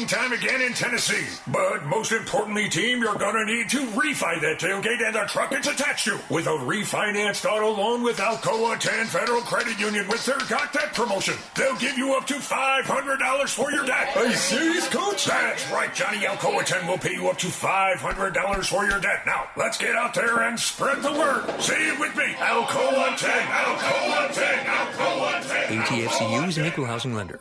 time again in Tennessee. But most importantly, team, you're going to need to refi that tailgate and the truck it's attached to with a refinanced auto loan with Alcoa 10 Federal Credit Union with their Got That promotion. They'll give you up to $500 for your debt. Are you serious, Coach? That's right, Johnny. Alcoa 10 will pay you up to $500 for your debt. Now, let's get out there and spread the word. Say it with me. Alcoa 10, Alcoa 10, Alcoa 10. ATFCU is an equal housing lender.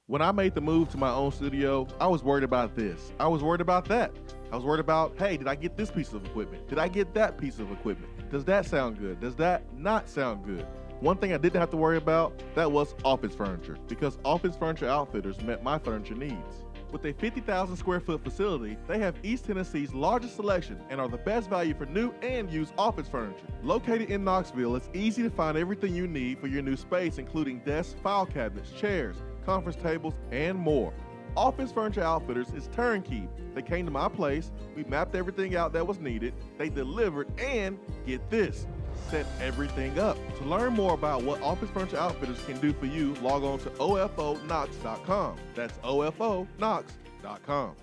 When I made the move to my own studio, I was worried about this. I was worried about that. I was worried about, hey, did I get this piece of equipment? Did I get that piece of equipment? Does that sound good? Does that not sound good? One thing I didn't have to worry about, that was office furniture, because Office Furniture Outfitters met my furniture needs. With a 50,000 square foot facility, they have East Tennessee's largest selection and are the best value for new and used office furniture. Located in Knoxville, it's easy to find everything you need for your new space, including desks, file cabinets, chairs, conference tables, and more. Office Furniture Outfitters is turnkey. They came to my place, we mapped everything out that was needed, they delivered, and get this, set everything up. To learn more about what Office Furniture Outfitters can do for you, log on to OFOKnox.com. That's OFOKnox.com.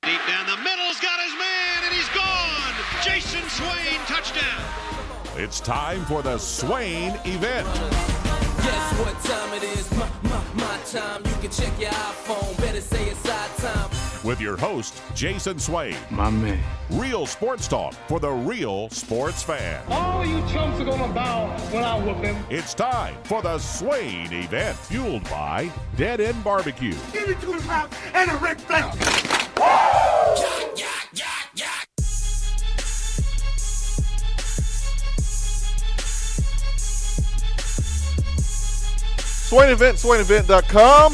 Deep down the middle's got his man, and he's gone. Jason Swain, touchdown. It's time for the Swain event. Guess what time it is? My time. You can check your iPhone. Better say it's our time. With your host, Jason Swain. My man. Real sports talk for the real sports fan. All you chumps are going to bow when I whoop him. It's time for the Swain event, fueled by Dead End Barbecue. Give me 2 pounds and a Ric Flair. Swain Event, SwainEvent.com.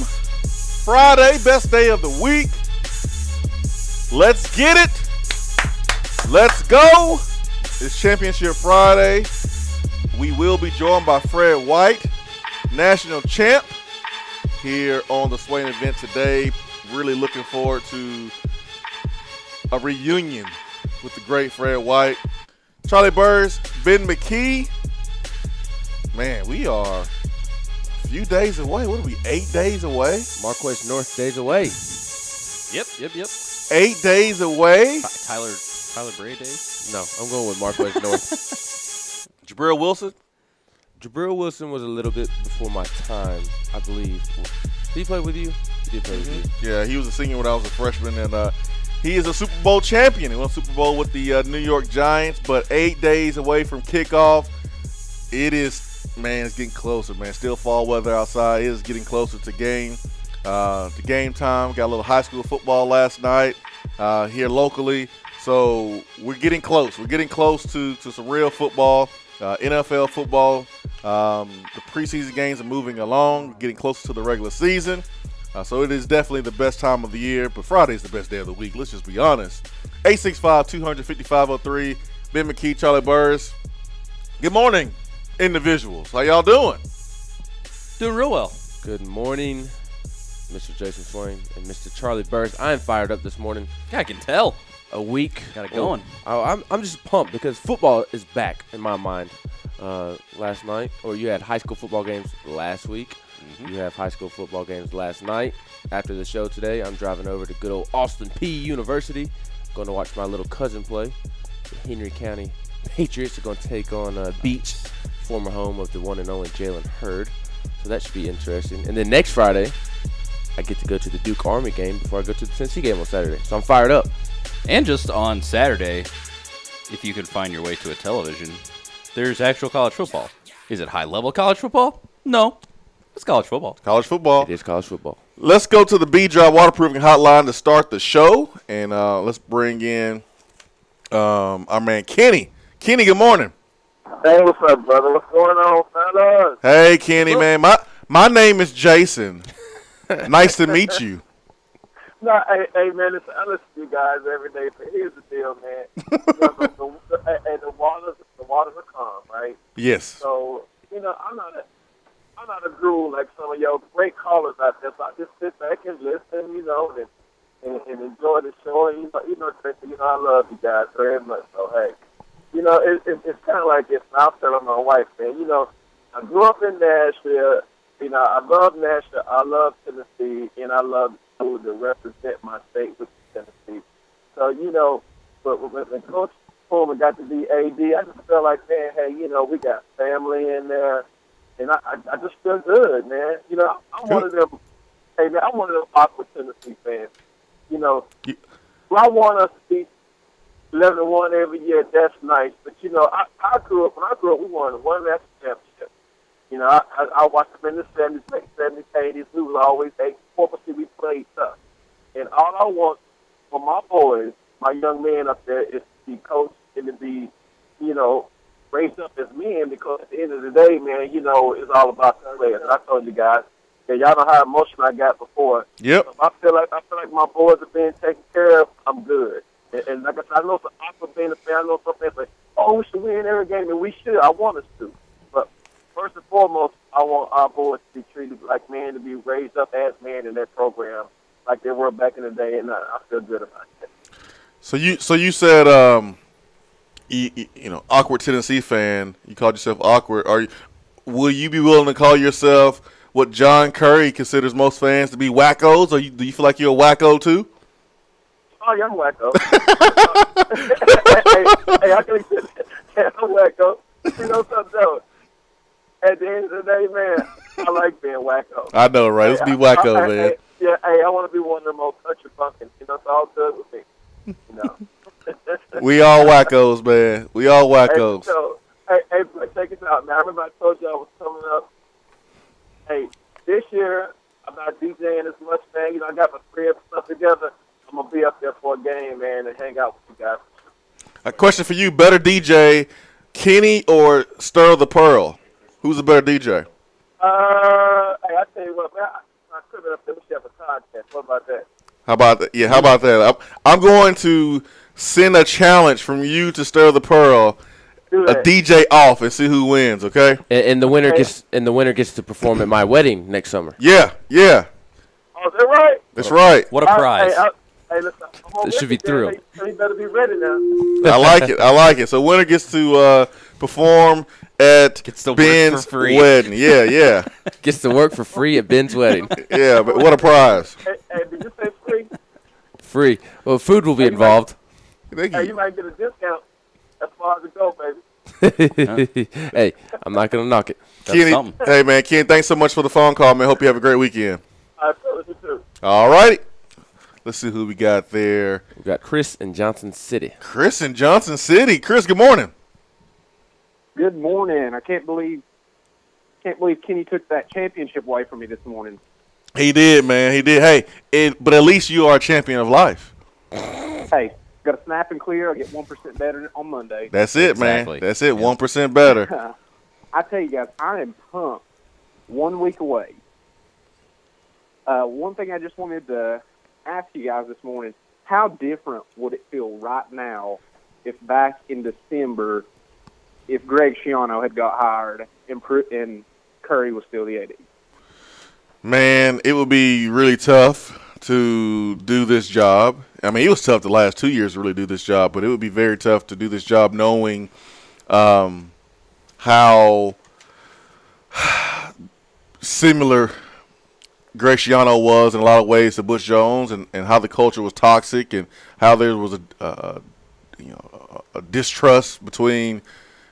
Friday, best day of the week. Let's get it. Let's go. It's Championship Friday. We will be joined by Fred White, national champ, here on the Swain Event today. Really looking forward to a reunion with the great Fred White. Charlie Burrs, Ben McKee. Man, we are a few days away. What are we, 8 days away? Marquez North days away. Yep. 8 days away. Tyler Bray days? No, I'm going with Marquez North. Jabril Wilson? Jabril Wilson was a little bit before my time, I believe. Did he play with you? He did play with you. Yeah, he was a senior when I was a freshman, and he is a Super Bowl champion. He won a Super Bowl with the New York Giants, but 8 days away from kickoff. It is, man, it's getting closer, man. Still fall weather outside. It is getting closer to game time. Got a little high school football last night here locally. So we're getting close. We're getting close to some real football, NFL football. The preseason games are moving along, getting closer to the regular season. So it is definitely the best time of the year. But Friday is the best day of the week. Let's just be honest. 865-200-5503. Ben McKee, Charlie Burrs. Good morning, individuals. How y'all doing? Doing real well. Good morning, Mr. Jason Swain and Mr. Charlie Burrs. I am fired up this morning. Yeah, I can tell. A week. Got it going. I'm just pumped because football is back in my mind. Last night, or you had high school football games last week. You have high school football games last night. After the show today, I'm driving over to good old Austin P University. Going to watch my little cousin play. The Henry County Patriots are going to take on Beach, former home of the one and only Jalen Hurd. So that should be interesting. And then next Friday, I get to go to the Duke Army game before I go to the Tennessee game on Saturday. So I'm fired up. And just on Saturday, if you can find your way to a television, there's actual college football. Is it high-level college football? No. It's college football. College football. It is college football. Let's go to the B-Drive Waterproofing Hotline to start the show. And let's bring in our man Kenny. Kenny, good morning. Hey, what's up, brother? What's going on, fellas? Hey, Kenny, man. My name is Jason. Nice to meet you. No, hey, man, listen, I listen to you guys every day. But here's the deal, man. the waters are calm, right? Yes. So, I'm not a guru like some of your great callers out there. So I just sit back and listen, and enjoy the show. And, Tracy, I love you guys very much. So, hey, it's kind of like this. I'll tell my wife, man. I grew up in Nashville. You know, I love Nashville, I love Tennessee, and I love to represent my state, which is Tennessee. So, you know, but when Coach Pullman got to be AD, I just felt like, man, hey, you know, we got family in there, and I just feel good, man. You know, I'm one of them. Hey, man, I'm one of them awkward Tennessee fans. You know, I want us to be 11-1 every year. That's nice, but you know, I grew up. When I grew up, we won one national championship. You know, I watched them in the 70s, late 70s, 80s. We was always 84%. We played tough, and all I want for my boys, my young men up there, is to be coached and to be, you know, raised up as men. Because at the end of the day, man, you know, it's all about the players. And I told you guys. Yeah, y'all know how emotional I got before. Yep. So I feel like my boys are being taken care of. I'm good. And like I said, I know it's awkward being a fan. I know some fans say, "Oh, we should win every game," and we should. I want us to. But first and foremost, I want our boys to be treated like men, to be raised up as men in that program, like they were back in the day, and I feel good about that. So you said you know, awkward Tennessee fan. You called yourself awkward. Will you be willing to call yourself what John Curry considers most fans to be wackos, or do you feel like you're a wacko too? Oh, yeah, I'm wacko. hey, I can admit that. I'm wacko. You know something, though? At the end of the day, man, I like being wacko. I know, right? Let's be wacko, man. I want to be one of them old country bumpkins. You know, it's all good with me. You know. We all wackos, man. We all wackos. Hey, check this out, man. I remember I told you I was coming up. Hey, this year, I'm not DJing as much, man. You know, I got my friends and stuff together. I'm going to be up there for a game, man, and hang out with you guys. A question for you, better DJ, Kenny or Stir the Pearl? Who's a better DJ? Hey, I tell you what, man, I could have up there. We should have a contest. What about that? How about that? Yeah, how about that? I'm going to send a challenge from you to Stir the Pearl, a DJ off, and see who wins. Okay. And the winner gets to perform at my wedding next summer. Yeah. Oh, is that right? That's right. What a prize! Hey, listen, This should be thrilled. So you better be ready now. I like it. So winner gets to perform at Ben's wedding. Yeah. Gets to work for free at Ben's wedding. Yeah, but what a prize. Hey, did you say free? Free. Well, food will be involved. Hey, you might get a discount as far as it goes, baby. Hey, I'm not going to knock it. Kenny, hey, man, Ken, thanks so much for the phone call, man. Hope you have a great weekend. I feel you too. All righty. Let's see who we got there. We got Chris in Johnson City. Chris, good morning. Good morning. I can't believe Kenny took that championship away from me this morning. He did, man. He did. Hey, but at least you are a champion of life. Hey, got to snap and clear. I get 1% better on Monday. That's it, man. That's it. 1% better. I tell you guys, I am pumped. 1 week away. One thing I just wanted to ask you guys this morning, how different would it feel right now if back in December, if Greg Schiano had got hired and Curry was still the AD? Man, it would be really tough to do this job. I mean, it was tough the last 2 years to really do this job, but it would be very tough to do this job knowing how similar Greg Schiano was in a lot of ways to Butch Jones, and how the culture was toxic, and how there was a distrust between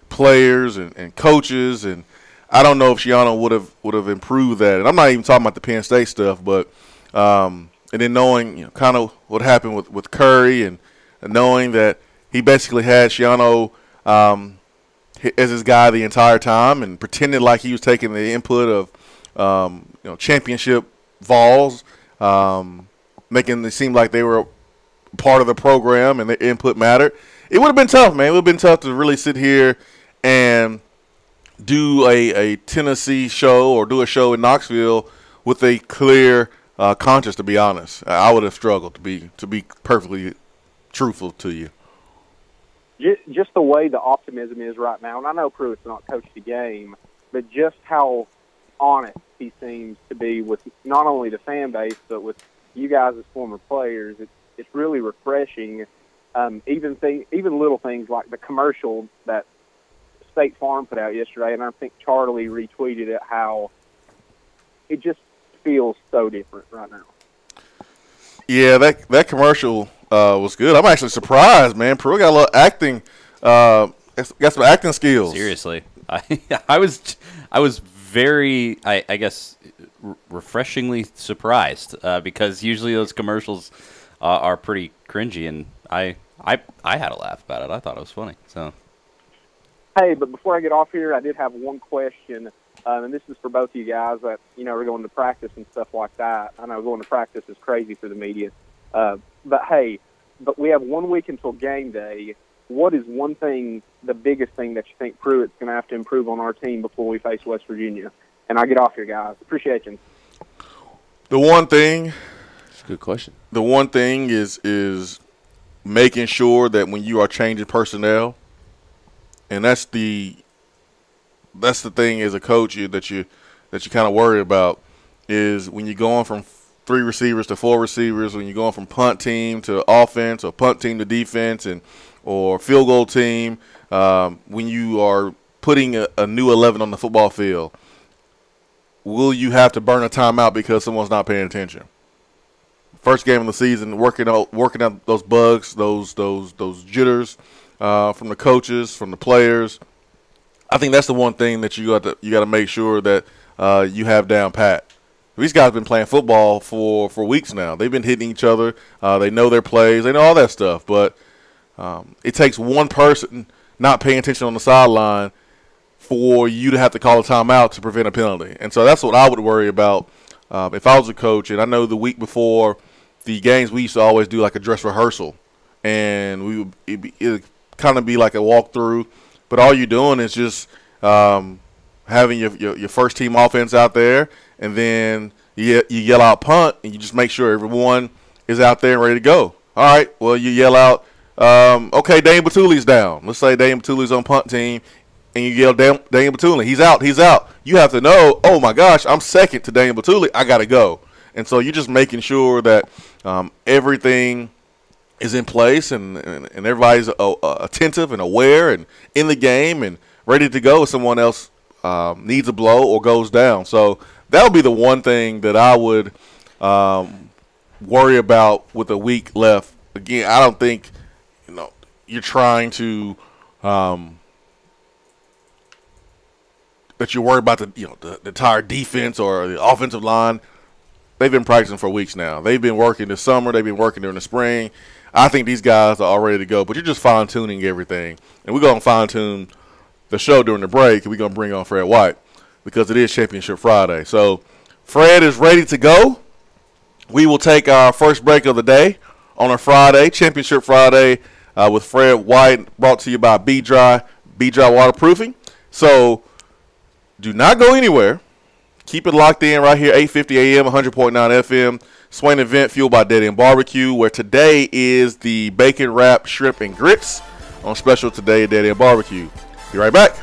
players and coaches, and I don't know if Schiano would have improved that. And I'm not even talking about the Penn State stuff, but and then knowing kind of what happened with Curry, and knowing that he basically had Schiano as his guy the entire time, and pretended like he was taking the input of championship Vols, making it seem like they were part of the program and their input mattered. It would have been tough, man. It would have been tough to really sit here and do a Tennessee show or do a show in Knoxville with a clear conscience. To be honest, I would have struggled to be perfectly truthful to you. Just the way the optimism is right now, and I know Pruitt's not coached the game, but just how honest he seems to be with not only the fan base, but with you guys as former players. It's really refreshing. Even little things like the commercial that State Farm put out yesterday, and I think Charlie retweeted it, how it just feels so different right now. Yeah, that commercial was good. I'm actually surprised, man. Pruitt got a little acting, got some acting skills. Seriously, I was very, I guess, refreshingly surprised because usually those commercials are pretty cringy, and I had a laugh about it. I thought it was funny. So, hey, but before I get off here, I did have one question, and this is for both of you guys that are going to practice and stuff like that. I know going to practice is crazy for the media, but hey, we have 1 week until game day. What is one thing, the biggest thing that you think Pruitt's going to have to improve on our team before we face West Virginia? And I get off here, guys. Appreciate you. The one thing. That's a good question. The one thing is making sure that when you are changing personnel, and that's the thing as a coach that you kind of worry about, is when you're going from 3 receivers to 4 receivers, when you're going from punt team to offense or punt team to defense or field goal team, when you are putting a new 11 on the football field, will you have to burn a timeout because someone's not paying attention? First game of the season, working out those bugs, those jitters from the coaches, from the players. I think that's the one thing that you got to make sure that you have down pat. These guys have been playing football for weeks now. They've been hitting each other. They know their plays. They know all that stuff. But it takes one person not paying attention on the sideline for you to have to call a timeout to prevent a penalty. And so that's what I would worry about if I was a coach. And I know the week before the games, we used to always do like a dress rehearsal. And it'd kind of be like a walkthrough. But all you're doing is just having your first team offense out there, and then you yell out punt, and you just make sure everyone is out there and ready to go. All right, well, you yell out, okay, Dane Batuli's down. Let's say Dane Batuli's on punt team, and you yell, Dane Batuli, he's out. You have to know, oh, my gosh, I'm second to Dane Batuli. I got to go. And so you're just making sure that everything is in place and everybody's attentive and aware and in the game and ready to go if someone else needs a blow or goes down. So that would be the one thing that I would worry about with a week left. Again, I don't think you're trying to that you're worried about the entire defense or the offensive line. They've been practicing for weeks now. They've been working this summer. They've been working during the spring. I think these guys are all ready to go, but you're just fine-tuning everything. And we're going to fine-tune the show during the break, and we're going to bring on Fred White because it is Championship Friday. So Fred is ready to go. We will take our first break of the day on a Friday, Championship Friday, with Fred White, brought to you by B-Dry Waterproofing. So do not go anywhere. Keep it locked in right here, 8:50 a.m., 100.9 FM. Swain event fueled by Dead End Barbecue, where today is the bacon wrap shrimp and grits on special today at Dead End Barbecue. Be right back.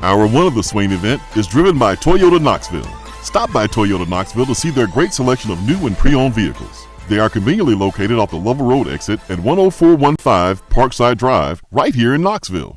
Hour 1 of the Swain event is driven by Toyota Knoxville. Stop by Toyota Knoxville to see their great selection of new and pre-owned vehicles. They are conveniently located off the Lovell Road exit at 10415 Parkside Drive, right here in Knoxville.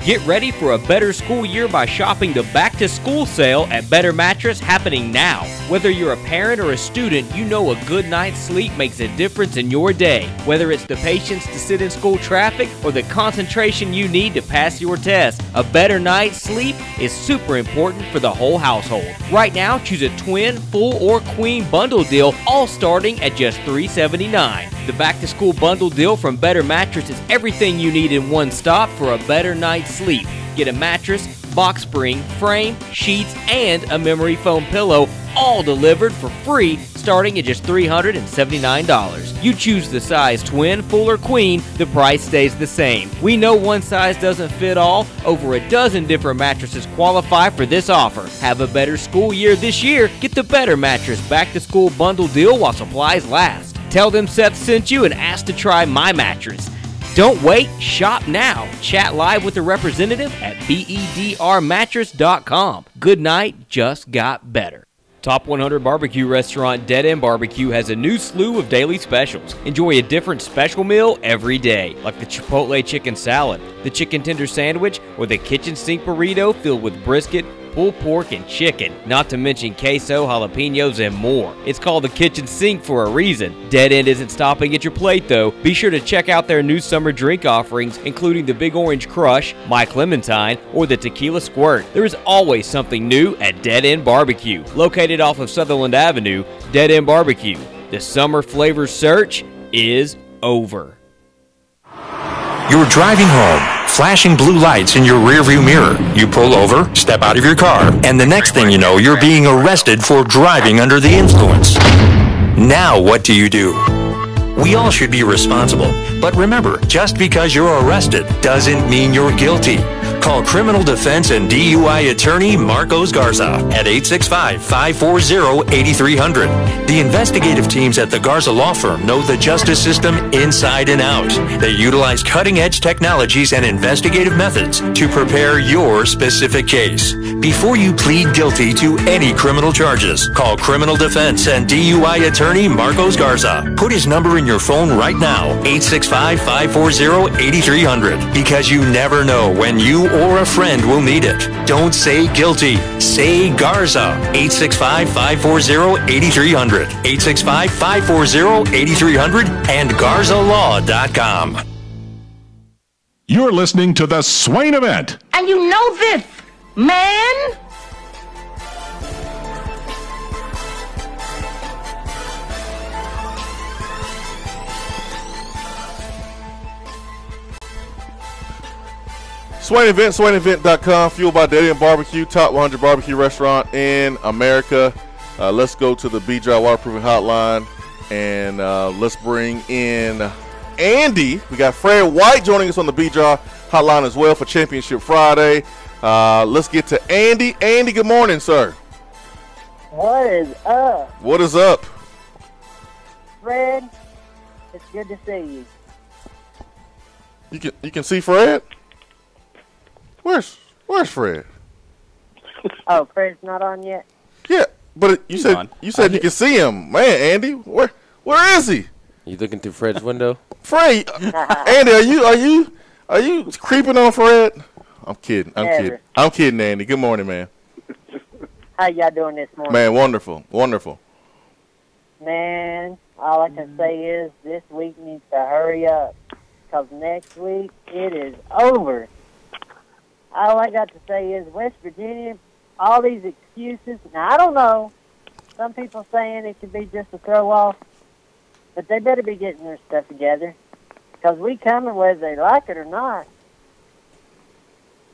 Get ready for a better school year by shopping the Back to School sale at Better Mattress happening now. Whether you're a parent or a student, you know a good night's sleep makes a difference in your day. Whether it's the patience to sit in school traffic or the concentration you need to pass your test, a better night's sleep is super important for the whole household. Right now, choose a twin, full, or queen bundle deal, all starting at just $379. The Back to School bundle deal from Better Mattress is everything you need in one stop for a better night's sleep. Get a mattress, box spring, frame, sheets, and a memory foam pillow, all delivered for free, starting at just $379. You choose the size twin, full, or queen, the price stays the same. We know one size doesn't fit all. Over a dozen different mattresses qualify for this offer. Have a better school year this year. Get the Better Mattress Back to School bundle deal while supplies last. Tell them Seth sent you and ask to try my mattress. Don't wait, shop now. Chat live with a representative at bedrmattress.com. Good night just got better. Top 100 barbecue restaurant Dead End Barbecue has a new slew of daily specials. Enjoy a different special meal every day, like the Chipotle chicken salad, the chicken tender sandwich, or the kitchen sink burrito filled with brisket, pulled pork, and chicken, not to mention queso, jalapenos, and more. It's called the kitchen sink for a reason. Dead End isn't stopping at your plate, though. Be sure to check out their new summer drink offerings, including the Big Orange Crush, My Clementine, or the Tequila Squirt. There is always something new at Dead End Barbecue. Located off of Sutherland Avenue, Dead End Barbecue. The summer flavor search is over. You're driving home, flashing blue lights in your rearview mirror. You pull over, step out of your car, and the next thing you know, you're being arrested for driving under the influence. Now what do? We all should be responsible. But remember, just because you're arrested doesn't mean you're guilty. Call criminal defense and DUI attorney Marcos Garza at 865-540-8300. The investigative teams at the Garza Law Firm know the justice system inside and out. They utilize cutting-edge technologies and investigative methods to prepare your specific case. Before you plead guilty to any criminal charges, call criminal defense and DUI attorney Marcos Garza. Put his number in your phone right now, 865-540-8300, because you never know when you or a friend will need it. Don't say guilty. Say Garza. 865-540-8300. 865-540-8300 and GarzaLaw.com. You're listening to the Swain Event. And you know this, man? Swain Event, SwainEvent.com, fueled by Dead End Barbecue, top 100 barbecue restaurant in America. Let's go to the B-Dry Waterproofing Hotline, and let's bring in Andy. We got Fred White joining us on the B-Dry Hotline as well for Championship Friday. Let's get to Andy. Andy, good morning, sir. What is up? What is up? Fred, it's good to see you. You can see Fred? Where's Fred? Oh, Fred's not on yet? Yeah, but you said you can see him. Man, Andy, where is he? You looking through Fred's window? Fred, Andy, are you creeping on Fred? I'm kidding. I'm kidding, Andy. Good morning, man. How y'all doing this morning? Man, wonderful. Man, all I can say is this week needs to hurry up, because next week it is over. All I got to say is West Virginia, all these excuses. Now, I don't know. Some people saying it could be just a throw-off, but they better be getting their stuff together, because we coming whether they like it or not.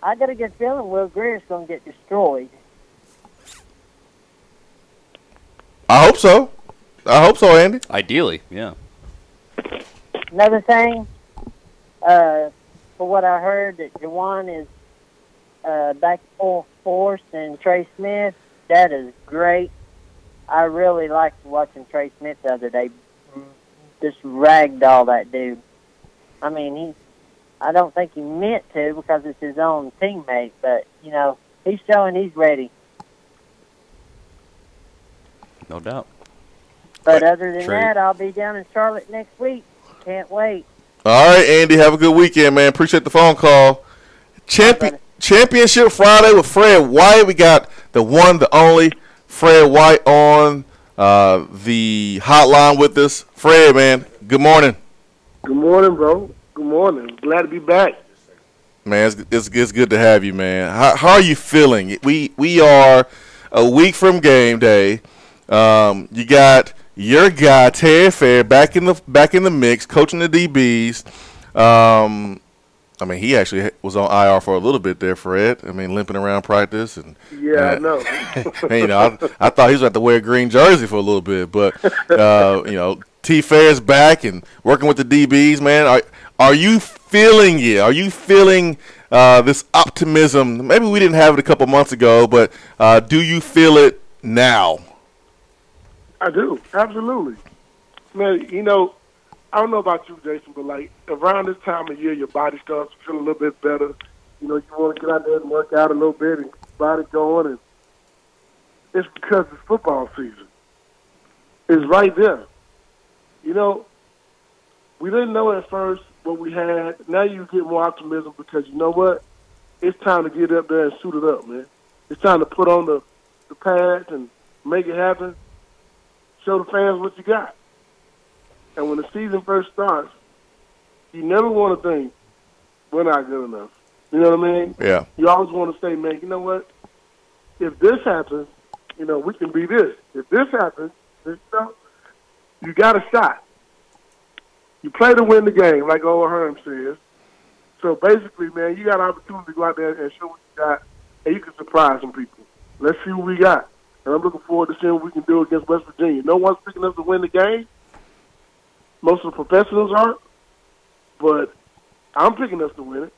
I got a good feeling Will Greer's going to get destroyed. I hope so, Andy. Ideally, yeah. Another thing, for what I heard, that Juwan is back full force, and Trey Smith, that is great. I really liked watching Trey Smith the other day. Just ragdoll that dude. I mean, I don't think he meant to, because it's his own teammate, but, he's showing he's ready. No doubt. But other than that, I'll be down in Charlotte next week. Can't wait. All right, Andy, have a good weekend, man. Appreciate the phone call. Championship Friday with Fred White. We got the one, the only Fred White on the hotline with us. Fred, man, good morning. Good morning, bro. Good morning. Glad to be back. Man, it's good to have you, man. How are you feeling? We are a week from game day. You got your guy Terry Fair back in the mix, coaching the DBs. I mean, he actually was on IR for a little bit there, Fred. I mean, limping around practice. I know. And, I thought he was going to wear a green jersey for a little bit. But, T. Fair's back and working with the DBs, man. Are you feeling it? Are you feeling this optimism? Maybe we didn't have it a couple months ago, but do you feel it now? I do, absolutely. Man, I don't know about you, Jason, but around this time of year, your body starts to feel a little bit better. You want to get out there and work out a little bit and body going. And it's because it's football season. It's right there. You know, we didn't know at first what we had. Now you get more optimism because you know what? It's time to get up there and suit it up, man. It's time to put on the pads and make it happen. Show the fans what you got. And when the season first starts, you never want to think, we're not good enough. You know what I mean? Yeah. You always want to say, man, you know what? If this happens, you know, we can be this. If this happens, you know, you got a shot. You play to win the game, like old Herm says. So basically, man, you got an opportunity to go out there and show what you got, and you can surprise some people. Let's see what we got. And I'm looking forward to seeing what we can do against West Virginia. No one's picking us to win the game. Most of the professionals aren't. But I'm picking us to win it.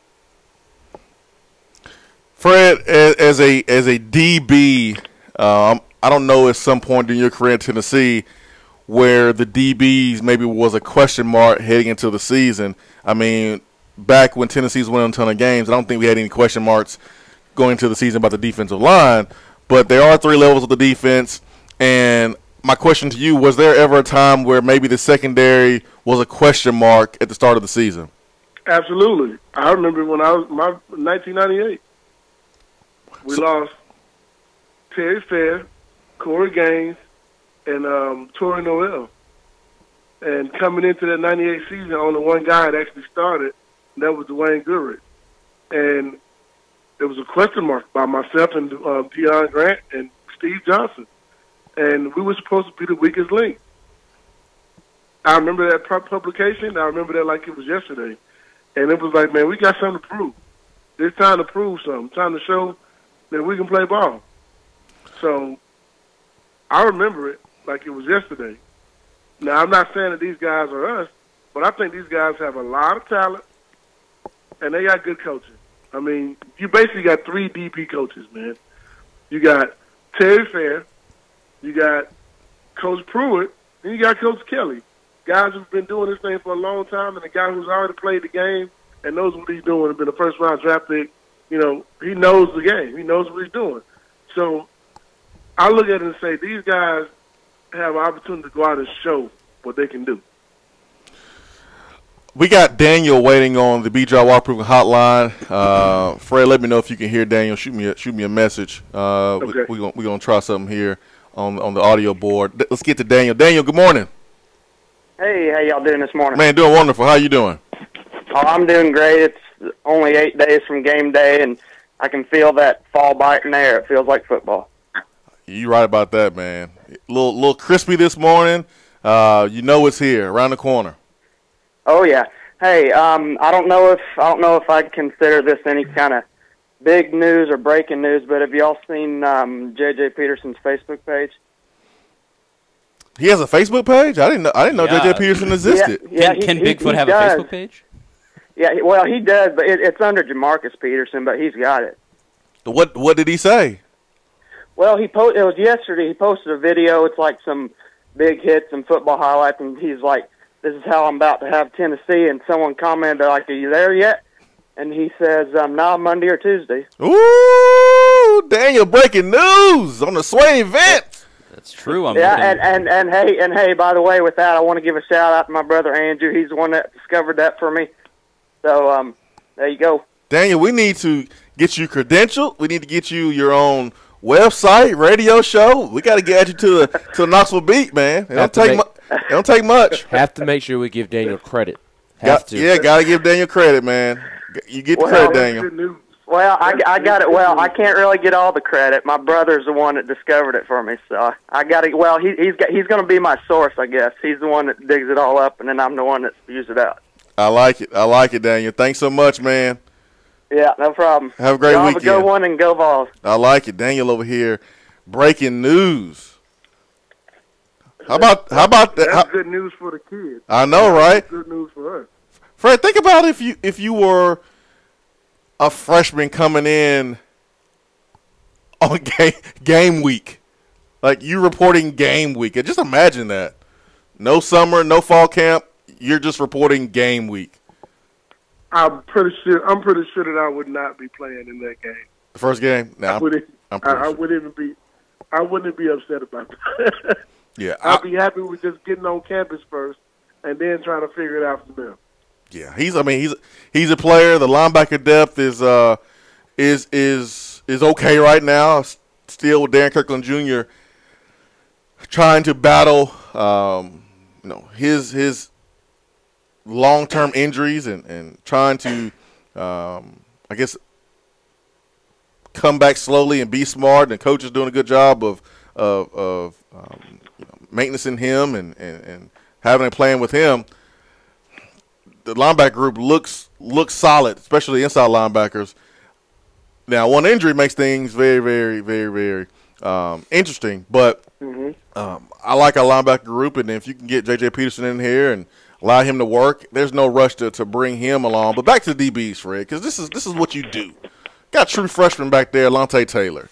Fred, as a DB, I don't know at some point in your career in Tennessee where the DBs maybe was a question mark heading into the season. I mean, back when Tennessee's winning a ton of games, I don't think we had any question marks going into the season about the defensive line. But there are 3 levels of the defense, and my question to you, was there ever a time where maybe the secondary was a question mark at the start of the season? Absolutely. I remember when I was 1998. We lost Terry Fair, Corey Gaines, and Torrey Noel. And coming into that 98 season, only one guy had actually started, and that was Dwayne Goodrich. And it was a question mark by myself and Deion Grant and Steve Johnson. And we were supposed to be the weakest link. I remember that publication. I remember that like it was yesterday. And it was like, man, we got something to prove. It's time to prove something. Time to show that we can play ball. So I remember it like it was yesterday. Now, I'm not saying that these guys are us, but I think these guys have a lot of talent, and they got good coaching. I mean, you basically got 3 DP coaches, man. You got Terry Fair, you got Coach Pruitt, and you got Coach Kelly. Guys who've been doing this thing for a long time, and a guy who's already played the game and knows what he's doing and been a first-round draft pick. You know, he knows the game. He knows what he's doing. So I look at it and say these guys have an opportunity to go out and show what they can do. We got Daniel waiting on the B-Drive Waterproofing hotline. Fred, let me know if you can hear Daniel. Shoot me a message. Okay. We're gonna try something here on the audio board. Let's get to Daniel. Daniel, good morning. Hey, how y'all doing this morning? Man, doing wonderful. How you doing? Oh, I'm doing great. It's only 8 days from game day, and I can feel that fall bite in the air. It feels like football. You right about that, man. Little crispy this morning. You know it's here, around the corner. Oh yeah. Hey, I don't know if I'd consider this any kind of big news or breaking news, but have y'all seen J.J. Peterson's Facebook page? He has a Facebook page? I didn't know J.J. Peterson existed. Yeah, can Bigfoot have does. a Facebook page? Yeah, well, he does, but it's under Jamarcus Peterson, but he's got it. What did he say? Well, it was yesterday. He posted a video. It's like some big hits and football highlights, and he's like, "This is how I'm about to have Tennessee." And someone commented, like, "Are you there yet?" And he says, "No, Monday or Tuesday." Ooh, Daniel, breaking news on the Swain event. That's true. And hey, by the way, with that, I want to give a shout out to my brother Andrew. He's the one that discovered that for me. So there you go. Daniel, we need to get you credentialed. We need to get you your own website, radio show. We got to get you to the Knoxville beat, man. It don't take much. Have to make sure we give Daniel credit. Got to give Daniel credit, man. You get the credit, Daniel. Well, I got it. Well, I can't really get all the credit. My brother's the one that discovered it for me, so I got it. Well, he's going to be my source, I guess. He's the one that digs it all up, and then I'm the one that spews it out. I like it, Daniel. Thanks so much, man. Yeah, no problem. Have a great weekend. Have a good one and go Vols. I like it. Daniel over here, breaking news. How about that? That's good news for the kids. I know, right? Good news for us. Fred, think about if you were a freshman coming in on game week, like you reporting game week. Just imagine that. No summer, no fall camp. You're just reporting game week. I'm pretty sure that I would not be playing in that game. The first game? No, I wouldn't even be. I wouldn't be upset about that. Yeah, I'd be happy with just getting on campus first and then trying to figure it out from there. Yeah, he's a player. The linebacker depth is okay right now. Still with Darren Kirkland Jr. trying to battle his long-term injuries and trying to I guess come back slowly and be smart. And coach is doing a good job of maintaining him and having a plan with him. The linebacker group looks solid, especially inside linebackers. Now, one injury makes things very, very, very, very interesting. But I like our linebacker group, and if you can get J.J. Peterson in here and allow him to work, there's no rush to bring him along. But back to the DBs, Fred, because this is what you do. Got true freshman back there, Lante Taylor.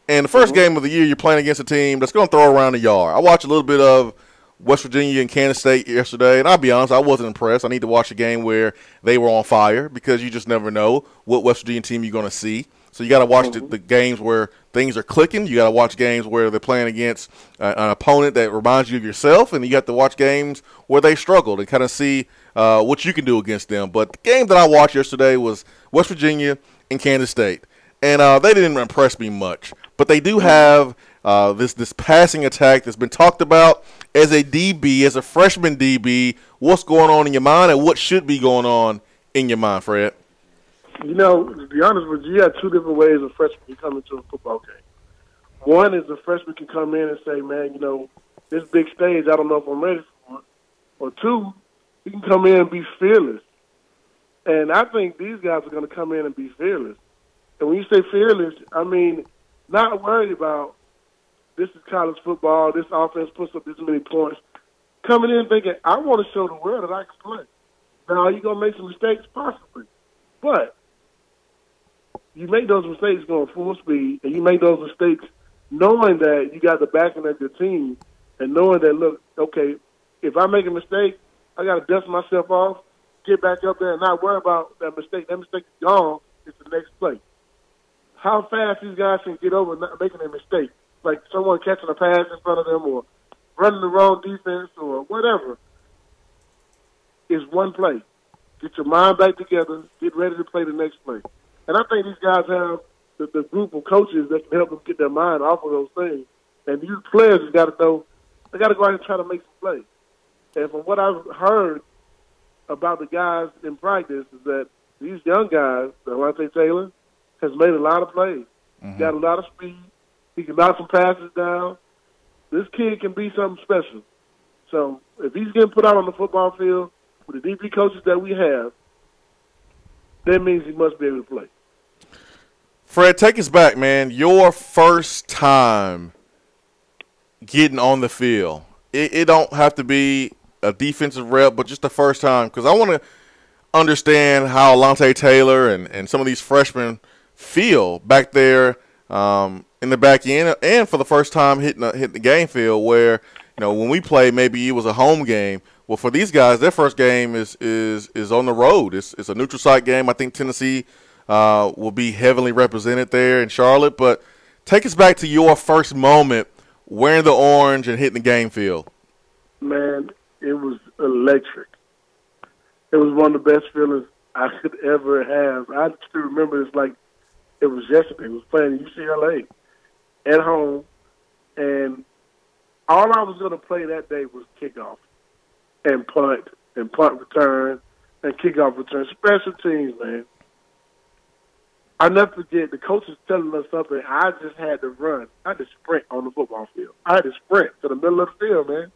And the first game of the year, you're playing against a team that's going to throw around the yard. I watched a little bit of West Virginia and Kansas State yesterday, and I'll be honest, I wasn't impressed. I need to watch a game where they were on fire because you just never know what West Virginia team you're going to see. So you got to watch the games where things are clicking. You got to watch games where they're playing against an opponent that reminds you of yourself, and you got to watch games where they struggled and kind of see what you can do against them. But the game that I watched yesterday was West Virginia and Kansas State, and they didn't impress me much. But they do have this passing attack that's been talked about. As a DB, as a freshman DB, what's going on in your mind and what should be going on in your mind, Fred? You know, to be honest with you, you have two different ways a freshman can come into a football game. One is a freshman can come in and say, man, you know, this big stage, I don't know if I'm ready for it. Or two, he can come in and be fearless. And I think these guys are going to come in and be fearless. And when you say fearless, I mean not worried about this is college football, this offense puts up this many points. Coming in thinking, I want to show the world that I can play. Now, are you going to make some mistakes? Possibly. But you make those mistakes going full speed, and you make those mistakes knowing that you got the backing of your team and knowing that, look, okay, if I make a mistake, I got to dust myself off, get back up there and not worry about that mistake. That mistake is gone. It's the next play. How fast these guys can get over not making a mistake, like someone catching a pass in front of them or running the wrong defense or whatever, is one play. Get your mind back together, get ready to play the next play. And I think these guys have the group of coaches that can help them get their mind off of those things. And these players have got to know, they got to go out and try to make some plays. And from what I've heard about the guys in practice is that these young guys, Lante Taylor, has made a lot of plays. Got a lot of speed. He can knock some passes down. This kid can be something special. So if he's getting put out on the football field with the DB coaches that we have, that means he must be able to play. Fred, take us back, man. Your first time getting on the field. It don't have to be a defensive rep, but just the first time. Because I want to understand how Lante Taylor and some of these freshmen feel back there in the back end, and for the first time hitting the game field where, you know, when we play, maybe it was a home game. Well, for these guys, their first game is on the road. It's a neutral site game. I think Tennessee will be heavily represented there in Charlotte. But take us back to your first moment wearing the orange and hitting the game field. Man, it was electric. It was one of the best feelings I could ever have. I still remember it's like it was yesterday. It was playing in UCLA at home, and all I was going to play that day was kickoff and punt return and kickoff return. Special teams, man. I never forget the coaches telling us something. I just had to run. I had to sprint on the football field. I had to sprint to the middle of the field, man.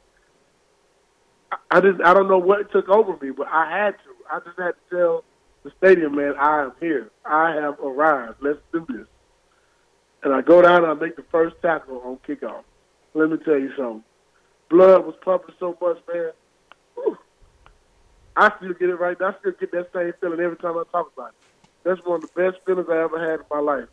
I don't know what took over me, but I had to. I just had to tell the stadium, man, I am here. I have arrived. Let's do this. And I go down and I make the first tackle on kickoff. Let me tell you something. Blood was pumping so much, man. Whew. I still get it right now. I still get that same feeling every time I talk about it. That's one of the best feelings I ever had in my life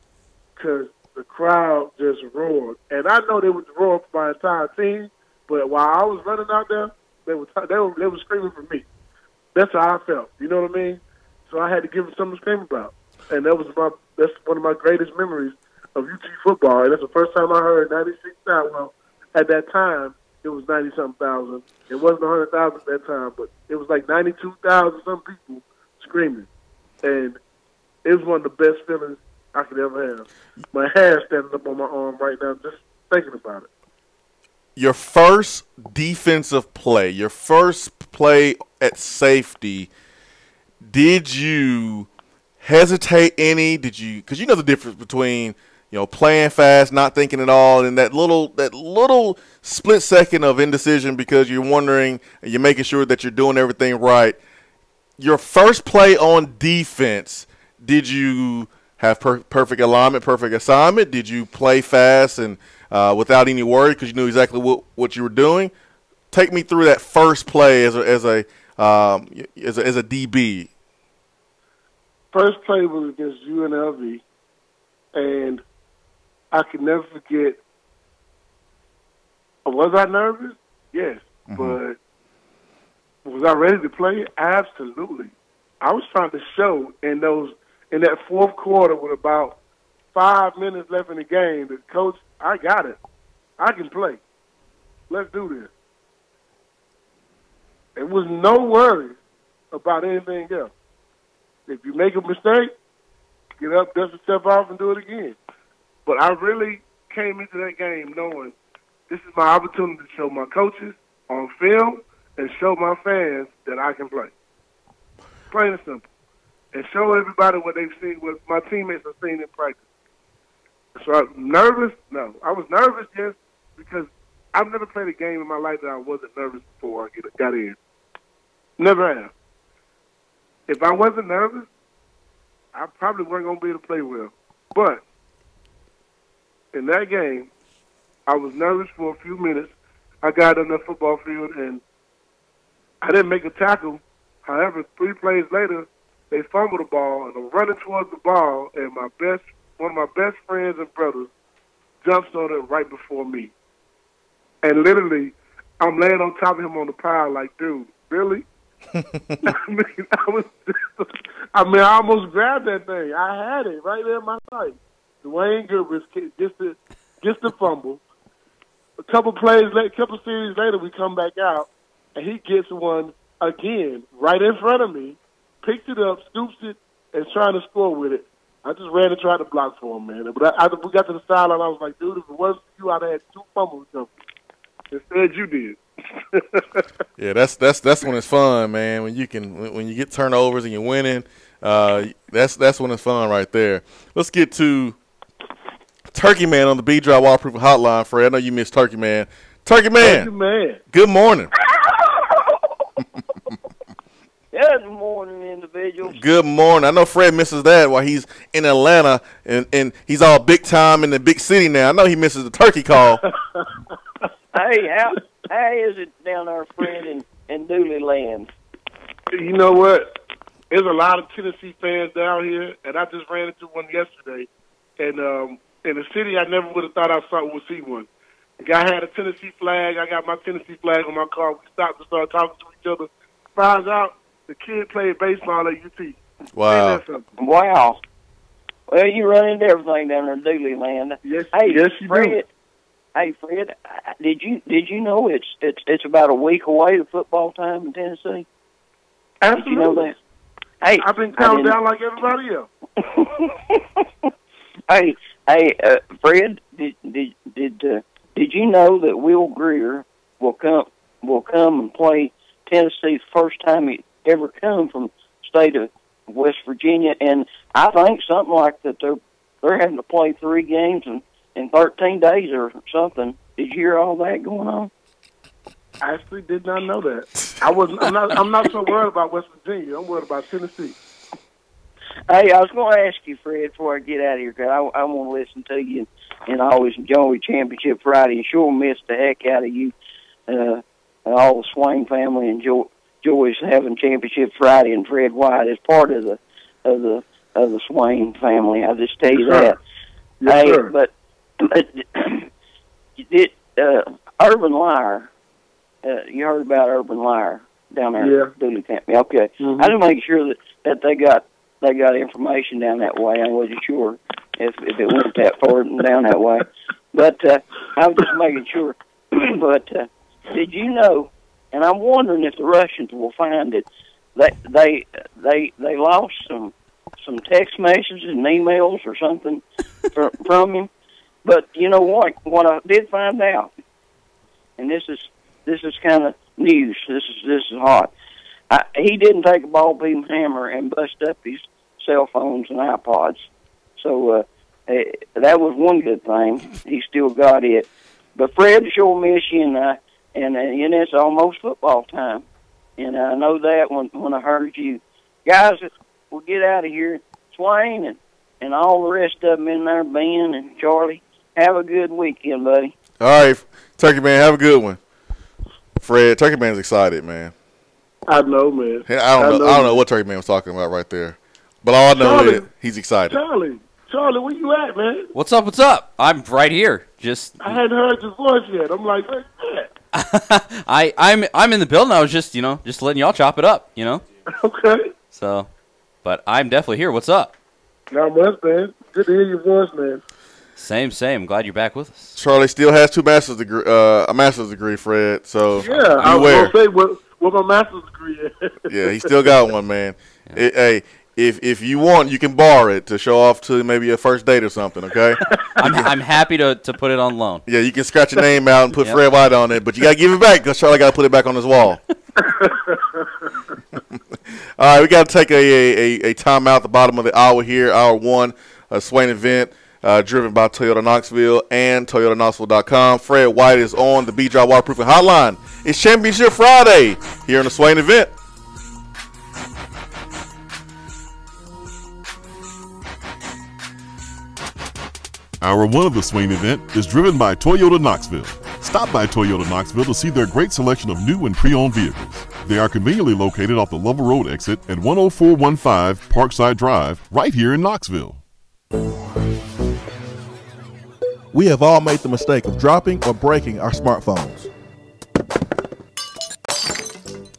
because the crowd just roared. And I know they would roar for my entire team, but while I was running out there, they were screaming for me. That's how I felt. You know what I mean? So I had to give them something to scream about. And that's one of my greatest memories of UT football, and that's the first time I heard 96,000. Well, at that time, it was 90-something thousand. It wasn't 100,000 at that time, but it was like 92,000 some people screaming, and it was one of the best feelings I could ever have. My hair standing up on my arm right now just thinking about it. Your first defensive play, your first play at safety, did you hesitate any? Did you, because you know the difference between, you know, playing fast, not thinking at all, and that little split second of indecision because you're wondering, you're making sure that you're doing everything right. Your first play on defense, did you have perfect alignment, perfect assignment? Did you play fast and without any worry because you knew exactly what you were doing? Take me through that first play as a DB. First play was against UNLV, and I can never forget. Was I nervous? Yes, but was I ready to play? Absolutely. I was trying to show in that fourth quarter with about 5 minutes left in the game that, Coach, I got it. I can play. Let's do this. There was no worry about anything else. If you make a mistake, get up, dust yourself off, and do it again. But I really came into that game knowing this is my opportunity to show my coaches on film and show my fans that I can play. Plain and simple. And show everybody what they've seen, what my teammates have seen in practice. So I was nervous? No. I was nervous, yes, because I've never played a game in my life that I wasn't nervous before I got in. Never have. If I wasn't nervous, I probably wasn't going to be able to play well. But in that game, I was nervous for a few minutes. I got on the football field, and I didn't make a tackle. However, 3 plays later, they fumbled the ball, and I'm running towards the ball, and one of my best friends and brothers jumps on it right before me. And literally, I'm laying on top of him on the pile like, dude, really? I almost grabbed that thing. I had it right there in my sight. Dwayne Goodrich gets the fumble. A couple series later, we come back out, and he gets one again right in front of me, picks it up, scoops it, and trying to score with it. I just ran and tried to block for him, man. But we got to the sideline, I was like, dude, if it wasn't for you, I'd have had 2 fumbles. Instead, you did. Yeah, that's when it's fun, man. When you get turnovers and you're winning, that's when it's fun right there. Let's get to Turkey Man on the B-Drive Waterproof Hotline, Fred. I know you miss Turkey Man. Turkey Man. Good morning. Good morning, individuals. Good morning. I know Fred misses that while he's in Atlanta and he's all big time in the big city now. I know he misses the turkey call. Hey, how is it down there, Fred, in Dooley Land? You know what? There's a lot of Tennessee fans down here, and I just ran into one yesterday. And in a city I never would have thought I would see one. The guy had a Tennessee flag. I got my Tennessee flag on my car. We stopped and started talking to each other. Finds out the kid played baseball at UT. Wow. Wow. Well, you run into everything down there in Dooley Land. Yes, hey, yes, you Fred, do. Hey, Fred, did you know it's about a week away to football time in Tennessee? Absolutely. Did you know that? Hey, I've been counting down like everybody else. Hey, Fred, did you know that Will Greer will come and play Tennessee the first time he ever come from the state of West Virginia? And I think something like that they're having to play 3 games in 13 days or something. Did you hear all that going on? I actually did not know that. I'm not so worried about West Virginia. I'm worried about Tennessee. Hey, I was going to ask you, Fred, before I get out of here, because I want to listen to you, and I always enjoy Championship Friday, and sure miss the heck out of you. All the Swain family enjoys having Championship Friday, and Fred White is part of the Swain family. I just tell you that. Yes, hey, sir. But Urban Liar. You heard about Urban Liar down there at Dooley County. Okay. I just make sure that they got information down that way. I wasn't sure. if it went that far down that way. But I was just making sure. But did you know? And I'm wondering if the Russians will find it. They lost some text messages and emails or something from him. But you know what? What I did find out, and this is kind of news. This is hot. He didn't take a ball beam hammer and bust up his cell phones and iPods. So that was one good thing. He still got it. But Fred, sure miss you, and it's almost football time. And I know that when I heard you. Guys, we'll get out of here. Swain and all the rest of them in there, Ben and Charlie, have a good weekend, buddy. All right, Turkey Man, have a good one. Fred, Turkey Man's excited, man. I know, man. I don't know what Turkey Man was talking about right there. But all I know is he's excited. Charlie, where you at, man? What's up? What's up? I'm right here. I hadn't heard your voice yet. I'm like, where's that? I'm in the building. I was just letting y'all chop it up, Okay. So, but I'm definitely here. What's up? Not much, man. Good to hear your voice, man. Same. I'm glad you're back with us. Charlie still has a master's degree, Fred. So yeah, I was gonna say what my master's degree is. Yeah, he still got one, man. Hey, if you want, you can borrow it to show off to maybe a first date or something. Okay. I'm happy to put it on loan. Yeah, you can scratch your name out and put Fred White on it, but you gotta give it back because Charlie got to put it back on his wall. All right, we got to take a timeout at the bottom of the hour here, hour one, Swain event, driven by Toyota Knoxville and ToyotaKnoxville.com. Fred White is on the B-Drive Waterproofing Hotline. It's Championship Friday here in the Swain event. Hour one of the Swain event is driven by Toyota Knoxville. Stop by Toyota Knoxville to see their great selection of new and pre-owned vehicles. They are conveniently located off the Lovell Road exit at 10415 Parkside Drive, right here in Knoxville. We have all made the mistake of dropping or breaking our smartphones.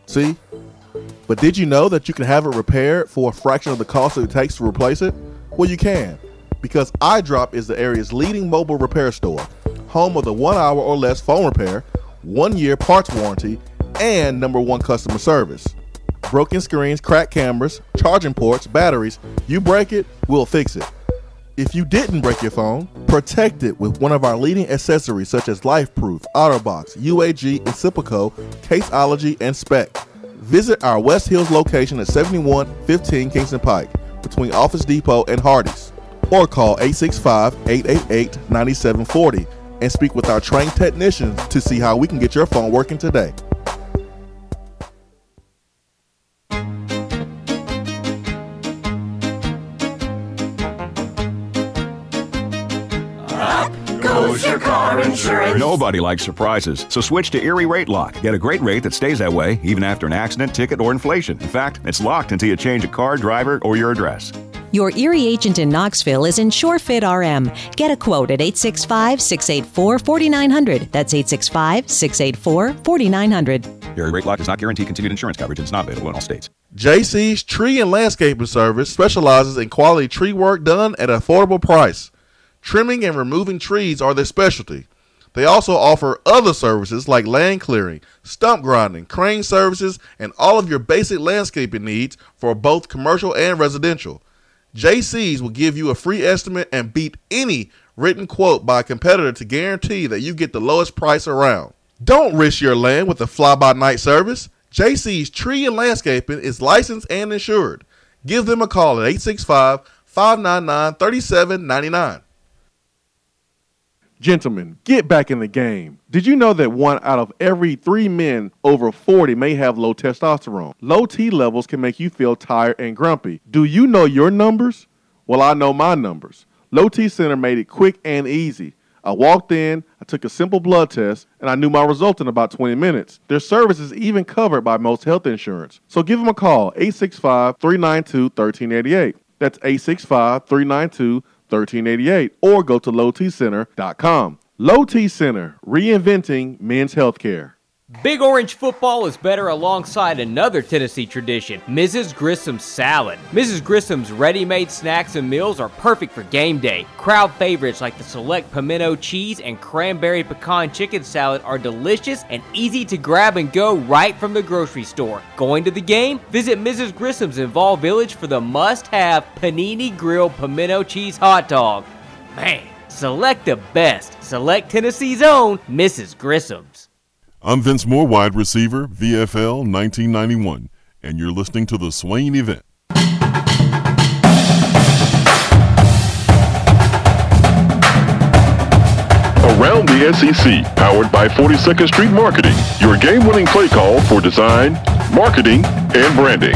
See? But did you know that you can have it repaired for a fraction of the cost that it takes to replace it? Well, you can, because iDrop is the area's leading mobile repair store, home of the 1 hour or less phone repair, 1 year parts warranty, and #1 customer service. Broken screens, cracked cameras, charging ports, batteries, you break it, we'll fix it. If you didn't break your phone, protect it with one of our leading accessories such as LifeProof, OtterBox, UAG, Incipico, Caseology, and Spec. Visit our West Hills location at 7115 Kingston Pike between Office Depot and Hardee's, or call 865-888-9740 and speak with our trained technicians to see how we can get your phone working today. Goes your car insurance. Nobody likes surprises, so switch to Erie Rate Lock. Get a great rate that stays that way even after an accident, ticket, or inflation. In fact, it's locked until you change a car, driver, or your address. Your Erie agent in Knoxville is InsureFit RM. Get a quote at 865-684-4900. That's 865-684-4900. Erie Rate Lock does not guarantee continued insurance coverage and is not available in all states. JC's Tree and Landscaping Service specializes in quality tree work done at an affordable price. Trimming and removing trees are their specialty. They also offer other services like land clearing, stump grinding, crane services, and all of your basic landscaping needs for both commercial and residential. JC's will give you a free estimate and beat any written quote by a competitor to guarantee that you get the lowest price around. Don't risk your land with a fly-by-night service. JC's Tree and Landscaping is licensed and insured. Give them a call at 865-599-3799. Gentlemen, get back in the game. Did you know that 1 out of every 3 men over 40 may have low testosterone? Low T levels can make you feel tired and grumpy. Do you know your numbers? Well, I know my numbers. Low T Center made it quick and easy. I walked in, I took a simple blood test, and I knew my result in about 20 minutes. Their service is even covered by most health insurance. So give them a call, 865-392-1388. That's 865-392-1388, or go to lowtcenter.com. Low T Center, reinventing men's healthcare. Big Orange football is better alongside another Tennessee tradition, Mrs. Grissom's salad. Mrs. Grissom's ready-made snacks and meals are perfect for game day. Crowd favorites like the select pimento cheese and cranberry pecan chicken salad are delicious and easy to grab and go right from the grocery store. Going to the game? Visit Mrs. Grissom's in Vol Village for the must-have panini grilled pimento cheese hot dog. Man, select the best. Select Tennessee's own Mrs. Grissom's. I'm Vince Moore, wide receiver, VFL 1991, and you're listening to the Swain event. Around the SEC, powered by 42nd Street Marketing, your game-winning play call for design, marketing, and branding.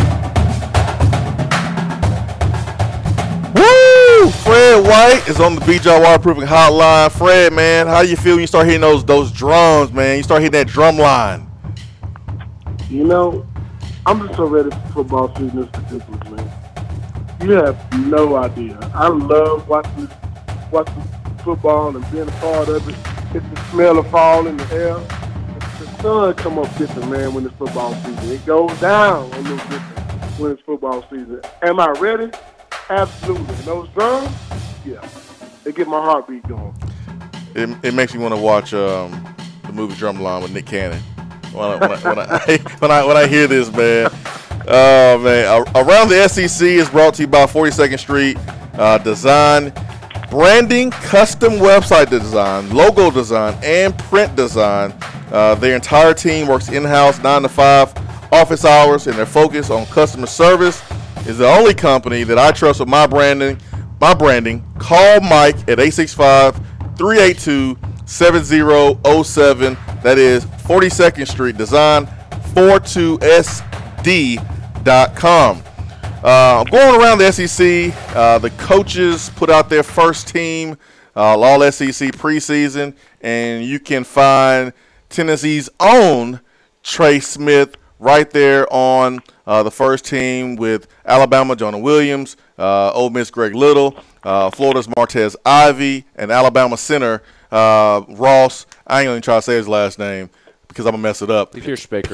Woo! Fred White is on the BJ Waterproofing Hotline. Fred, man, how do you feel when you start hitting those drums, man? You start hitting that drum line. You know, I'm just so ready for football season this particular, man. You have no idea. I love watching football and being a part of it. It's the smell of fall in the air. The sun come up different, man, when it's football season. It goes down a little different when it's football season. Am I ready? Absolutely. And those drums, yeah, they get my heartbeat going. It makes me want to watch the movie Drumline with Nick Cannon. When I hear this, man. Oh, man. Around the SEC is brought to you by 42nd Street Design. Branding, custom website design, logo design, and print design. Their entire team works in-house 9 to 5 office hours, and their focus on customer service is the only company that I trust with my branding. Call Mike at 865-382-7007. That is 42nd Street Design, 42sd.com. Going around the SEC, the coaches put out their first team, all SEC preseason, and you can find Tennessee's own Trey Smith right there on the first team with Alabama, Jonah Williams, Ole Miss, Greg Little, Florida's Martez Ivey, and Alabama center Ross. I ain't going to try to say his last name because I'm going to mess it up. Piersbaker.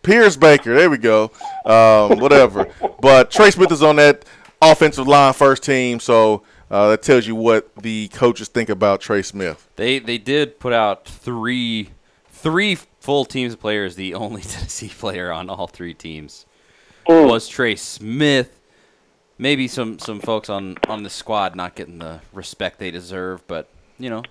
Piersbaker. There we go. Whatever. But Trey Smith is on that offensive line first team, so that tells you what the coaches think about Trey Smith. They did put out three full teams of players. The only Tennessee player on all three teams was Trey Smith. Maybe some folks on the squad not getting the respect they deserve, but you know,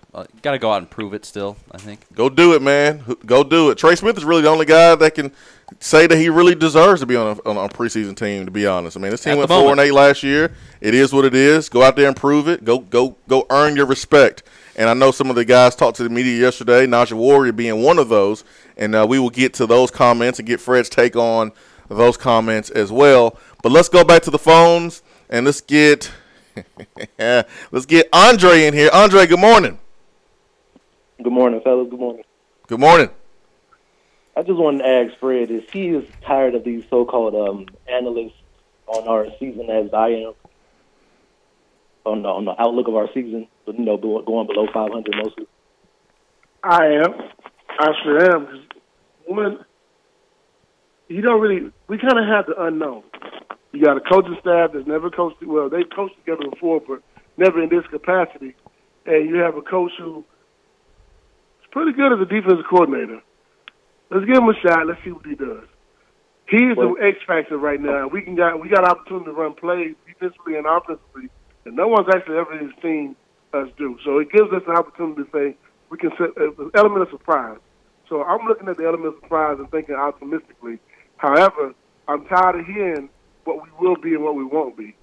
got to go out and prove it still, I think. Go do it, man. Go do it. Trey Smith is really the only guy that can say that he really deserves to be on a preseason team, to be honest. I mean, this team went 4-8 last year. It is what it is. Go out there and prove it. Go earn your respect. And I know some of the guys talked to the media yesterday, Najee Warrior being one of those, and we will get to those comments and get Fred's take on those comments as well. But let's go back to the phones, and let's get Andre in here. Andre, good morning. Good morning, fellas. Good morning. Good morning. I just wanted to ask Fred, is he as tired of these so-called analysts on our season as I am? On the outlook of our season, but going below 500 mostly. I am. I sure am. 'Cause when you don't really, we kind of have the unknown. You got a coaching staff that's never coached. Well, they've coached together before, but never in this capacity. And you have a coach who is pretty good as a defensive coordinator. Let's give him a shot. Let's see what he does. He's the X factor right now. We got opportunity to run plays defensively and offensively, and no one's actually ever seen us do. So it gives us an opportunity to say we can set an element of surprise. So I'm looking at the element of surprise and thinking optimistically. However, I'm tired of hearing what we will be and what we won't be.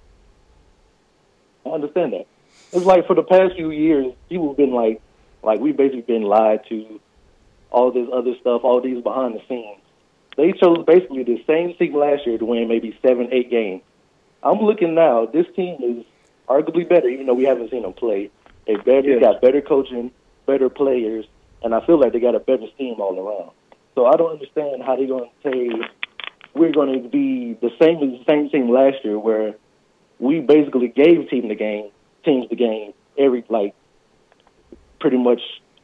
I understand that. It's like for the past few years, people have been like we've basically been lied to, all this other stuff, all these behind the scenes. They chose basically the same team last year to win maybe 7-8 games. I'm looking now, this team is arguably better, even though we haven't seen them play. They got better coaching, better players, and I feel like they got a better team all around. So I don't understand how they're going to say we're going to be the same as the same team last year, where we basically gave teams the game every pretty much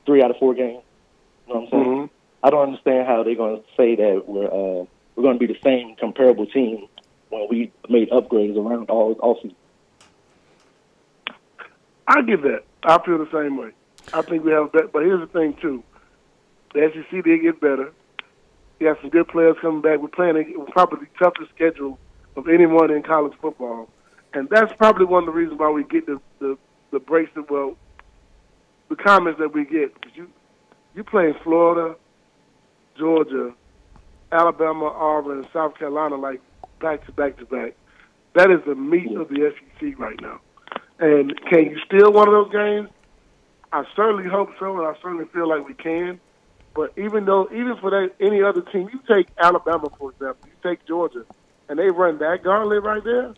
3 out of 4 games. You know what I'm saying? Mm-hmm. I don't understand how they're going to say that we're going to be the same comparable team when we made upgrades around all season. I get that. I feel the same way. I think we have that. But here's the thing, too. The SEC did get better. You have some good players coming back. We're playing probably the toughest schedule of anyone in college football. And that's probably one of the reasons why we get the breaks that, well, the comments that we get. Because you play in Florida, Georgia, Alabama, Auburn, and South Carolina like back to back to back. That is the meat of the SEC right now. And can you steal one of those games? I certainly hope so, and I certainly feel like we can. But even for that, any other team, you take Alabama, for example, you take Georgia, and they run that gauntlet right there,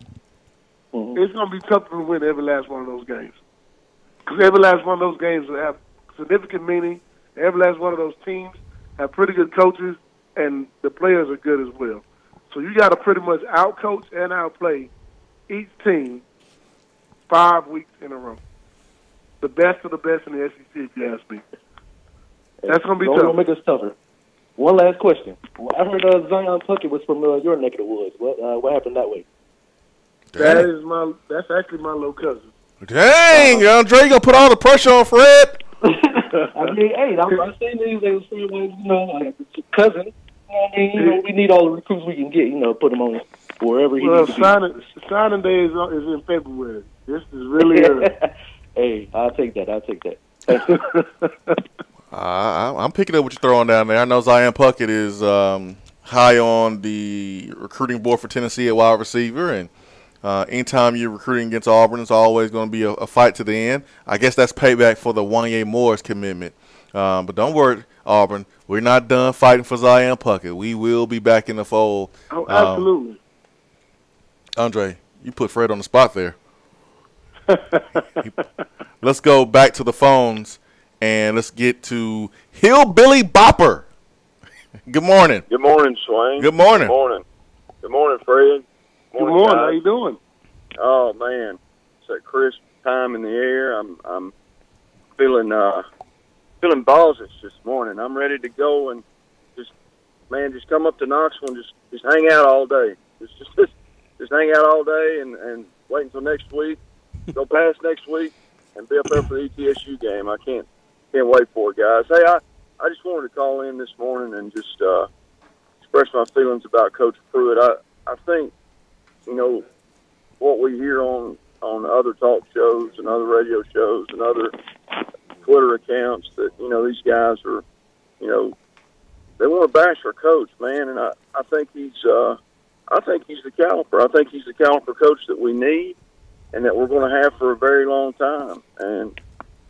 it's going to be tough to win every last one of those games. Because every last one of those games will have significant meaning. Every last one of those teams have pretty good coaches, and the players are good as well. So you got to pretty much out-coach and out-play each team 5 weeks in a row. The best of the best in the SEC, if you ask me. That's going to be tough. Don't make us tougher. One last question. I heard Zion Puckett was from your neck of the woods. What happened that way? That's actually my little cousin. Dang, Andre, you gonna put all the pressure on Fred? I mean, hey, I'm saying these days, like cousin. I mean, we need all the recruits we can get. Put them on wherever he needs to be. Signing day is in February. This is really early. Hey, I'll take that. Thank you. I'm picking up what you're throwing down there. I know Zion Puckett is high on the recruiting board for Tennessee at wide receiver, and anytime you're recruiting against Auburn, it's always going to be a fight to the end. I guess that's payback for the Wanye Moore's commitment. But don't worry, Auburn, we're not done fighting for Zion Puckett. We will be back in the fold. Oh, absolutely. Andre, you put Fred on the spot there. Let's go back to the phones, and let's get to Hillbilly Bopper. Good morning. Good morning, Swain. Good morning. Good morning. Good morning, Fred. Good morning. Guys. How you doing? Oh man, it's that crisp time in the air. I'm feeling ballsish this morning. I'm ready to go and just come up to Knoxville and just hang out all day. Just hang out all day and wait until next week. Go past next week and be up there for the ETSU game. I can't wait for it, guys. Hey, I just wanted to call in this morning and just express my feelings about Coach Pruitt. I think, what we hear on other talk shows and other radio shows and other Twitter accounts that, these guys are, they want to bash our coach, man. And I think he's the caliber. I think he's the caliber coach that we need and that we're going to have for a very long time. And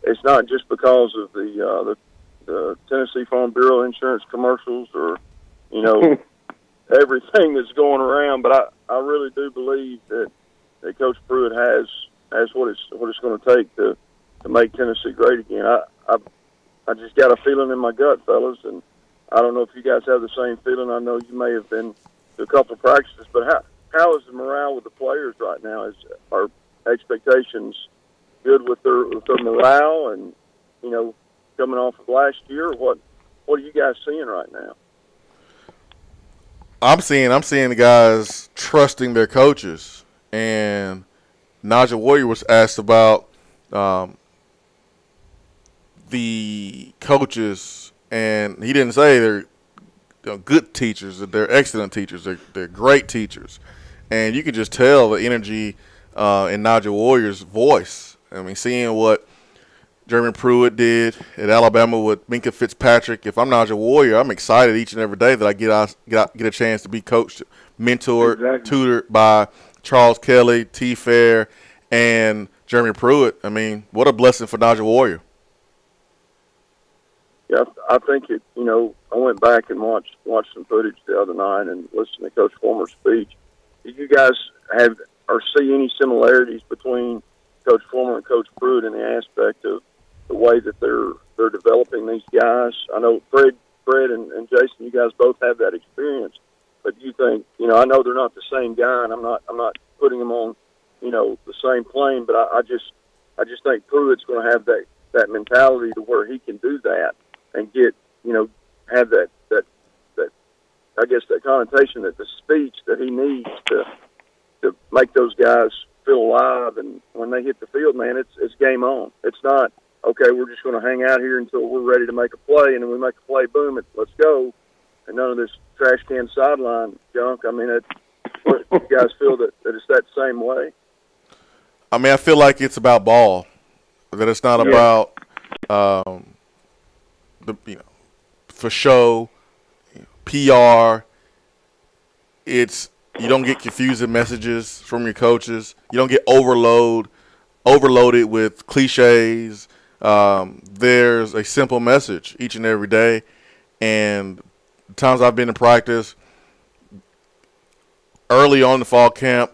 it's not just because of the Tennessee Farm Bureau insurance commercials or, everything that's going around. But I really do believe that Coach Pruitt has what it's going to take to make Tennessee great again. I just got a feeling in my gut, fellas, and I don't know if you guys have the same feeling. I know you may have been to a couple of practices, but how is the morale with the players right now? Are expectations good with their morale and coming off of last year? What are you guys seeing right now? I'm seeing the guys trusting their coaches, and Najee Warrior was asked about the coaches, and he didn't say they're good teachers, that they're excellent teachers, they're great teachers, and you can just tell the energy in Najee Warrior's voice. I mean, seeing what Jeremy Pruitt did at Alabama with Minkah Fitzpatrick. If I'm Najee Warrior, I'm excited each and every day that I get a chance to be coached, mentored, tutored by Charles Kelly, T. Fair, and Jeremy Pruitt. I mean, what a blessing for Najee Warrior. Yeah, I think I went back and watched some footage the other night and listened to Coach Fulmer's speech. Did you guys have or see any similarities between Coach Fulmer and Coach Pruitt in the aspect of the way that they're developing these guys? I know Fred and Jason, you guys both have that experience, but do you think, I know they're not the same guy, and I'm not putting them on, the same plane, but I just think Pruitt's going to have that mentality to where he can do that and get, have that I guess that connotation, that the speech that he needs to make those guys feel alive. And when they hit the field, man, it's game on. It's not, okay, we're just going to hang out here until we're ready to make a play, and then we make a play, boom, let's go. And none of this trash can sideline junk. I mean, you guys feel that it's that same way? I mean, I feel like it's about ball, that it's not about for show, PR. It's, you don't get confusing messages from your coaches. You don't get overloaded with cliches. There's a simple message each and every day. And the times I've been in practice, early on in the fall camp,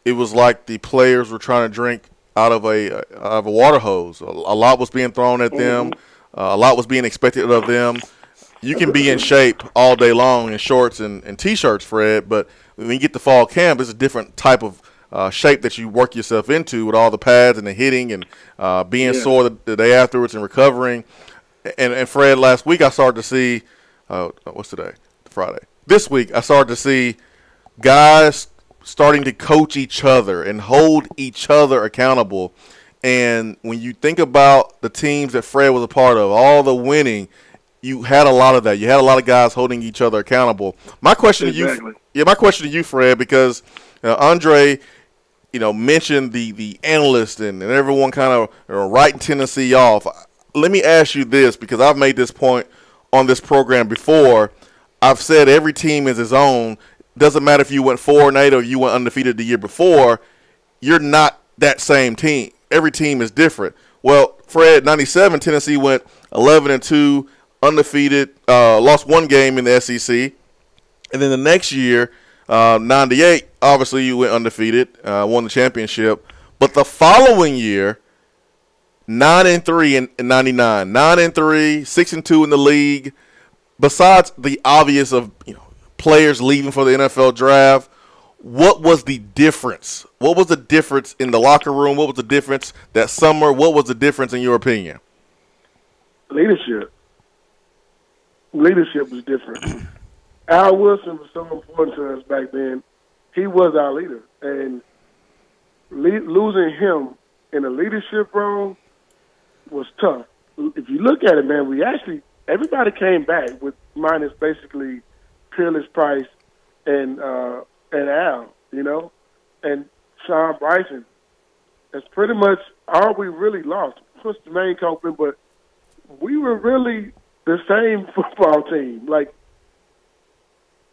it was like the players were trying to drink out of a water hose. A lot was being thrown at them. A lot was being expected of them. You can be in shape all day long in shorts and T-shirts, Fred, but when you get to fall camp, it's a different type of shape that you work yourself into with all the pads and the hitting and being sore the day afterwards and recovering. And Fred, last week I started to see what's today? Friday. This week I started to see guys starting to coach each other and hold each other accountable. And when you think about the teams that Fred was a part of, all the winning, you had a lot of that. You had a lot of guys holding each other accountable. My question to you, my question to you, Fred, because Andre, mentioned the analyst and everyone kind of writing Tennessee off. Let me ask you this, because I've made this point on this program before. I've said every team is its own. Doesn't matter if you went 4-8 or you went undefeated the year before. You're not that same team. Every team is different. Well, Fred, 97, Tennessee went 11-2. Undefeated, lost one game in the SEC. And then the next year, 98, obviously you went undefeated, won the championship. But the following year, 9-3 in 99, 9-3, 6-2 in the league. Besides the obvious of players leaving for the NFL draft, what was the difference? What was the difference in the locker room? What was the difference that summer? What was the difference in your opinion? Leadership. Leadership was different. Al Wilson was so important to us back then. He was our leader. And losing him in a leadership role was tough. If you look at it, man, everybody came back with minus basically Peerless Price and Al, and Sean Bryson. That's pretty much all we really lost. Plus Jermaine Copeland, but we were really the same football team. Like,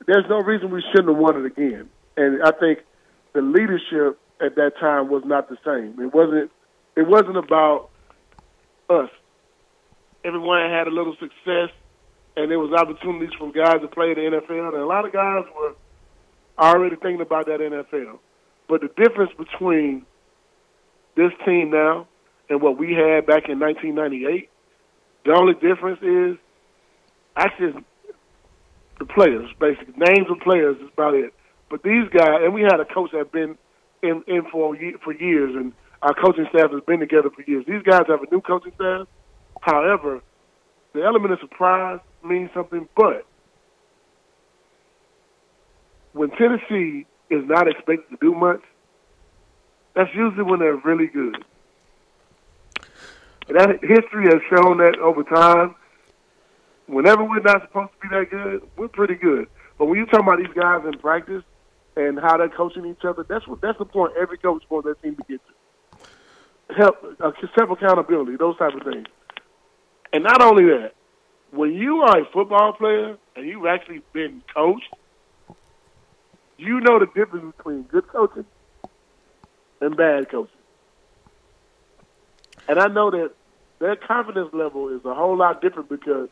there's no reason we shouldn't have won it again. And I think the leadership at that time was not the same. It wasn't about us. Everyone had a little success, and there was opportunities for guys to play in the NFL, and a lot of guys were already thinking about that NFL. But the difference between this team now and what we had back in 1998, the only difference is actually the players, basically. Names of players is about it. But these guys, and we had a coach that had been in for years, and our coaching staff has been together for years. These guys have a new coaching staff. However, the element of surprise means something, but when Tennessee is not expected to do much, that's usually when they're really good. And that history has shown that over time, whenever we're not supposed to be that good, we're pretty good. But when you talk about these guys in practice and how they're coaching each other, that's the point every coach wants their team to get to. Self-accountability, those type of things. And not only that, when you are a football player and you've actually been coached, you know the difference between good coaching and bad coaching. And I know that their confidence level is a whole lot different because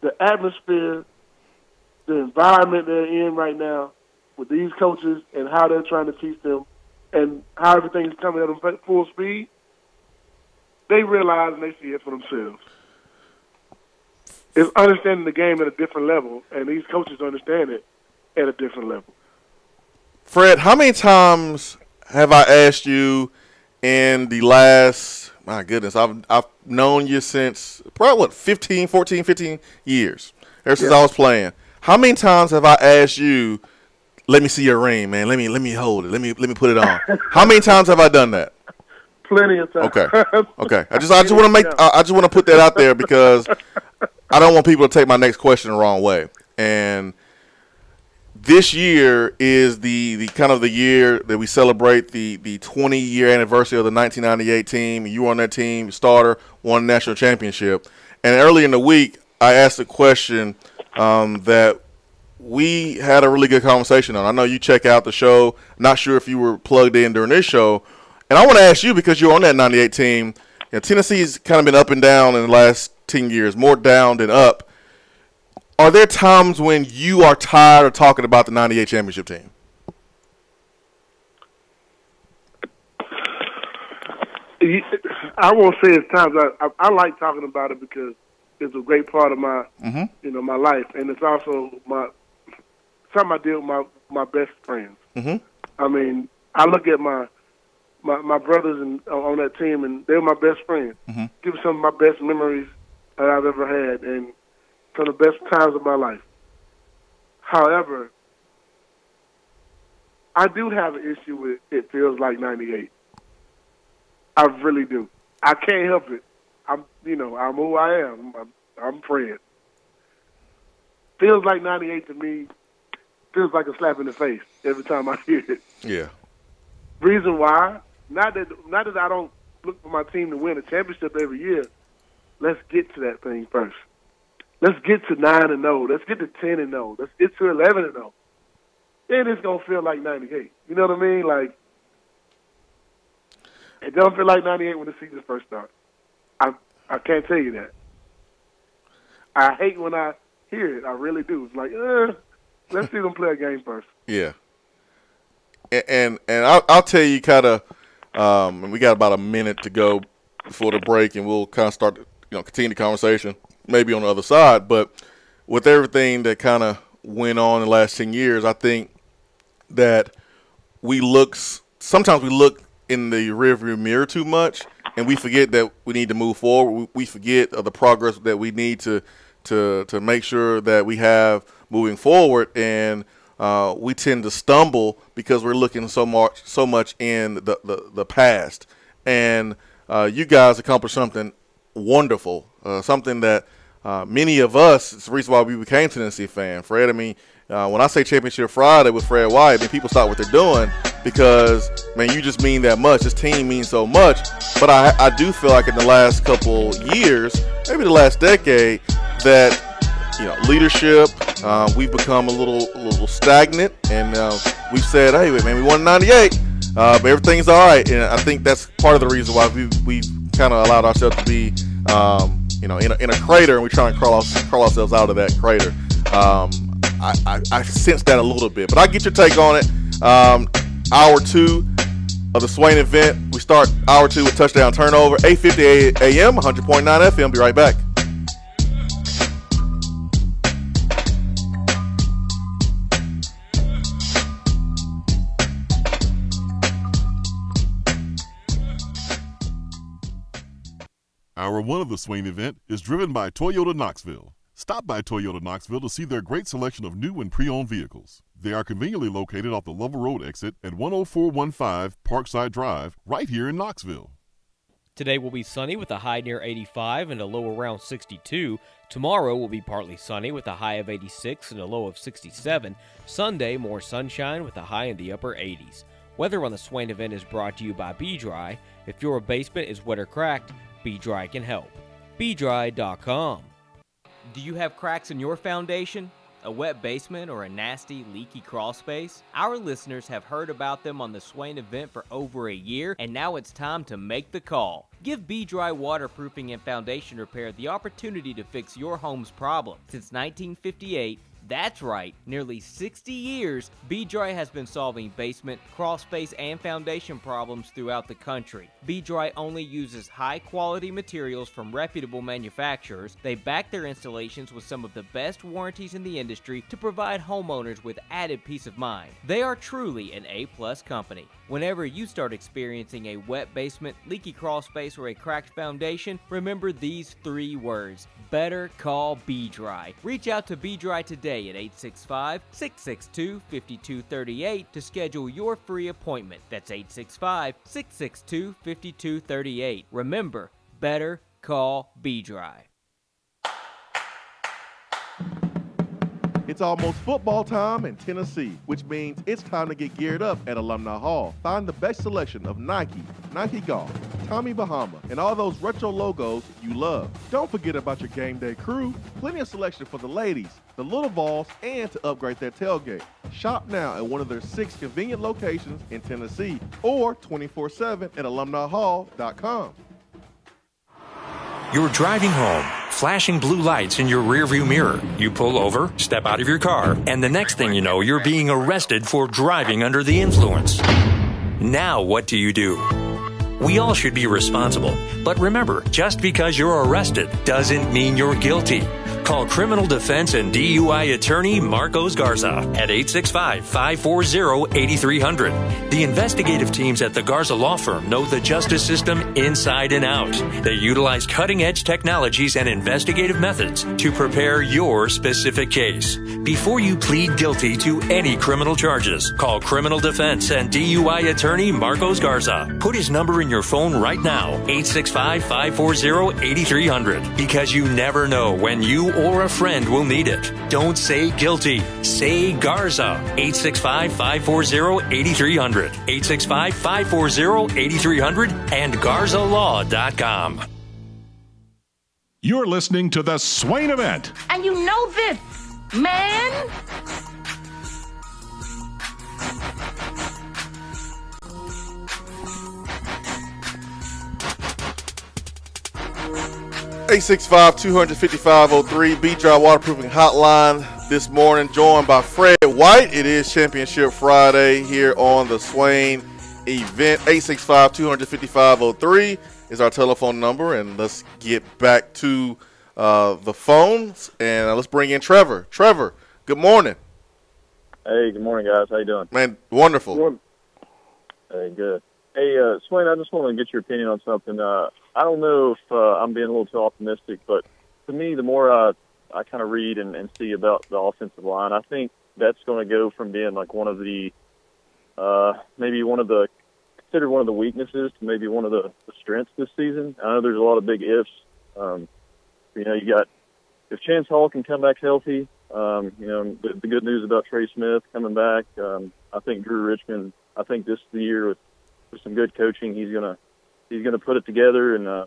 the atmosphere, the environment they're in right now with these coaches and how they're trying to teach them and how everything's coming at them at full speed, they realize and they see it for themselves. It's understanding the game at a different level, and these coaches understand it at a different level. Fred, how many times have I asked you in the last My goodness, I've known you since probably 15 years. Ever since I was playing. How many times have I asked you, let me see your ring, man. Let me hold it. Let me put it on. How many times have I done that? Plenty of times. Okay. I just want to put that out there because I don't want people to take my next question the wrong way. And this year is the kind of the year that we celebrate the 20-year anniversary of the 1998 team. You were on that team, starter, won a national championship. And early in the week, I asked a question that we had a really good conversation on. I know you check out the show. Not sure if you were plugged in during this show. And I want to ask you, because you're on that 98 team, Tennessee's kind of been up and down in the last 10 years, more down than up. Are there times when you are tired of talking about the 98 championship team? I won't say it's times. I like talking about it because it's a great part of my, my life, and it's also something I did with my best friends. I mean, I look at my brothers on that team, and they're my best friends. Give me some of my best memories that I've ever had, and some of the best times of my life. However, I do have an issue with it feels like 98. I really do. I can't help it. I'm who I am. I'm Fred. Feels like 98 to me. Feels like a slap in the face every time I hear it. Yeah. Reason why? Not that I don't look for my team to win a championship every year. Let's get to that thing first. Let's get to 9-0. Let's get to 10-0. Let's get to 11-0. Then it's gonna feel like 98. You know what I mean? Like, it don't feel like 98 when the season first starts. I can't tell you that. I hate when I hear it. I really do. It's like, let's see them play a game first. Yeah. And I'll tell you kind of, and we got about a minute to go before the break, and we'll kind of start to continue the conversation maybe on the other side. But with everything that kind of went on in the last 10 years, I think that sometimes we look in the rearview mirror too much, and we forget that we need to move forward. We forget of the progress that we need to make sure that we have moving forward, and we tend to stumble because we're looking so much in the past. And you guys accomplished something wonderful, something that many of us, it's the reason why we became Tennessee fans. Fred, I mean, when I say Championship Friday with Fred White, I mean, people stop what they're doing because, man, you just mean that much. This team means so much. But I do feel like in the last couple years, maybe the last decade, that leadership, we've become a little stagnant, and we've said, hey, man, we won 98, but everything's all right. And I think that's part of the reason why we've kind of allowed ourselves to be, in a crater, and we're trying to crawl ourselves out of that crater. I sense that a little bit, but I get your take on it. Hour 2 of the Swain event. We start hour 2 with touchdown turnover, 8:50 a.m., 100.9 FM. Be right back. Hour 1 of the Swain event is driven by Toyota Knoxville. Stop by Toyota Knoxville to see their great selection of new and pre-owned vehicles. They are conveniently located off the Lovell Road exit at 10415 Parkside Drive, right here in Knoxville. Today will be sunny with a high near 85 and a low around 62. Tomorrow will be partly sunny with a high of 86 and a low of 67. Sunday, more sunshine with a high in the upper 80s. Weather on the Swain event is brought to you by B-Dry. If your basement is wet or cracked, B-Dry can help. BDry.com. Do you have cracks in your foundation? A wet basement or a nasty, leaky crawl space? Our listeners have heard about them on the Swain event for over a year, and now it's time to make the call. Give B-Dry Waterproofing and Foundation Repair the opportunity to fix your home's problem. Since 1958, That's right, nearly 60 years, B-Dry has been solving basement, crawl space, and foundation problems throughout the country. B-Dry only uses high-quality materials from reputable manufacturers. They back their installations with some of the best warranties in the industry to provide homeowners with added peace of mind. They are truly an A-plus company. Whenever you start experiencing a wet basement, leaky crawl space, or a cracked foundation, remember these 3 words: better call B-Dry. Reach out to B-Dry today at 865-662-5238 to schedule your free appointment. That's 865-662-5238. Remember, better call B-Dry. It's almost football time in Tennessee, which means it's time to get geared up at Alumni Hall. Find the best selection of Nike, Nike Golf, Tommy Bahama, and all those retro logos you love. Don't forget about your game day crew. Plenty of selection for the ladies, the little balls, and to upgrade their tailgate. Shop now at one of their 6 convenient locations in Tennessee or 24/7 at alumnihall.com. You're driving home, flashing blue lights in your rearview mirror. You pull over, step out of your car, and the next thing you know, you're being arrested for driving under the influence. Now what do? We all should be responsible. But remember, just because you're arrested doesn't mean you're guilty. Call criminal defense and DUI attorney Marcos Garza at 865-540-8300. The investigative teams at the Garza Law Firm know the justice system inside and out. They utilize cutting-edge technologies and investigative methods to prepare your specific case. Before you plead guilty to any criminal charges, call criminal defense and DUI attorney Marcos Garza. Put his number in your phone right now, 865-540-8300, because you never know when you or a friend will need it. Don't say guilty. Say Garza. 865-540-8300. 865-540-8300 and GarzaLaw.com. You're listening to the Swain Event. And you know this, man. Eight 255-03 B-Dry Waterproofing Hotline this morning, joined by Fred White. It is Championship Friday here on the Swain Event. 865-255-03 is our telephone number, and let's get back to the phones, and let's bring in Trevor. Trevor, good morning. Hey, good morning, guys. How you doing? Man, wonderful. Hey, good. Hey, Swain, I just want to get your opinion on something. I don't know if I'm being a little too optimistic, but to me, the more I kind of read and see about the offensive line, I think that's going to go from being like one of the considered one of the weaknesses to maybe one of the strengths this season. I know there's a lot of big ifs. You got if Chance Hall can come back healthy. The good news about Trey Smith coming back. I think Drew Richmond. I think this is the year with some good coaching, he's gonna put it together, and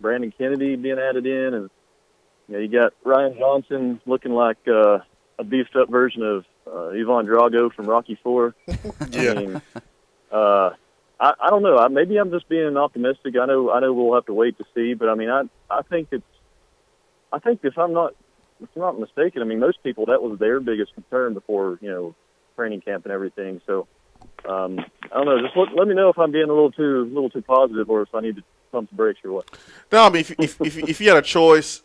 Brandon Kennedy being added in, and you got Ryan Johnson looking like a beefed up version of Ivan Drago from Rocky IV. Yeah. I mean, I don't know. Maybe I'm just being optimistic. I know we'll have to wait to see, but I mean, I think if I'm not mistaken, I mean, most people that was their biggest concern before training camp and everything. So. I don't know. Just let me know if I'm being a little too positive, or if I need to pump the brakes or what. No, I mean, if you had a choice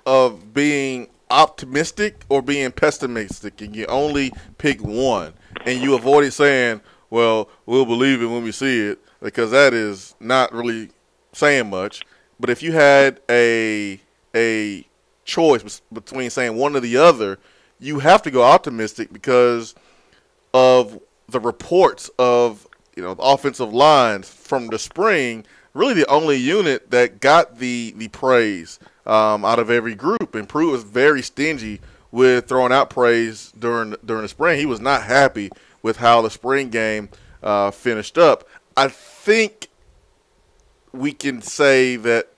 of being optimistic or being pessimistic, and you only pick one, and you avoided saying, "Well, we'll believe it when we see it," because that is not really saying much. But if you had a choice between saying one or the other, you have to go optimistic because of the reports of the offensive lines from the spring. Really the only unit that got the praise out of every group. And Pruitt was very stingy with throwing out praise during the spring. He was not happy with how the spring game finished up. I think we can say that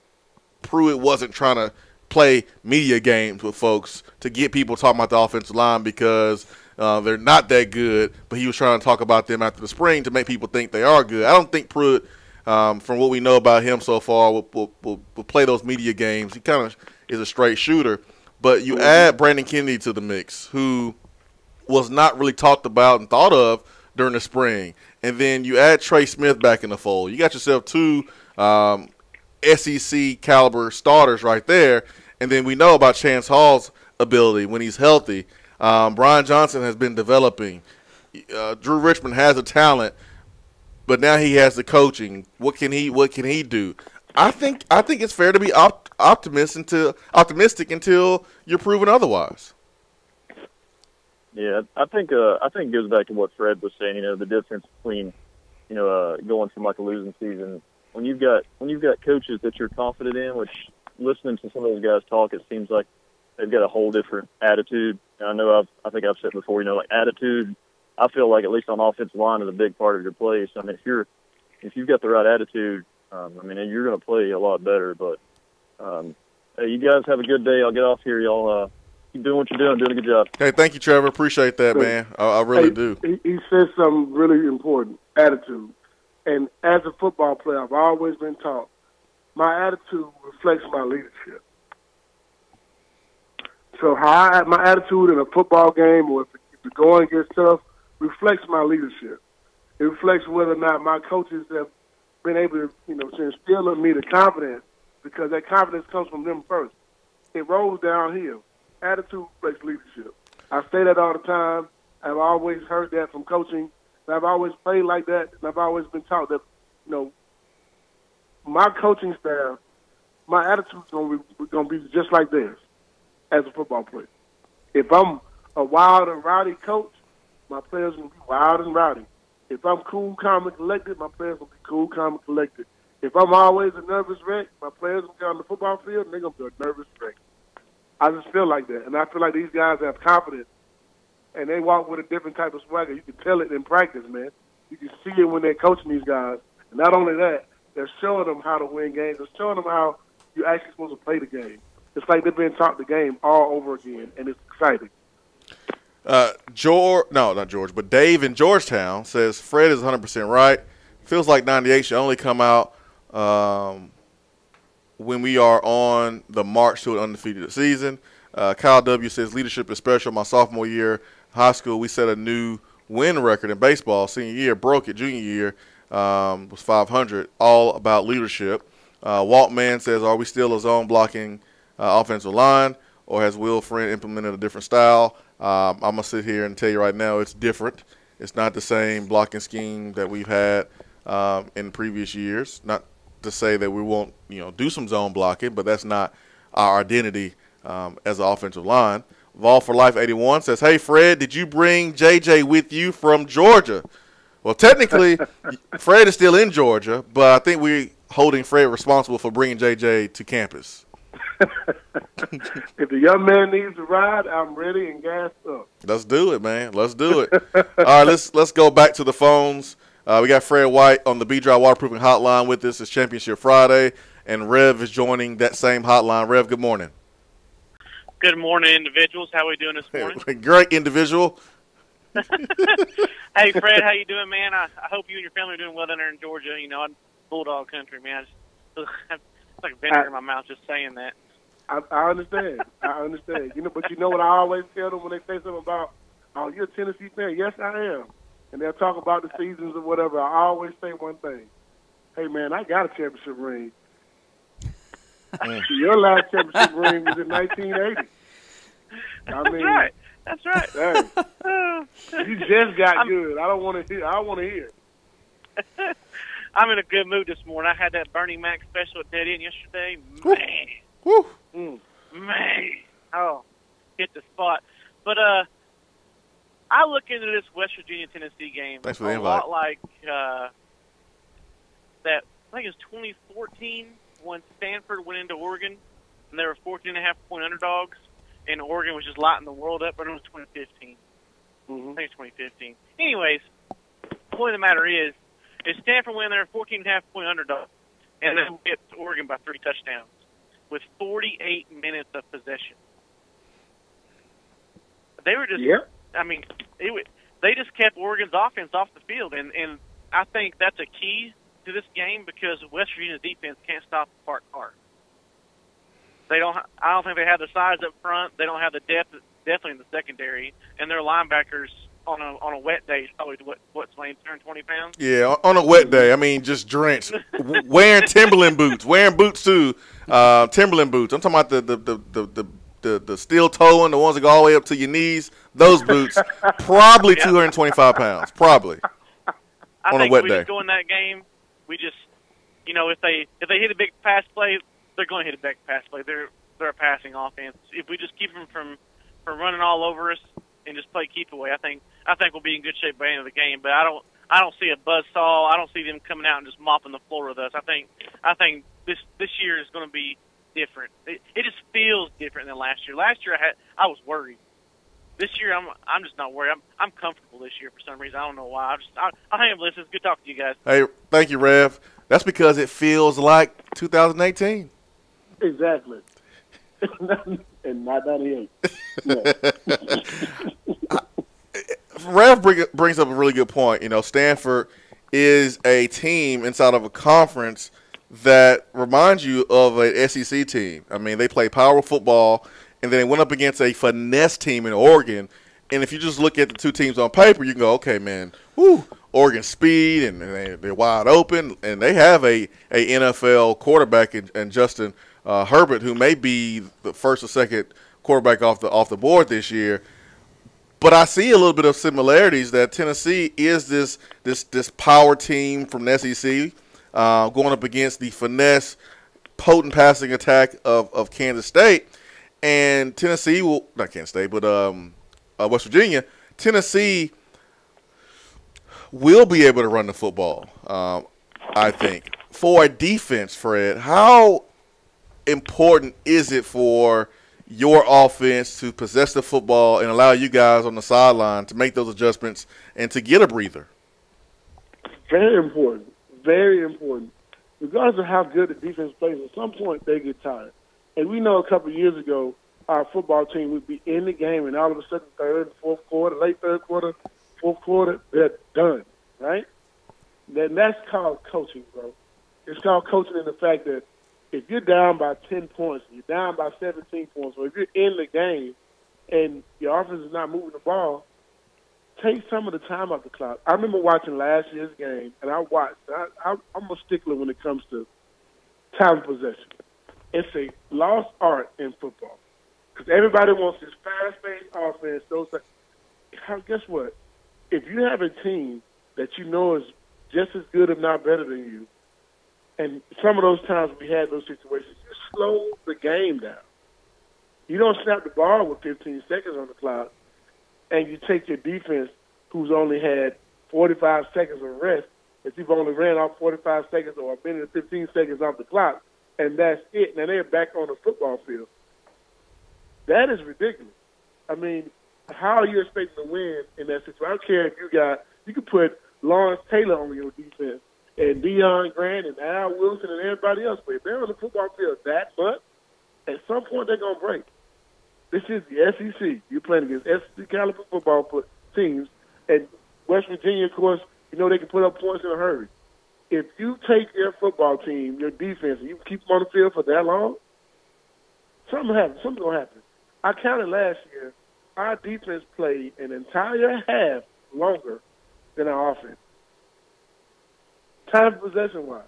Pruitt wasn't trying to play media games with folks to get people talking about the offensive line because they're not that good, but he was trying to talk about them after the spring to make people think they are good. I don't think Pruitt, from what we know about him so far, will play those media games. He kind of is a straight shooter. But you add Brandon Kennedy to the mix, who was not really talked about and thought of during the spring. And then you add Trey Smith back in the fold. You got yourself two SEC caliber starters right there. And then we know about Chance Hall's ability when he's healthy. Brian Johnson has been developing. Drew Richmond has the talent, but now he has the coaching. What can he do? I think it's fair to be optimistic until you're proven otherwise. Yeah, I think it goes back to what Fred was saying. The difference between going from like a losing season when you've got coaches that you're confident in. Which, listening to some of those guys talk, it seems like they've got a whole different attitude. And I know I think I've said before, like attitude. I feel like at least on offensive line is a big part of your play. So I mean, if you've got the right attitude, you're going to play a lot better. But hey, you guys have a good day. I'll get off here. Y'all keep doing what you're doing a good job. Hey, thank you, Trevor. Appreciate that, man. I really do. He said something really important, attitude. And as a football player, I've always been taught my attitude reflects my leadership. So my attitude in a football game or if it's going against stuff reflects my leadership. It reflects whether or not my coaches have been able to, to instill in me the confidence, because that confidence comes from them first. It rolls downhill. Attitude reflects leadership. I say that all the time. I've always heard that from coaching. And I've always played like that, and I've always been taught that, my coaching staff, my attitude's going to be just like theirs as a football player. If I'm a wild and rowdy coach, my players are going to be wild and rowdy. If I'm cool, calm, and collected, my players will be cool, calm, and collected. If I'm always a nervous wreck, my players will get on the football field and they're going to be a nervous wreck. I just feel like that. And I feel like these guys have confidence and they walk with a different type of swagger. You can tell it in practice, man. You can see it when they're coaching these guys. And not only that, they're showing them how to win games. They're showing them how you're actually supposed to play the game. It's like they've been taught the game all over again, and it's exciting. Dave in Georgetown says Fred is 100% right. Feels like 98 should only come out when we are on the march to an undefeated season. Kyle W. says leadership is special. My sophomore year, high school, we set a new win record in baseball. Senior year, broke it. Junior year was 500. All about leadership. Walt Mann says, are we still a zone blocking offensive line, or has Will Friend implemented a different style? I'm going to sit here and tell you right now it's different. It's not the same blocking scheme that we've had in previous years. Not to say that we won't do some zone blocking, but that's not our identity as an offensive line. Vol for Life 81 says, hey, Fred, did you bring JJ with you from Georgia? Well, technically, Fred is still in Georgia, but I think we're holding Fred responsible for bringing JJ to campus. If the young man needs a ride, I'm ready and gassed up. Let's do it, man. Let's do it. All right, let's go back to the phones. We got Fred White on the B-Dry Waterproofing Hotline with us. It's Championship Friday, and Rev is joining that same hotline. Rev, good morning. Good morning, individuals. How are we doing this morning? Great individual. Hey, Fred, how you doing, man? I hope you and your family are doing well down there in Georgia. I'm Bulldog country, man. It's like a vinegar in my mouth just saying that. I understand. I understand. But what I always tell them when they say something about, oh, you're a Tennessee fan. Yes, I am. And they'll talk about the seasons or whatever. I always say one thing. Hey, man, I got a championship ring. Your last championship ring was in 1980. That's right. Hey, you just got good. I don't want to hear. I want to hear. I'm in a good mood this morning. I had that Bernie Mac special at Dead End yesterday. Man. Woo. Man. Oh, hit the spot. But I look into this West Virginia-Tennessee game Thanks for the a invite. lot like that. I think it was 2014 when Stanford went into Oregon, and they were 14.5-point underdogs, and Oregon was just lighting the world up, but it was 2015. I think it's 2015. Anyways, the point of the matter is Stanford went there 14.5-point underdog, and then hit Oregon by 3 touchdowns with 48 minutes of possession. They were just, they just kept Oregon's offense off the field, and I think that's a key to this game because West Virginia's defense can't stop the parked car. I don't think they have the size up front. They don't have the depth, definitely in the secondary, and their linebackers on a wet day is probably what Swain, 220 pounds. Yeah, on a wet day. I mean, just drenched, wearing Timberland boots, too. Timberland boots. I'm talking about the steel toe and the ones that go all the way up to your knees. Those boots, probably 225 pounds, probably. On a wet day. Just go in that game. We just, if they hit a big pass play, they're going to hit a big pass play. They're a passing offense. If we just keep them from running all over us and just play keep away, I think we'll be in good shape by the end of the game. But I don't see a buzzsaw. I don't see them coming out and just mopping the floor with us. I think this year is going to be different. It just feels different than last year. Last year I was worried. This year I'm just not worried. I'm comfortable this year for some reason. I don't know why. I hang up, listen. It's good talking to you guys. Hey, thank you, Rev. That's because it feels like 2018. Exactly. And not 98. Yeah. Rev brings up a really good point. Stanford is a team inside of a conference that reminds you of an SEC team. I mean, they play power football, and then they went up against a finesse team in Oregon. And if you just look at the two teams on paper, you can go, okay, man, Oregon speed, and they're wide open, and they have a NFL quarterback in Justin Herbert, who may be the first or second quarterback off the board this year. But I see a little bit of similarities that Tennessee is this power team from the SEC going up against the finesse, potent passing attack of Kansas State. And Tennessee will – not Kansas State, but West Virginia. Tennessee will be able to run the football, I think. For a defense, Fred, how important is it for your offense to possess the football and allow you guys on the sideline to make those adjustments and to get a breather? Very important. Very important. Regardless of how good the defense plays, at some point they get tired. And we know a couple of years ago, our football team would be in the game, and all of a sudden, third, fourth quarter, late third quarter, fourth quarter, they're done, right? Then that's called coaching, bro. It's called coaching in the fact that if you're down by 10 points, you're down by 17 points, or if you're in the game and your offense is not moving the ball, take some of the time off the clock. I remember watching last year's game, and I'm a stickler when it comes to time of possession. It's a lost art in football because everybody wants this fast-paced offense. Guess what? If you have a team that you know is just as good, if not better than you, and some of those times we had those situations, you slow the game down. You don't snap the ball with 15 seconds on the clock, and you take your defense, who's only had 45 seconds of rest, if you've only ran off 45 seconds or a minute and 15 seconds off the clock, and that's it. Now they're back on the football field. That is ridiculous. I mean, how are you expecting to win in that situation? I don't care if you could put Lawrence Taylor on your defense and Deion Grant and Al Wilson and everybody else, but if they're on the football field that much, at some point they're going to break. This is the SEC. You're playing against SEC caliber football teams, and West Virginia, of course, they can put up points in a hurry. If you take your football team, your defense, and you keep them on the field for that long, something happens. Something's going to happen. I counted last year, our defense played an entire half longer than our offense. Time possession-wise.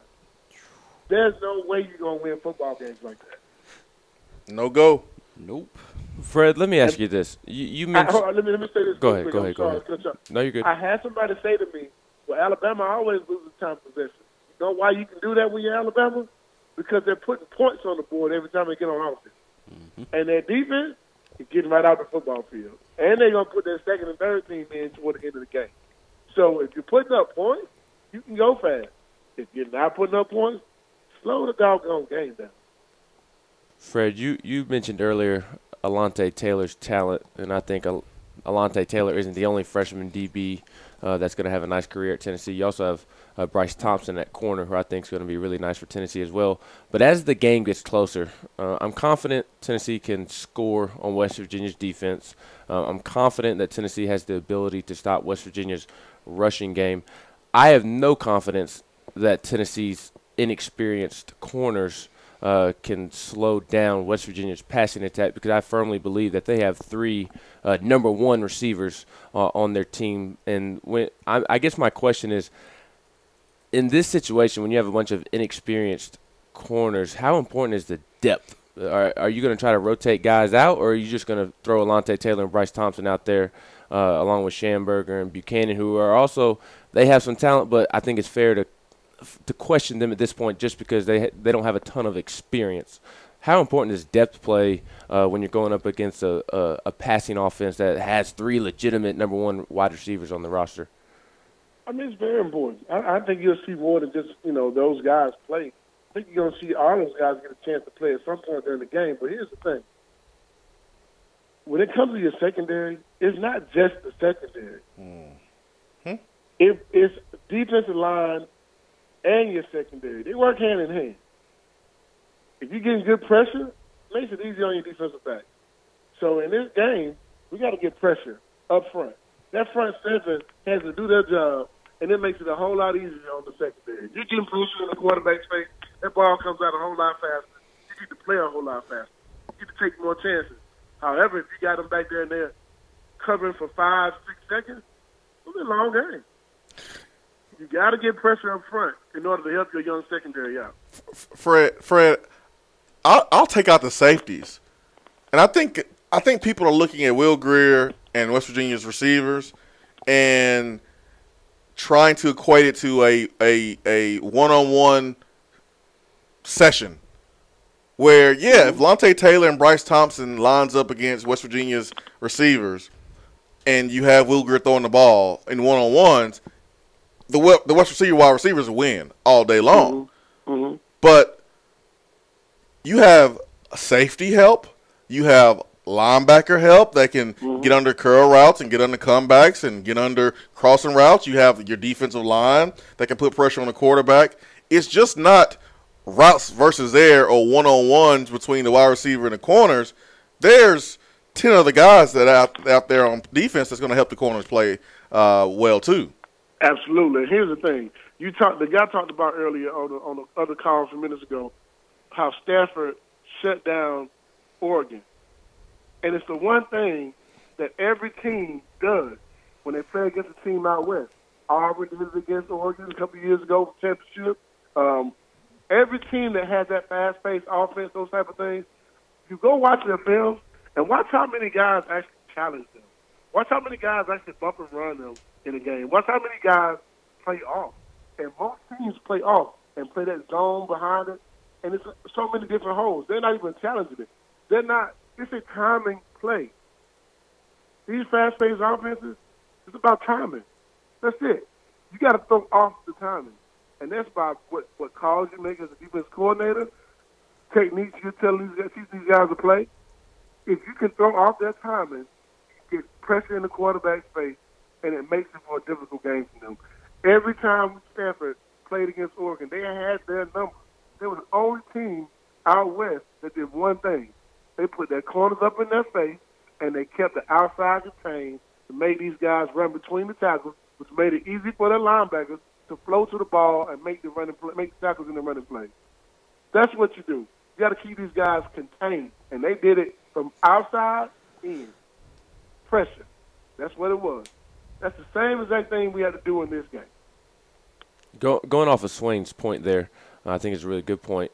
There's no way you're going to win football games like that. No go. Nope. Fred, let me ask you this. You mentioned. Let me say this. Go ahead. No, you're good. I had somebody say to me, well, Alabama always loses time possession. You know why you can do that when you're Alabama? Because they're putting points on the board every time they get on offense. Mm-hmm. And their defense is getting right out the football field. And they're going to put their second and third team in toward the end of the game. So if you're putting up points, you can go fast. If you're not putting up points, slow the doggone game down. Fred, you mentioned earlier Alontae Taylor's talent, and I think Alontae Taylor isn't the only freshman DB that's going to have a nice career at Tennessee. You also have Bryce Thompson at corner, who I think is going to be really nice for Tennessee as well. But as the game gets closer, I'm confident Tennessee can score on West Virginia's defense. I'm confident that Tennessee has the ability to stop West Virginia's rushing game. I have no confidence that Tennessee's inexperienced corners can slow down West Virginia's passing attack, because I firmly believe that they have three number one receivers on their team. And I guess my question is, in this situation, when you have a bunch of inexperienced corners, how important is the depth? Are you going to try to rotate guys out, or are you just going to throw Alontae Taylor and Bryce Thompson out there along with Schamberger and Buchanan, who are also – they have some talent, but I think it's fair to question them at this point just because they don't have a ton of experience. How important is depth play when you're going up against a passing offense that has three legitimate number one wide receivers on the roster? I mean, it's very important. I think you'll see more than just, those guys play. I think you're going to see all those guys get a chance to play at some point during the game. But here's the thing. When it comes to your secondary, it's not just the secondary. It's defensive line and your secondary. They work hand in hand. If you're getting good pressure, it makes it easy on your defensive back. So in this game, we got to get pressure up front. That front seven has to do their job, and it makes it a whole lot easier on the secondary. If you're getting pressure in the quarterback's face, that ball comes out a whole lot faster. You get to play a whole lot faster. You get to take more chances. However, if you got them back there and they're covering for 5-6 seconds, it'll be a long game. You got to get pressure up front in order to help your young secondary out. Fred, I'll take out the safeties, and I think people are looking at Will Grier and West Virginia's receivers and trying to equate it to a one-on-one session where, if Alontae Taylor and Bryce Thompson lines up against West Virginia's receivers and you have Will Grier throwing the ball in one-on-ones, the West wide receivers win all day long. But you have safety help. You have linebacker help that can get under curl routes and get under comebacks and get under crossing routes. You have your defensive line that can put pressure on the quarterback. It's just not routes versus air or one-on-ones between the wide receiver and the corners. There's 10 other guys that out there on defense that's going to help the corners play well too. Absolutely. Here's the thing. The guy talked about earlier on the other call a few minutes ago how Stafford shut down Oregon. And it's the one thing that every team does when they play against a team out west. Auburn did it against Oregon a couple of years ago for championship. Every team that has that fast-paced offense, those type of things, you go watch their films and watch how many guys actually challenge them. Watch how many guys actually bump and run them in a game. Watch how many guys play off. And most teams play off and play that zone behind it. And it's so many different holes. They're not even challenging it. It's a timing play. These fast-paced offenses, it's about timing. That's it. You got to throw off the timing. And that's by what calls you make as a defense coordinator, techniques you're telling these guys to play. If you can throw off that timing, you get pressure in the quarterback's face, and it makes it for a difficult game for them. Every time Stanford played against Oregon, they had their number. They were the only team out west that did one thing. They put their corners up in their face, and they kept the outside contained to make these guys run between the tackles, which made it easy for their linebackers to flow to the ball and make the tackles in the running play. That's what you do. You got to keep these guys contained, and they did it from outside in. Pressure. That's what it was. That's the same exact thing we had to do in this game. Going off of Swain's point there, I think it's a really good point.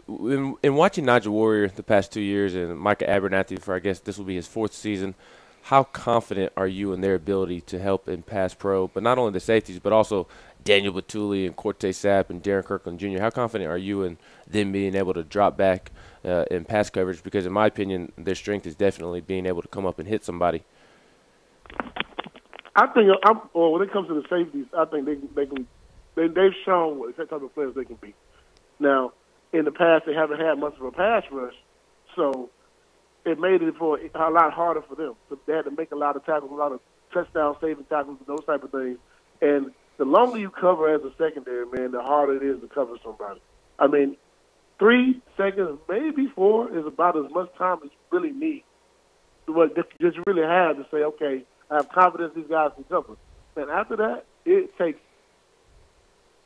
In watching Nigel Warrior the past 2 years and Micah Abernathy for, I guess, this will be his 4th season, how confident are you in their ability to help in pass pro, but not only the safeties, but also Daniel Batuli and Corte Sapp and Darren Kirkland Jr.? How confident are you in them being able to drop back in pass coverage? Because in my opinion, their strength is definitely being able to come up and hit somebody. I think when it comes to the safeties, I think they've shown what type of players they can be. Now, in the past, they haven't had much of a pass rush, so it made it for a lot harder for them. So they had to make a lot of tackles, a lot of touchdown-saving tackles, and those type of things. And the longer you cover as a secondary, man, the harder it is to cover somebody. I mean, 3 seconds, maybe 4, is about as much time as you really need. What you really have to say, okay, I have confidence these guys can cover. And after that, it takes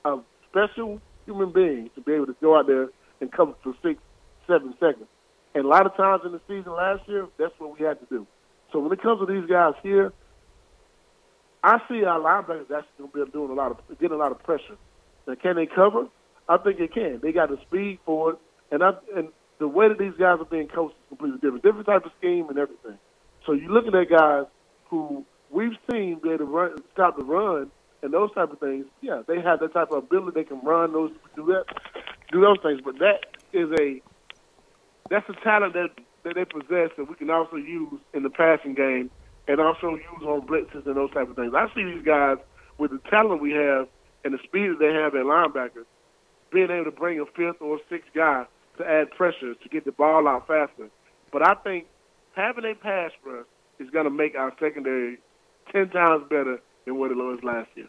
a special human being to be able to go out there and cover for 6, 7 seconds. And a lot of times in the season last year, that's what we had to do. So when it comes to these guys here, I see our linebackers actually going to be getting a lot of pressure. Now, can they cover? I think they can. They got the speed for it, and the way that these guys are being coached is completely different type of scheme and everything. So you're looking at guys who we've seen be able to stop the run and those type of things. Yeah, they have that type of ability. They can run do those things. But that's a talent that they possess that we can also use in the passing game and also use on blitzes and those type of things. I see these guys with the talent we have and the speed that they have at linebackers being able to bring a fifth or sixth guy to add pressure to get the ball out faster. But I think having a pass rush is going to make our secondary 10 times better than what it was last year.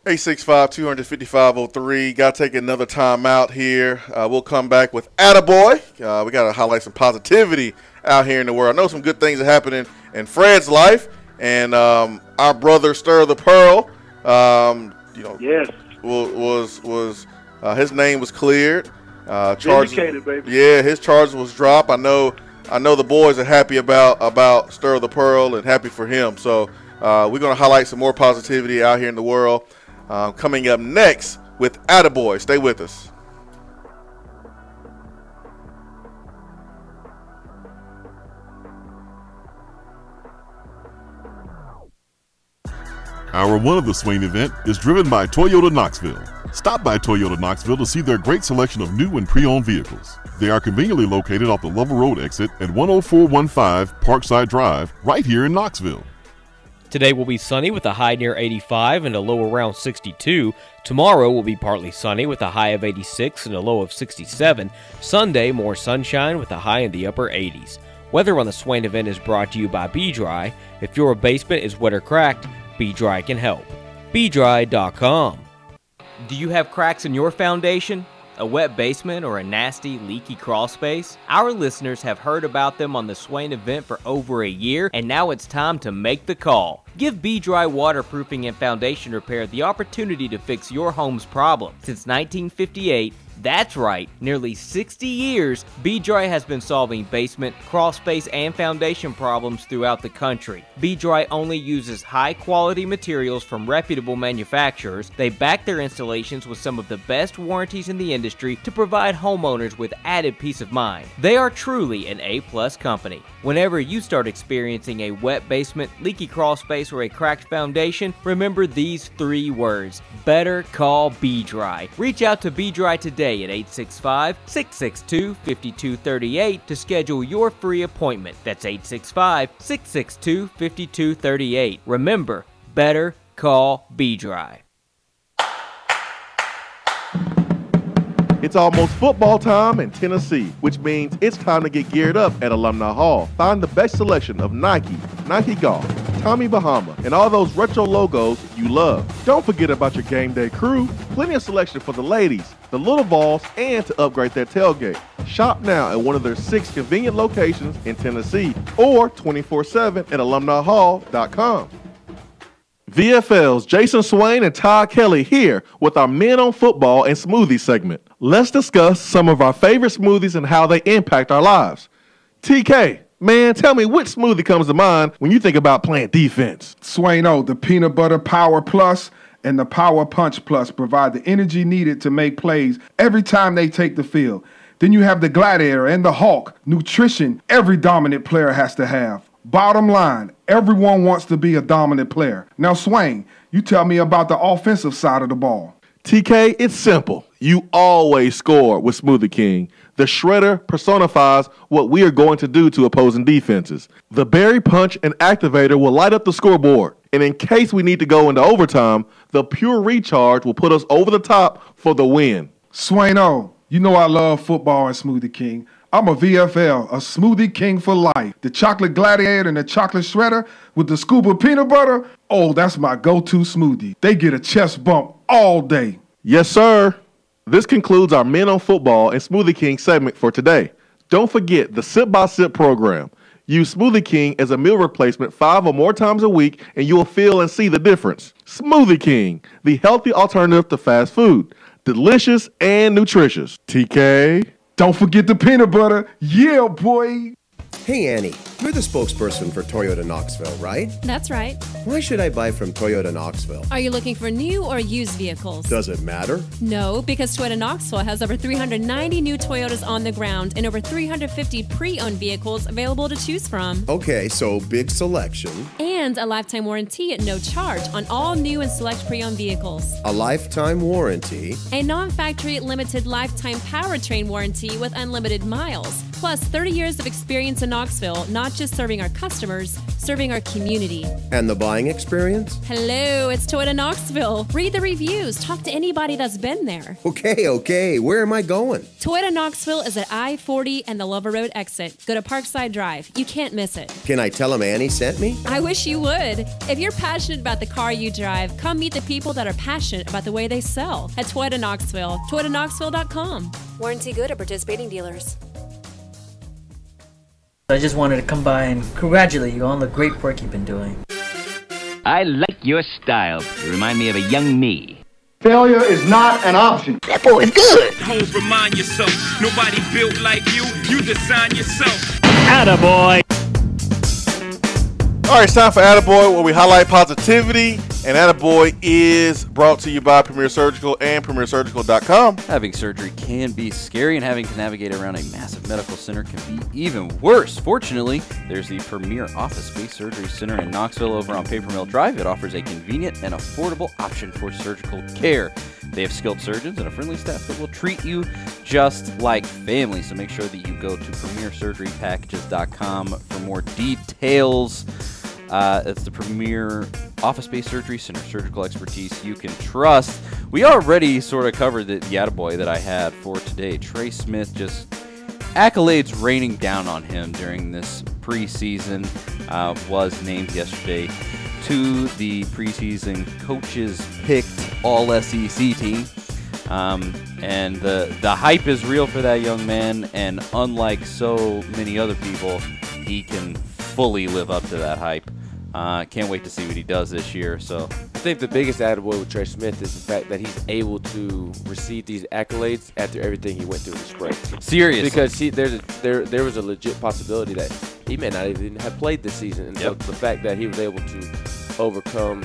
865-255-03. Got to take another time out here. We'll come back with Attaboy. We got to highlight some positivity out here in the world. I know some good things are happening in Fred's life. And our brother, Stir the Pearl, yes, was his name was cleared. Vindicated, baby. Yeah, his charges was dropped. I know the boys are happy about Stir the Pearl and happy for him. So we're going to highlight some more positivity out here in the world. Coming up next with Attaboy. Stay with us. Hour 1 of the Swain event is driven by Toyota Knoxville. Stop by Toyota Knoxville to see their great selection of new and pre-owned vehicles. They are conveniently located off the Lovell Road exit at 10415 Parkside Drive, right here in Knoxville. Today will be sunny with a high near 85 and a low around 62. Tomorrow will be partly sunny with a high of 86 and a low of 67. Sunday, more sunshine with a high in the upper 80s. Weather on the Swain event is brought to you by B-Dry. If your basement is wet or cracked, B-Dry can help. BDry.com. Do you have cracks in your foundation? A wet basement or a nasty, leaky crawl space? Our listeners have heard about them on the Swain event for over a year, and now it's time to make the call. Give B-Dry Waterproofing and Foundation Repair the opportunity to fix your home's problem. Since 1958, that's right, nearly 60 years, B-Dry has been solving basement, crawl space, and foundation problems throughout the country. B-Dry only uses high-quality materials from reputable manufacturers. They back their installations with some of the best warranties in the industry to provide homeowners with added peace of mind. They are truly an A-plus company. Whenever you start experiencing a wet basement, leaky crawl space, or a cracked foundation, remember these 3 words: better call B-Dry. Reach out to B-Dry today at 865-662-5238 to schedule your free appointment. That's 865-662-5238. Remember, better call B-Dry. It's almost football time in Tennessee, which means it's time to get geared up at Alumni Hall. Find the best selection of Nike, Nike Golf, Tommy Bahama, and all those retro logos you love. Don't forget about your game day crew. Plenty of selection for the ladies, the little balls, and to upgrade their tailgate. Shop now at one of their 6 convenient locations in Tennessee or 24/7 at alumnihall.com. VFL's Jason Swain and Todd Kelly here with our Men on Football and Smoothie segment. Let's discuss some of our favorite smoothies and how they impact our lives. TK, man, tell me which smoothie comes to mind when you think about playing defense. Swain-O, the Peanut Butter Power Plus and the Power Punch Plus provide the energy needed to make plays every time they take the field. Then you have the Gladiator and the Hawk, nutrition every dominant player has to have. Bottom line, everyone wants to be a dominant player. Now, Swain, you tell me about the offensive side of the ball. TK, it's simple. You always score with Smoothie King. The shredder personifies what we are going to do to opposing defenses. The Berry Punch and Activator will light up the scoreboard. And in case we need to go into overtime, the Pure Recharge will put us over the top for the win. Swain-O, you know I love football and Smoothie King. I'm a VFL, a Smoothie King for life. The Chocolate Gladiator and the Chocolate Shredder with the scoop of peanut butter, oh, that's my go-to smoothie. They get a chest bump all day. Yes, sir. This concludes our Men on Football and Smoothie King segment for today. Don't forget the Sip by Sip program. Use Smoothie King as a meal replacement 5 or more times a week, and you will feel and see the difference. Smoothie King, the healthy alternative to fast food. delicious and nutritious. TK. Don't forget the peanut butter. Yeah, boy. Hey, Annie, you're the spokesperson for Toyota Knoxville, right? That's right. Why should I buy from Toyota Knoxville? Are you looking for new or used vehicles? Does it matter? No, because Toyota Knoxville has over 390 new Toyotas on the ground and over 350 pre-owned vehicles available to choose from. Okay, so big selection. And a lifetime warranty at no charge on all new and select pre-owned vehicles. A lifetime warranty. A non-factory limited lifetime powertrain warranty with unlimited miles. Plus 30 years of experience in Knoxville, not just serving our customers, serving our community. And the buying experience? Hello, it's Toyota Knoxville. Read the reviews. Talk to anybody that's been there. Okay. Where am I going? Toyota Knoxville is at I-40 and the Lover Road exit. Go to Parkside Drive. You can't miss it. Can I tell them Annie sent me? I wish you would. If you're passionate about the car you drive, come meet the people that are passionate about the way they sell at Toyota Knoxville. ToyotaKnoxville.com. Warranty good at participating dealers. I just wanted to come by and congratulate you on the great work you've been doing. I like your style. You remind me of a young me. Failure is not an option. That boy is good. Homes, remind yourself, nobody built like you. You design yourself. Attaboy. All right, it's time for Attaboy, where we highlight positivity. And Attaboy is brought to you by Premier Surgical and PremierSurgical.com. Having surgery can be scary, and having to navigate around a massive medical center can be even worse. Fortunately, there's the Premier Office-Based Surgery Center in Knoxville over on Paper Mill Drive. It offers a convenient and affordable option for surgical care. They have skilled surgeons and a friendly staff that will treat you just like family. So make sure that you go to PremierSurgeryPackages.com for more details. It's the Premier Office-Based Surgery Center, surgical expertise you can trust. We already sort of covered the Attaboy that I had for today. Trey Smith, just accolades raining down on him during this preseason. Was named yesterday to the preseason coaches picked All-SEC team. And the hype is real for that young man, and unlike so many other people, he can fully live up to that hype. Can't wait to see what he does this year. So I think the biggest attaboy with Trey Smith is the fact that he's able to receive these accolades after everything he went through in the spring. Seriously, because there was a legit possibility that he may not even have played this season, and so the fact that he was able to overcome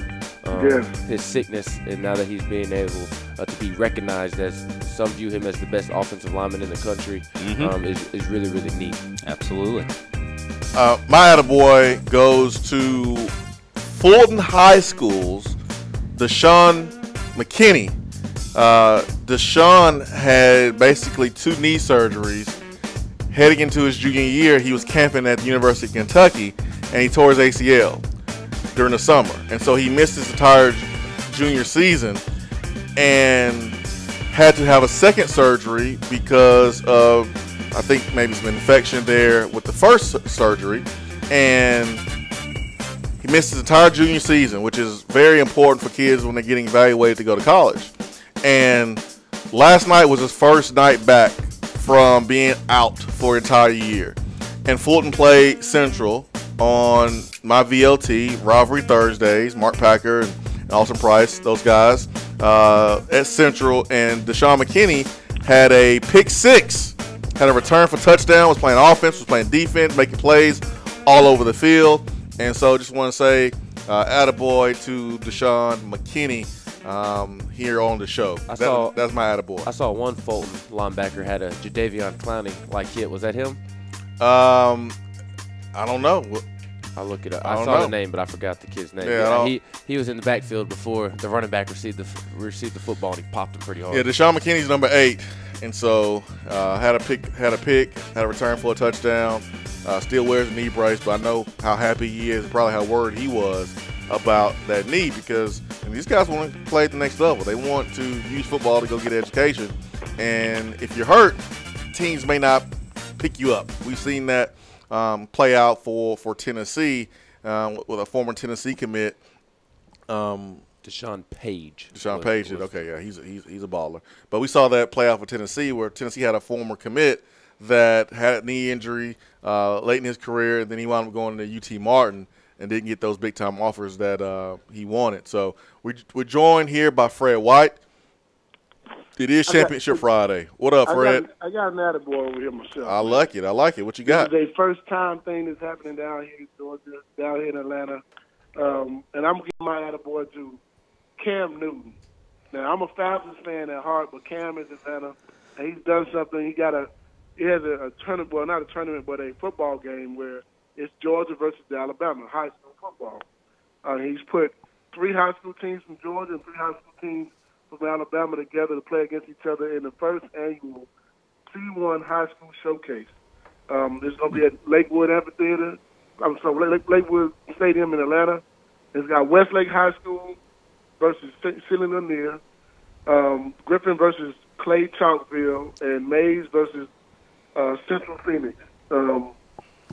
his sickness, and now that he's being able to be recognized as some view him as the best offensive lineman in the country, is really, really neat. Absolutely. My attaboy goes to Fulton High School's Deshaun McKinney. Deshaun had basically 2 knee surgeries. Heading into his junior year, he was camping at the University of Kentucky, and he tore his ACL during the summer. And so he missed his entire junior season and had to have a second surgery because of, I think, maybe some infection there with the first surgery, and he missed his entire junior season, which is very important for kids when they're getting evaluated to go to college. And last night was his first night back from being out for an entire year. And Fulton played Central on my VLT, Rivalry Thursdays, Mark Packer and Austin Price, those guys, at Central. And Deshaun McKinney had a pick 6. Had a return for touchdown, was playing offense, was playing defense, making plays all over the field. And so just want to say attaboy to Deshaun McKinney here on the show. That's my attaboy. I saw one Fulton linebacker had a Jadeveon Clowney-like hit. Was that him? I don't know. I'll look it up. I saw the name, but I forgot the kid's name. Yeah, he was in the backfield before the running back received the football, and he popped him pretty hard. Yeah, Deshaun McKinney's number 8. And so had a return for a touchdown. Still wears a knee brace, but I know how happy he is, probably how worried he was about that knee, because these guys want to play at the next level. They want to use football to go get education. And if you're hurt, teams may not pick you up. We've seen that play out for Tennessee with a former Tennessee commit. Deshaun Page. Deshaun Page did. Okay, yeah, he's a baller. But we saw that play out for Tennessee, where Tennessee had a former commit that had a knee injury late in his career, and then he wound up going to UT Martin and didn't get those big-time offers that he wanted. So we're joined here by Fred White. It is Championship Friday. What up, Fred? I got an attaboy over here myself. I like it. I like it. What you got? This is a first-time thing that's happening down here in Georgia, down here in Atlanta. And I'm going to give my attaboy to Cam Newton. Now, I'm a Falcons fan at heart, but Cam is Atlanta, and he's done something. He has a tournament, well, not a tournament, but a football game where it's Georgia versus Alabama, high school football. He's put 3 high school teams from Georgia and 3 high school teams from Alabama together to play against each other in the first annual C1 High School Showcase. It's going to be at Lakewood Amphitheater. I'm sorry, Lakewood Stadium in Atlanta. It's got Westlake High School versus Celine Lanier, Griffin versus Clay Chalkville, and Mays versus Central Phoenix.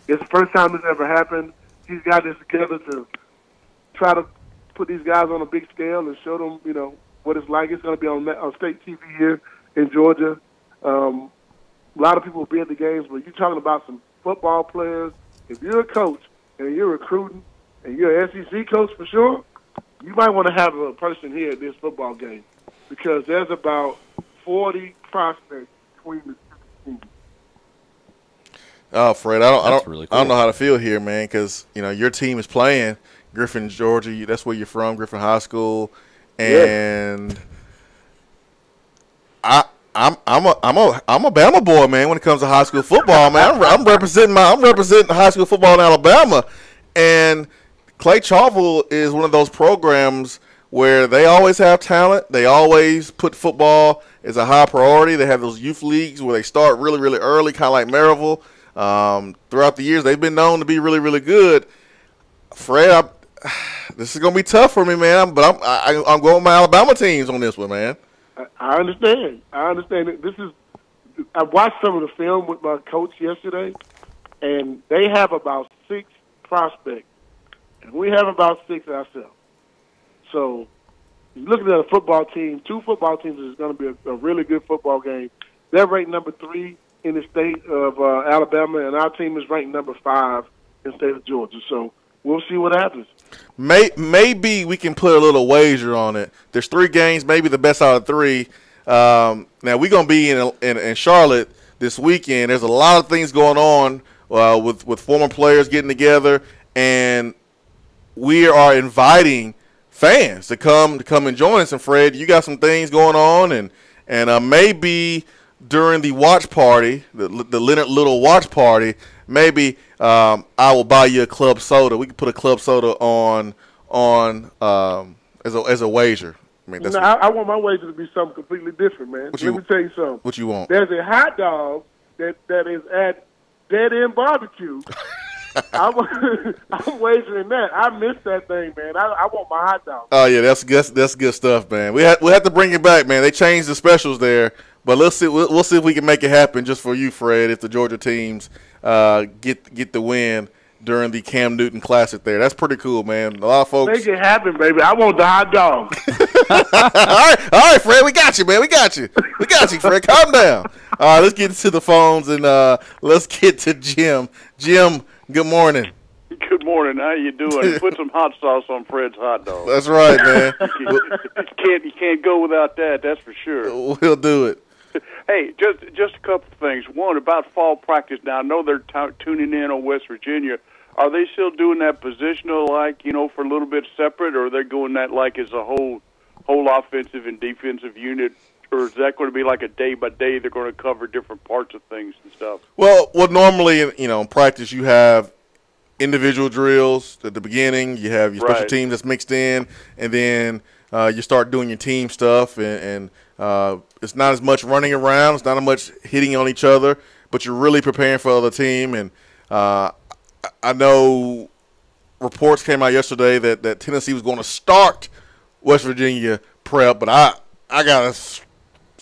It's the first time this ever happened. He's got this together to try to put these guys on a big scale and show them, what it's like. It's going to be on state TV here in Georgia. A lot of people will be at the games, but you're talking about some football players. If you're a coach and you're recruiting and you're an SEC coach for sure, you might want to have a person here at this football game because there's about 40 prospects between the two teams. Oh, Fred, I don't really cool. I don't know how to feel here, man, because your team is playing Griffin, Georgia. That's where you're from, Griffin High School, and I'm a Bama boy, man. When it comes to high school football, man, I'm representing high school football in Alabama, and Clay Chalkville is one of those programs where they always have talent. They always put football as a high priority. They have those youth leagues where they start really, really early, kind of like Maryville. Throughout the years, they've been known to be really, really good. Fred, this is going to be tough for me, man, but I'm going with my Alabama teams on this one, man. I understand. I watched some of the film with my coach yesterday, and they have about 6 prospects, and we have about 6 ourselves. So, you're looking at a football team, 2 football teams is going to be a really good football game. They're ranked number 3 in the state of Alabama, and our team is ranked number 5 in the state of Georgia. So, we'll see what happens. Maybe we can put a little wager on it. There's 3 games, maybe the best out of 3. Now, we're going to be in Charlotte this weekend. There's a lot of things going on with former players getting together, and we are inviting fans to come and join us. And, Fred, you got some things going on, and maybe during the watch party, the Leonard Little watch party, maybe I will buy you a club soda. We can put a club soda on as a wager. I mean, I want my wager to be something completely different, man. Let me tell you something. What you want? There's a hot dog that is at Dead End Barbecue. I'm wagering that. I missed that thing, man. I want my hot dog. Oh yeah, that's good stuff, man. We have to bring it back, man. They changed the specials there, but let's see. We'll see if we can make it happen just for you, Fred. If the Georgia teams get the win during the Cam Newton Classic there, that's pretty cool, man. A lot of folks make it happen, baby. I want the hot dog. all right, Fred. We got you, man. We got you, Fred. Calm down. All right, let's get to the phones and let's get to Jim. Jim, good morning. Good morning. How you doing? Put some hot sauce on Fred's hot dog. That's right, man. You can't go without that. That's for sure. We'll do it. Hey, just a couple of things. One, about fall practice. Now, I know they're tuning in on West Virginia. Are they still doing that positional, for a little bit separate, or are they going that as a whole offensive and defensive unit? Or is that going to be like a day-by-day, they're going to cover different parts of things and stuff? Well, normally, in practice, you have individual drills at the beginning. You have your special team that's mixed in, and then you start doing your team stuff, and it's not as much running around. It's not as much hitting on each other, but you're really preparing for the other team. And I know reports came out yesterday that Tennessee was going to start West Virginia prep, but I got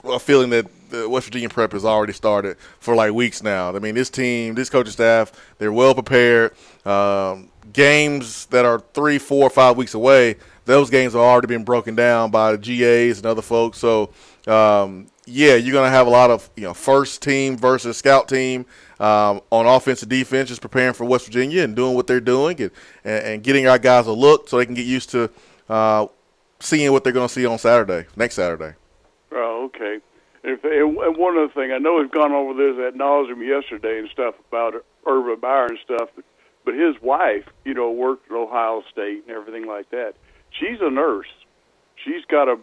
a feeling that the West Virginia prep has already started for weeks now. I mean, this team, this coaching staff, they're well prepared. Games that are 3, 4, 5 weeks away, those games have already been broken down by the GAs and other folks. So, you're going to have a lot of first team versus scout team on offense and defense, just preparing for West Virginia and doing what they're doing and getting our guys a look so they can get used to seeing what they're going to see on next Saturday. Oh, okay. And one other thing, I know we've gone over this ad nauseum yesterday and stuff about Urban Meyer and stuff, but his wife, worked at Ohio State and everything like that. She's a nurse. She's got a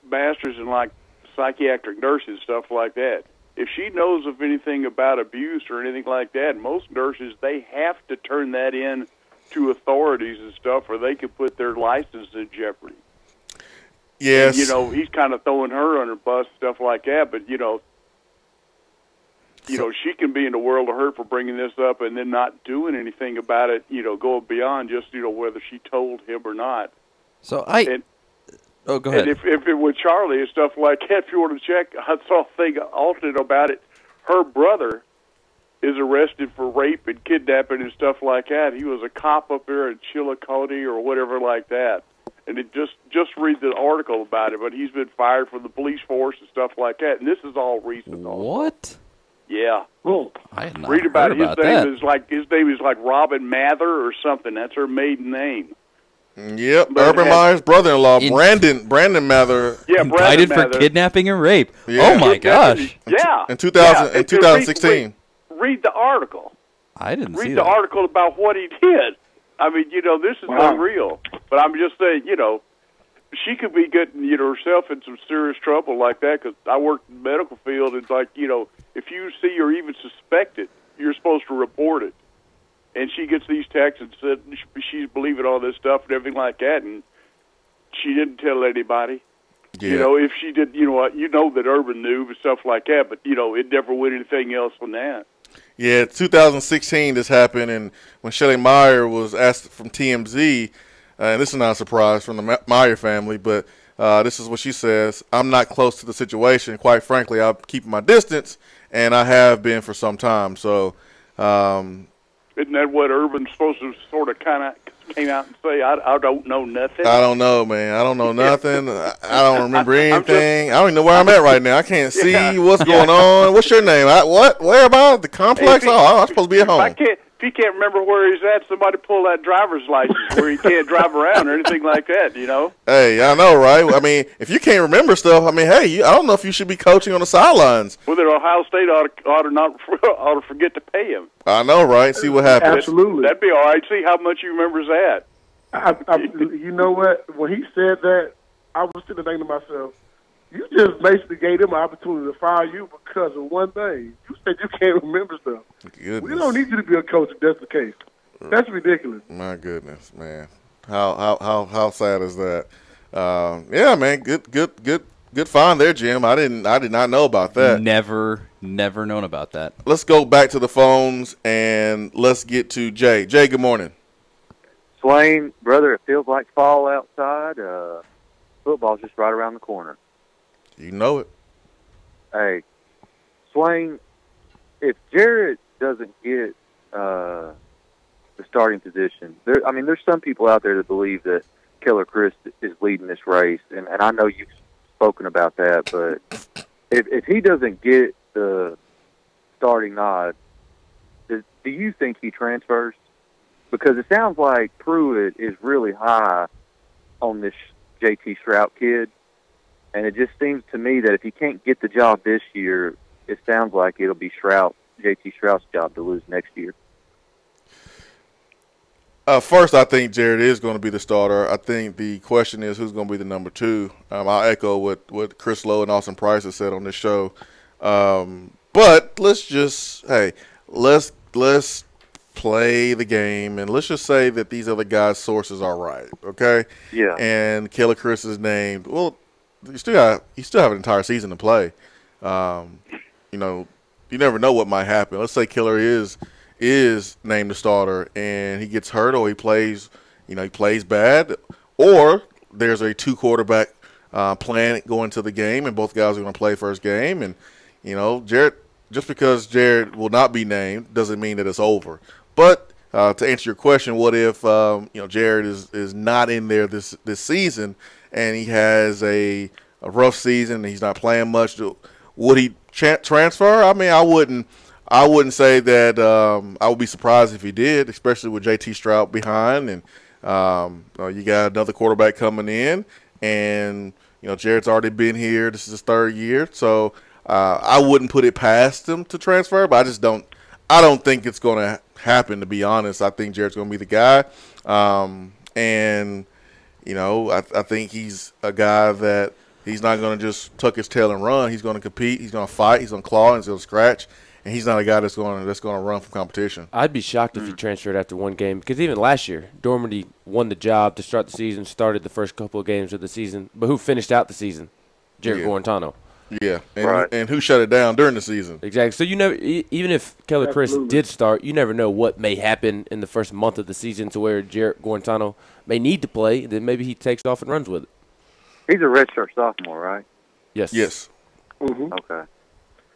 master's in like psychiatric nursing, stuff like that. If she knows of anything about abuse or anything like that, most nurses, they have to turn that in to authorities and stuff, or they could put their license in jeopardy. Yes. And, he's kind of throwing her under the bus, stuff like that. But, she can be in the world of hurt for bringing this up and then not doing anything about it, going beyond just, whether she told him or not. So go ahead. And if it was Charlie and stuff like that, if you want to check, I saw a thing alternate about it. Her brother is arrested for rape and kidnapping and stuff like that. He was a cop up there in Chillicothe or whatever like that. And it just read the article about it, but he's been fired from the police force and stuff like that. And this is all recent. What? Yeah. I had not Read about heard it. about His name is like Robin Mather or something. That's her maiden name. Yep, Urban Meyer's brother-in-law, Brandon Mather, indicted for kidnapping and rape. Yeah. Oh my gosh! Yeah, in 2016. Read the article. I didn't see Read that. the article about what he did. I mean, this is unreal. But I'm just saying, she could be getting herself in some serious trouble like that. Because I worked in the medical field, and like if you see or even suspect it, you're supposed to report it. And she gets these texts and said she's believing all this stuff and everything like that, and she didn't tell anybody. Yeah. If she did, that Urban knew and stuff like that, but it never went anything else on that. Yeah, 2016 this happened, and when Shelley Meyer was asked from TMZ, and this is not a surprise from the Meyer family, but this is what she says: "I'm not close to the situation. Quite frankly, I'm keeping my distance, and I have been for some time." So. Isn't that what Urban's supposed to sort of kind of came out and say? I don't know nothing. I don't know, man. I don't know nothing. I don't remember anything. I don't even know where I'm at right now. I can't see what's going on. What's your name? What? Where am I? The complex? I'm supposed to be at home. If he can't remember where he's at, somebody pull that driver's license where he can't drive around or anything like that, Hey, I know, right? I mean, if you can't remember stuff, I mean, hey, I don't know if you should be coaching on the sidelines. Well, then Ohio State ought to forget to pay him. I know, right? See what happens. Absolutely. That'd be all right. See how much he remembers that. You know what? When he said that, I was sitting there thinking to myself, you just basically gave him an opportunity to fire you because of one thing. You said you can't remember stuff. Goodness. We don't need you to be a coach if that's the case. That's ridiculous. My goodness, man. How sad is that? Yeah, man. Good find there, Jim. I did not know about that. Never known about that. Let's go back to the phones and let's get to Jay. Jay, good morning. Swain, brother, it feels like fall outside. Football's just right around the corner. You know it. Hey, Swain, if Jarrett doesn't get the starting position, there's some people out there that believe that Killer Chris is leading this race, and I know you've spoken about that, but if he doesn't get the starting nod, do you think he transfers? Because it sounds like Pruitt is really high on this JT Strout kid, and it just seems to me that if he can't get the job this year, it sounds like it'll be JT Strout's job to lose next year. First, I think Jarrett is going to be the starter. I think the question is who's going to be the number two. I'll echo what Chris Lowe and Austin Price have said on this show. But let's play the game, and let's just say that these other guys' sources are right, okay? Yeah. And Killer Chris is named. Well, you still have an entire season to play. You never know what might happen. Let's say Killer is named the starter and he gets hurt, or he plays bad, or there's a 2-quarterback plan going to the game and both guys are going to play first game. And Jarrett, just because Jarrett will not be named doesn't mean that it's over. But to answer your question, what if Jarrett is not in there this season and he has a rough season and he's not playing much? Would he transfer? I mean, I wouldn't say that I would be surprised if he did, especially with JT Strout behind, and you got another quarterback coming in, and Jarrett's already been here. This is his third year, so I wouldn't put it past him to transfer, but I don't think it's going to happen, to be honest. I think Jarrett's going to be the guy. And, you know, I think he's a guy that he's not going to just tuck his tail and run. He's going to compete. He's going to fight. He's going to claw. He's going to scratch. And he's not a guy that's going to run from competition. I'd be shocked if he transferred after one game, because even last year, Dormady won the job to start the season, started the first couple of games of the season, but who finished out the season? Jarrett Guarantano. Yeah, and who shut it down during the season? Exactly. So you never, even if Keller Chris did start, you never know what may happen in the first month of the season to where Jarrett Guarantano may need to play. Then maybe he takes off and runs with it. He's a redshirt sophomore, right? Yes. Yes. Okay.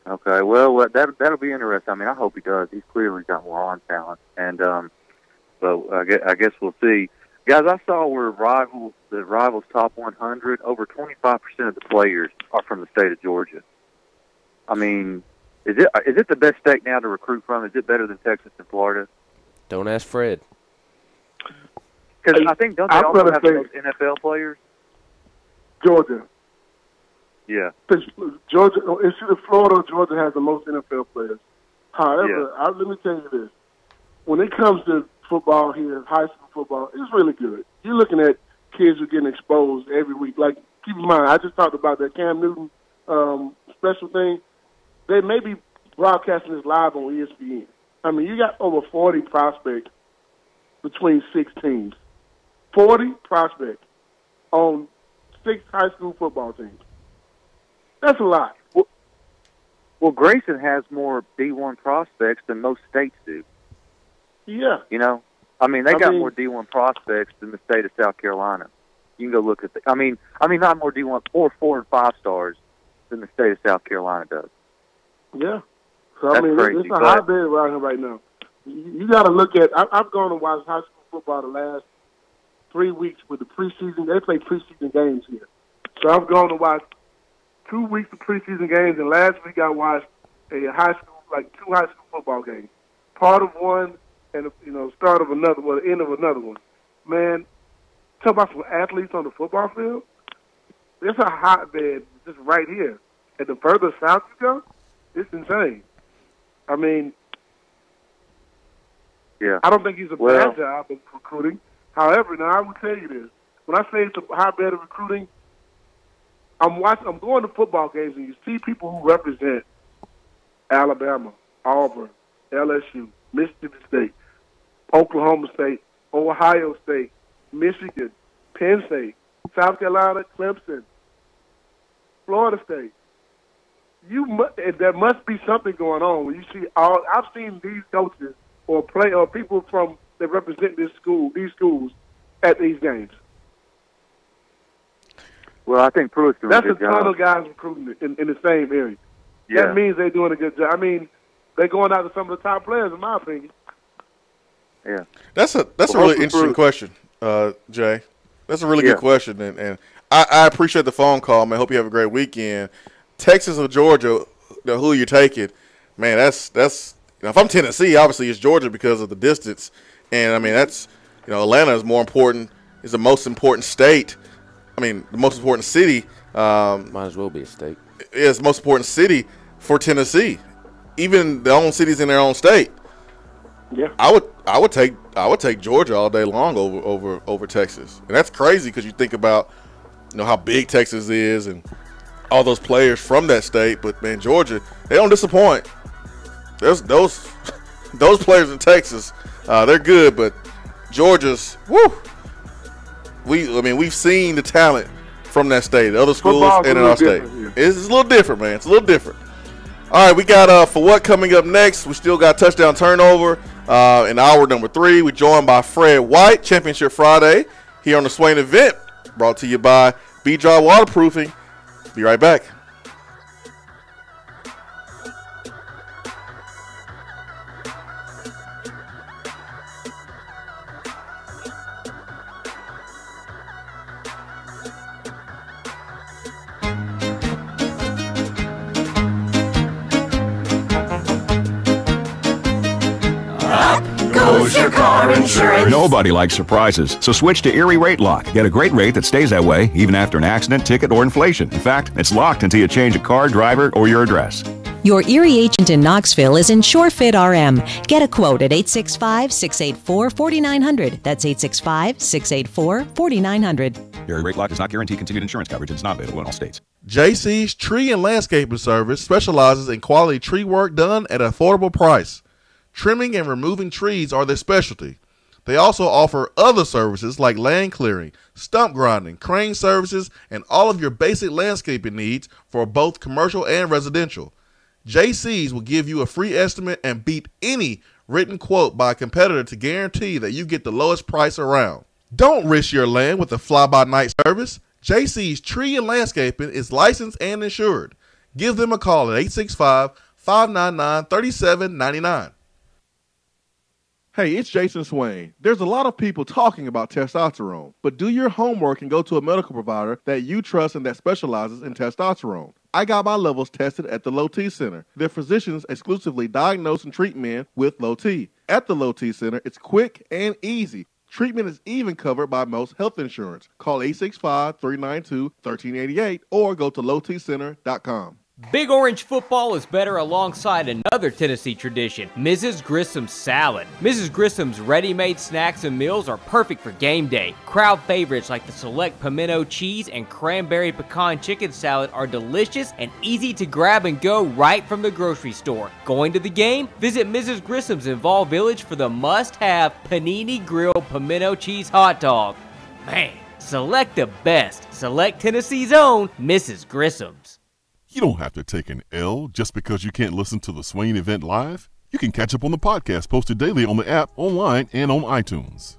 Okay. Well, that'll be interesting. I mean, I hope he does. He's clearly got more on talent, and but I guess we'll see. Guys, I saw where the Rivals Top 100, over 25% of the players are from the state of Georgia. I mean, is it the best state now to recruit from? Is it better than Texas and Florida? Don't ask Fred. Because I think don't they also have the most NFL players? Georgia. Yeah. Georgia, it's either Florida or Georgia has the most NFL players. However, let me tell you this. When it comes to football here, high school football, it's really good. You're looking at kids who are getting exposed every week. Like, keep in mind, I just talked about that Cam Newton special thing. They may be broadcasting this live on ESPN. I mean, you got over 40 prospects between 6 teams. 40 prospects on 6 high school football teams. That's a lot. Well, Grayson has more D1 prospects than most states do. Yeah. You know? I mean, they got more D1 prospects than the state of South Carolina. You can go look at I mean, not more D1, 4 and 5 stars than the state of South Carolina does. Yeah. So, I mean, crazy, it's a high bid around here right now. You got to look at, I've gone to watch high school football the last 3 weeks with the preseason. They play preseason games here. So I've gone to watch 2 weeks of preseason games, and last week I watched a high school, like 2 high school football games. Part of one and, start of another, well, the end of another one. Man, talk about some athletes on the football field. It's a hotbed just right here. And the further south you go, it's insane. I mean, I don't think he's a bad job of recruiting. However, now I will tell you this. When I say it's a hotbed of recruiting, I'm going to football games, and you see people who represent Alabama, Auburn, LSU, Mississippi State, Oklahoma State, Ohio State, Michigan, Penn State, South Carolina, Clemson, Florida State. There must be something going on when you see I've seen these coaches or people that represent these schools at these games. Well, I think Pruitt's doing a good job. That's a ton of guys recruiting in the same area. Yeah. That means they're doing a good job. I mean, they're going out to some of the top players, in my opinion. Yeah. That's a really interesting question, Jay. That's a really good question, and I appreciate the phone call, man. Hope you have a great weekend. Texas or Georgia, who you taking? Man, that's if I'm Tennessee, obviously it's Georgia because of the distance, and I mean that's Atlanta is more important. Is the most important state. I mean, the most important city. Might as well be a state. It's the most important city for Tennessee. Even their own cities in their own state. Yeah, I would take Georgia all day long over Texas, and that's crazy because you think about how big Texas is and all those players from that state. But man, Georgia, they don't disappoint. There's those players in Texas, they're good, but Georgia's woo. We've seen the talent from that state, the other schools and in our state. It's a little different, man. It's a little different. All right, we got For What coming up next. We still got Touchdown Turnover in hour number 3. We're joined by Fred White, Championship Friday, here on the Swain event, brought to you by B-Dry Waterproofing. Be right back. Goes your your car insurance. Nobody likes surprises, so switch to Erie Rate Lock. Get a great rate that stays that way even after an accident, ticket, or inflation. In fact, it's locked until you change a car, driver, or your address. Your Erie agent in Knoxville is InsureFit RM. Get a quote at 865-684-4900. That's 865-684-4900. Erie Rate Lock does not guarantee continued insurance coverage and is not available in all states. JC's Tree and Landscaping Service specializes in quality tree work done at an affordable price. Trimming and removing trees are their specialty. They also offer other services like land clearing, stump grinding, crane services, and all of your basic landscaping needs for both commercial and residential. JC's will give you a free estimate and beat any written quote by a competitor to guarantee that you get the lowest price around. Don't risk your land with a fly-by-night service. JC's Tree and Landscaping is licensed and insured. Give them a call at 865-599-3799. Hey, it's Jason Swain. There's a lot of people talking about testosterone, but do your homework and go to a medical provider that you trust and that specializes in testosterone. I got my levels tested at the Low T Center. Their physicians exclusively diagnose and treat men with low T. At the Low T Center, it's quick and easy. Treatment is even covered by most health insurance. Call 865-392-1388 or go to lowtcenter.com. Big Orange football is better alongside another Tennessee tradition, Mrs. Grissom's salad. Mrs. Grissom's ready-made snacks and meals are perfect for game day. Crowd favorites like the select pimento cheese and cranberry pecan chicken salad are delicious and easy to grab and go right from the grocery store. Going to the game? Visit Mrs. Grissom's in Vol Village for the must-have panini grilled pimento cheese hot dog. Man, select the best. Select Tennessee's own Mrs. Grissom's. You don't have to take an L just because you can't listen to the Swain event live. You can catch up on the podcast posted daily on the app, online, and on iTunes.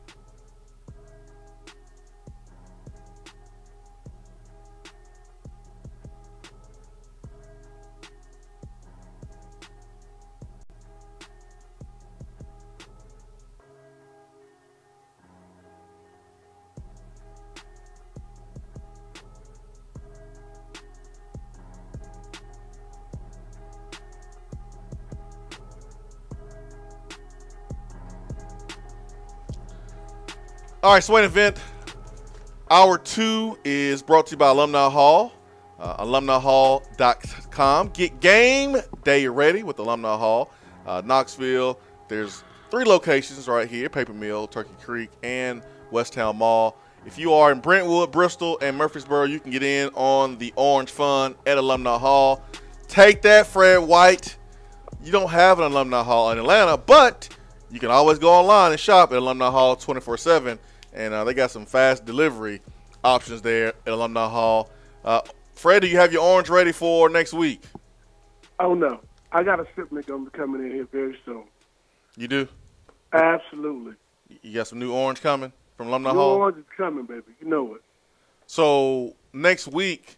All right, Swain event. Hour 2 is brought to you by Alumni Hall, alumnihall.com. Get game day ready with Alumni Hall. Knoxville, there's 3 locations right here, Paper Mill, Turkey Creek, and Westtown Mall. If you are in Brentwood, Bristol, and Murfreesboro, you can get in on the Orange Fun at Alumni Hall. Take that, Fred White. You don't have an Alumni Hall in Atlanta, but you can always go online and shop at Alumni Hall 24/7. And they got some fast delivery options there at Alumni Hall. Fred, do you have your orange ready for next week? Oh, no. I got a shipment going to be coming in here very soon. You do? Absolutely. You got some new orange coming from Alumni New Hall? orange is coming, baby. You know it. So next week,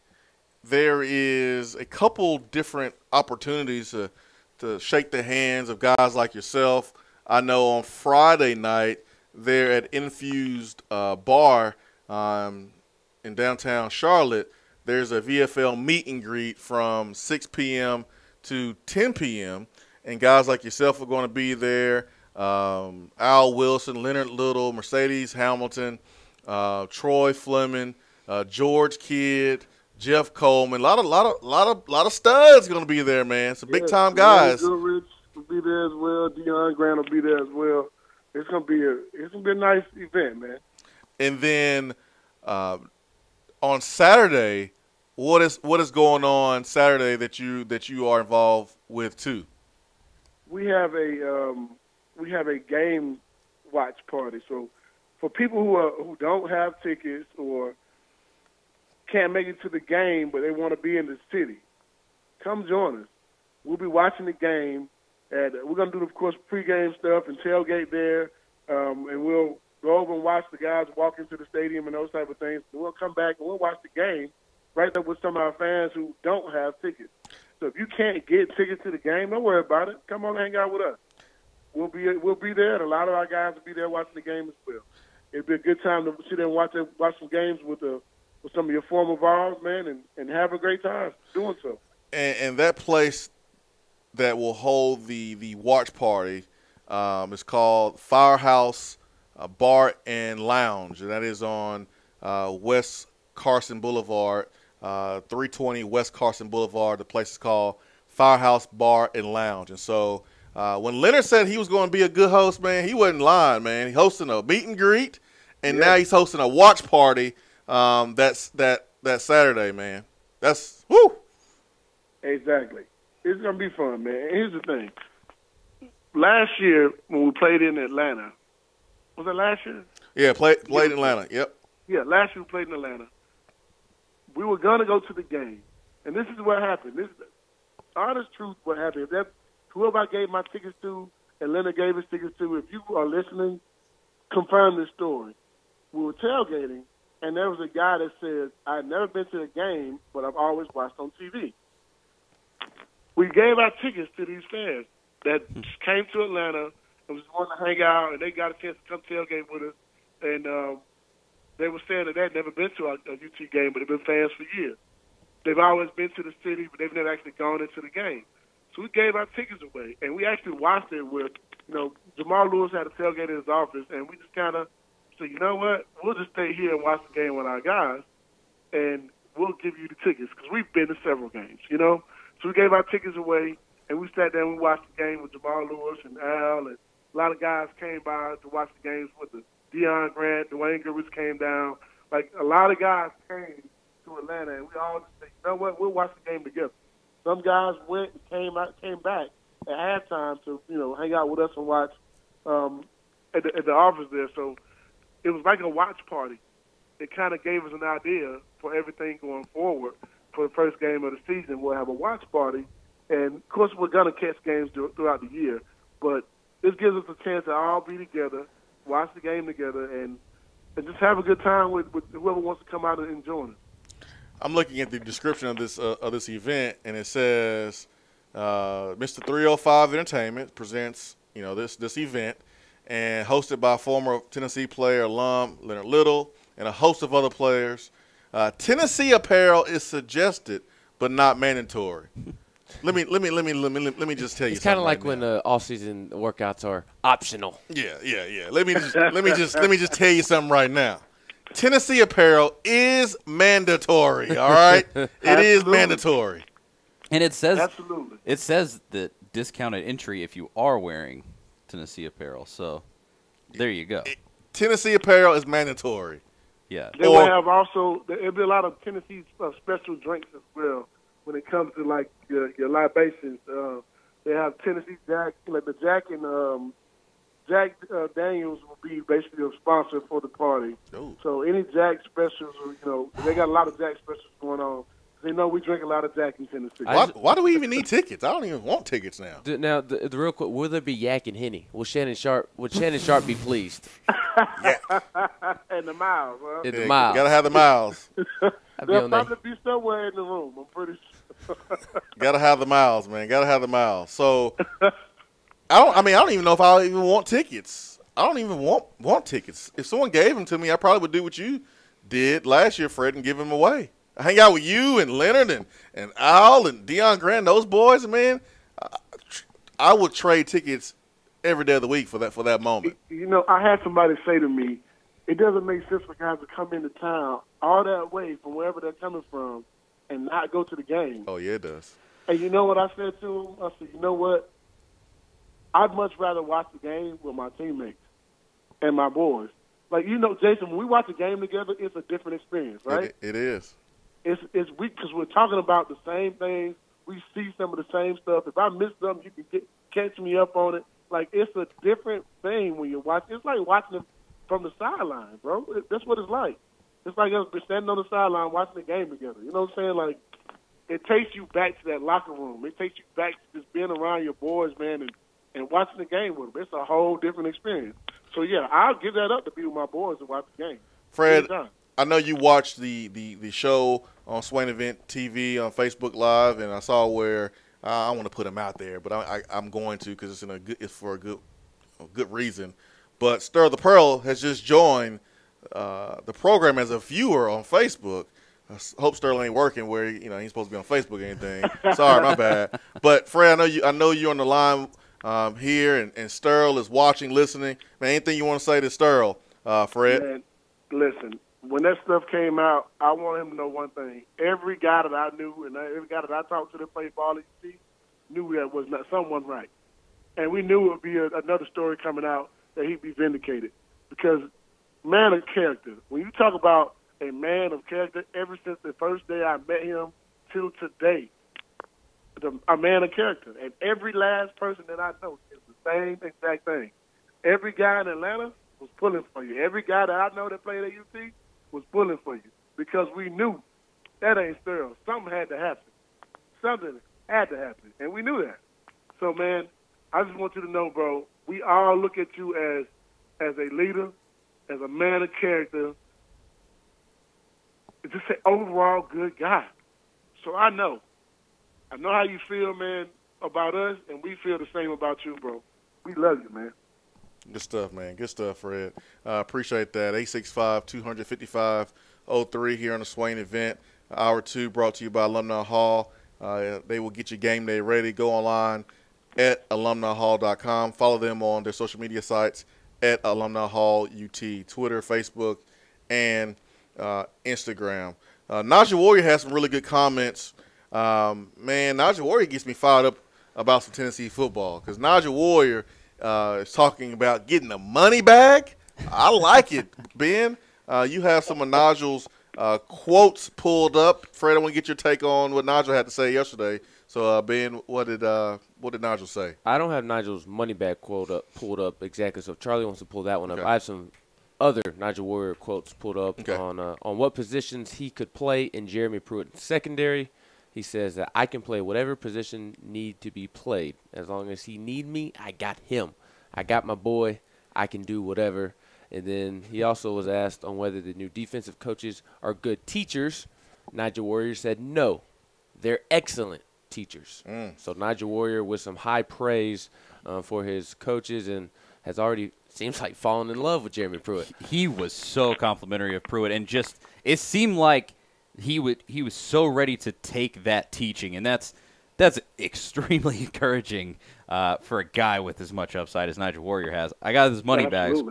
there is a couple different opportunities to shake the hands of guys like yourself. I know on Friday night, they're at Infused Bar in downtown Charlotte. There's a VFL meet and greet from 6 p.m. to 10 p.m. And guys like yourself are going to be there. Al Wilson, Leonard Little, Mercedes Hamilton, Troy Fleming, George Kidd, Jeff Coleman. A lot of studs going to be there, man. Some big time guys. Goodrich will be there as well. Deion Grant will be there as well. It's gonna be a nice event, man. And then on Saturday, what is going on Saturday that you are involved with too? We have a game watch party. So for people who don't have tickets or can't make it to the game, but they want to be in the city, come join us. We'll be watching the game. And we're going to do, of course, pregame stuff and tailgate there. And we'll go over and watch the guys walk into the stadium and those type of things. And we'll come back and we'll watch the game right there with some of our fans who don't have tickets. So if you can't get tickets to the game, don't worry about it. Come on and hang out with us. We'll be there, and a lot of our guys will be there watching the game as well. It'll be a good time to sit there and watch some games with some of your former Vols, man, and have a great time doing so. And that place that will hold the watch party, It's called Firehouse Bar and Lounge, and that is on West Carson Boulevard, 320 West Carson Boulevard. The place is called Firehouse Bar and Lounge. And so when Leonard said he was going to be a good host, man, he wasn't lying, man. He's hosting a meet and greet, and now he's hosting a watch party that Saturday, man. That's woo. Exactly. It's going to be fun, man. And here's the thing. Last year when we played in Atlanta, was it last year? Yeah, played in Atlanta. Yep. Yeah, last year we played in Atlanta. We were going to go to the game, and this is what happened. This is the honest truth what happened. If whoever I gave my tickets to and Leonard gave his tickets to, if you are listening, confirm this story. We were tailgating, and there was a guy that said, I've never been to a game, but I've always watched on TV. We gave our tickets to these fans that came to Atlanta and was wanting to hang out, and they got a chance to come tailgate with us. And they were saying that they'd never been to a UT game, but they've been fans for years. They've always been to the city, but they've never actually gone into the game. So we gave our tickets away, and we actually watched it with, Jamal Lewis had a tailgate in his office, and we just kind of said, you know what, we'll just stay here and watch the game with our guys, and we'll give you the tickets, because we've been to several games, So we gave our tickets away, and we sat there and we watched the game with Jamal Lewis and Al, and a lot of guys came by to watch the games with us. Deion Grant, Dwayne Givers came down. Like, a lot of guys came to Atlanta, and we all just said, you know what, we'll watch the game together. Some guys went and came back at halftime to, hang out with us and watch at the office there. So it was like a watch party. It kind of gave us an idea for everything going forward. For the first game of the season, we'll have a watch party. And, of course, we're going to catch games throughout the year. But this gives us a chance to all be together, watch the game together, and just have a good time with whoever wants to come out and join us. I'm looking at the description of this event, and it says Mr. 305 Entertainment presents this event, and hosted by former Tennessee player alum Leonard Little and a host of other players. Tennessee apparel is suggested but not mandatory. Let me just tell you. It's kind of like when off-season workouts are optional. Yeah. Let me just tell you something right now. Tennessee apparel is mandatory. All right, it is mandatory. And it says absolutely. It says that discounted entry if you are wearing Tennessee apparel. So there you go. Tennessee apparel is mandatory. Yeah. They will have also. There'll be a lot of Tennessee special drinks as well. When it comes to like your libations, they have Tennessee Jack, like the Jack and Jack Daniels will be basically a sponsor for the party. Ooh. So any Jack specials, they got a lot of Jack specials going on. They know we drink a lot of Jack in Tennessee. Why do we even need tickets? I don't even want tickets now. Now, the real quick, will there be Yak and Henny? Would Shannon Sharp be pleased? And the miles, huh? And the miles. Gotta have the miles. They'll probably be somewhere in the room. I'm pretty sure. Gotta have the miles, man. Gotta have the miles. So I don't even know if I even want tickets. I don't even want tickets. If someone gave them to me, I probably would do what you did last year, Fred, and give them away. I hang out with you and Leonard and Al and Deion Grant, those boys, man. I would trade tickets every day of the week for that moment. I had somebody say to me, it doesn't make sense for guys to come into town all that way from wherever they're coming from and not go to the game. Oh, yeah, it does. And you know what I said to him? I said, you know what? I'd much rather watch the game with my teammates and my boys. Like, Jason, when we watch a game together, it's a different experience, right? It is. It's because we're talking about the same things. We see some of the same stuff. If I miss something, you can catch me up on it. Like, it's a different thing when you're watching. It's like watching it from the sideline, bro. That's what it's like. It's like us standing on the sideline watching the game together. You know what I'm saying? Like, it takes you back to that locker room. It takes you back to just being around your boys, man, and watching the game with them. It's a whole different experience. So, yeah, I'll give that up to be with my boys and watch the game. Fred, I know you watched the show on Swain Event TV on Facebook Live, and I saw where I want to put him out there, but I'm going to because it's for a good reason. But Stir the Pearl has just joined the program as a viewer on Facebook. I hope Sterling ain't working where he's supposed to be on Facebook or anything. Sorry, my bad. But Fred, I know you're on the line here, and Sterl is watching, listening. Man, anything you want to say to Sterl, Fred? Man, listen, when that stuff came out, I want him to know one thing. Every guy that I knew and every guy that I talked to that played ball at UT knew that was not someone right. And we knew it would be another story coming out that he'd be vindicated. Because man of character, when you talk about a man of character, ever since the first day I met him till today, a man of character. And every last person that I know is the same exact thing. Every guy in Atlanta was pulling for you. Every guy that I know that played at UT was pulling for you because we knew that ain't sterile. Something had to happen. Something had to happen, and we knew that. So, man, I just want you to know, bro, we all look at you as a leader, as a man of character, just an overall good guy. So I know how you feel, man, about us, and we feel the same about you, bro. We love you, man. Good stuff, man. Good stuff, Fred. Appreciate that. 865-255-03 here on the Swain event. Hour 2 brought to you by Alumni Hall. They will get your game day ready. Go online at alumnihall.com. Follow them on their social media sites at Alumni Hall UT, Twitter, Facebook, and Instagram. Najee Warrior has some really good comments. Man, Najee Warrior gets me fired up about some Tennessee football because Najee Warrior is talking about getting the money bag. I like it, Ben. You have some of Najeel's quotes pulled up. Fred, I want to get your take on what Najee had to say yesterday. So, Ben, what did Najee say? I don't have Nigel's money bag quote pulled up exactly. So if Charlie wants to pull that one Okay. up, I have some other Najee Warrior quotes pulled up Okay. on what positions he could play in Jeremy Pruitt's secondary. He says that I can play whatever position need to be played. As long as he need me, I got him. I got my boy. I can do whatever. And then he also was asked on whether the new defensive coaches are good teachers. Najee Warrior said no. They're excellent teachers. So Najee Warrior with some high praise for his coaches and has already seems like fallen in love with Jeremy Pruitt. He was so complimentary of Pruitt, and just it seemed like he was so ready to take that teaching, and that's extremely encouraging for a guy with as much upside as Najee Warrior has. I got this money bags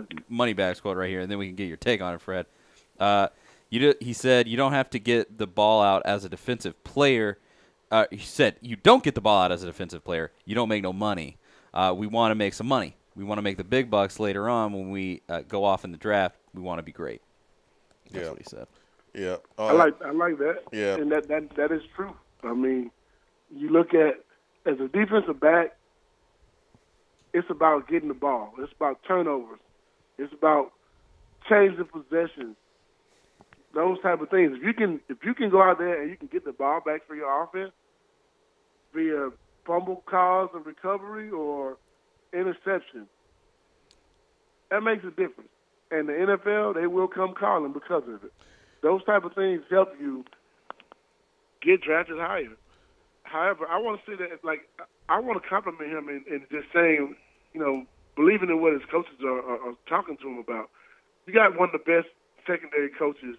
quote right here, and then we can get your take on it, Fred. He said you don't have to get the ball out as a defensive player. He said you don't get the ball out as a defensive player, you don't make no money. We want to make some money. We want to make the big bucks later on when we go off in the draft. We want to be great. That's what he said. Yeah, I like that. Yeah, and that is true. I mean, you look at as a defensive back, it's about getting the ball. It's about turnovers. It's about changing possessions. Those type of things. If you can go out there and you can get the ball back for your offense via fumble calls and recovery or interception, that makes a difference. And the NFL, they will come calling because of it. Those type of things help you get drafted higher. However, I want to say that, like, I want to compliment him in just saying, believing in what his coaches are talking to him about. You got one of the best secondary coaches.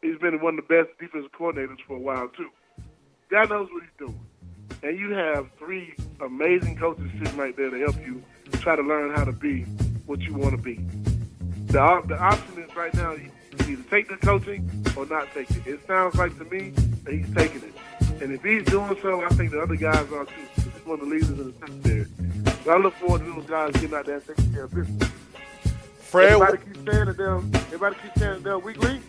He's been one of the best defensive coordinators for a while, too. God knows what he's doing. And you have 3 amazing coaches sitting right there to help you try to learn how to be what you want to be. The option is right now, you either take the coaching or not take it. It sounds like to me that he's taking it. And if he's doing so, I think the other guys are too. He's one of the leaders in the secondary. So I look forward to those guys getting out there and taking care of business. Fred, everybody keeps saying that they're weak link.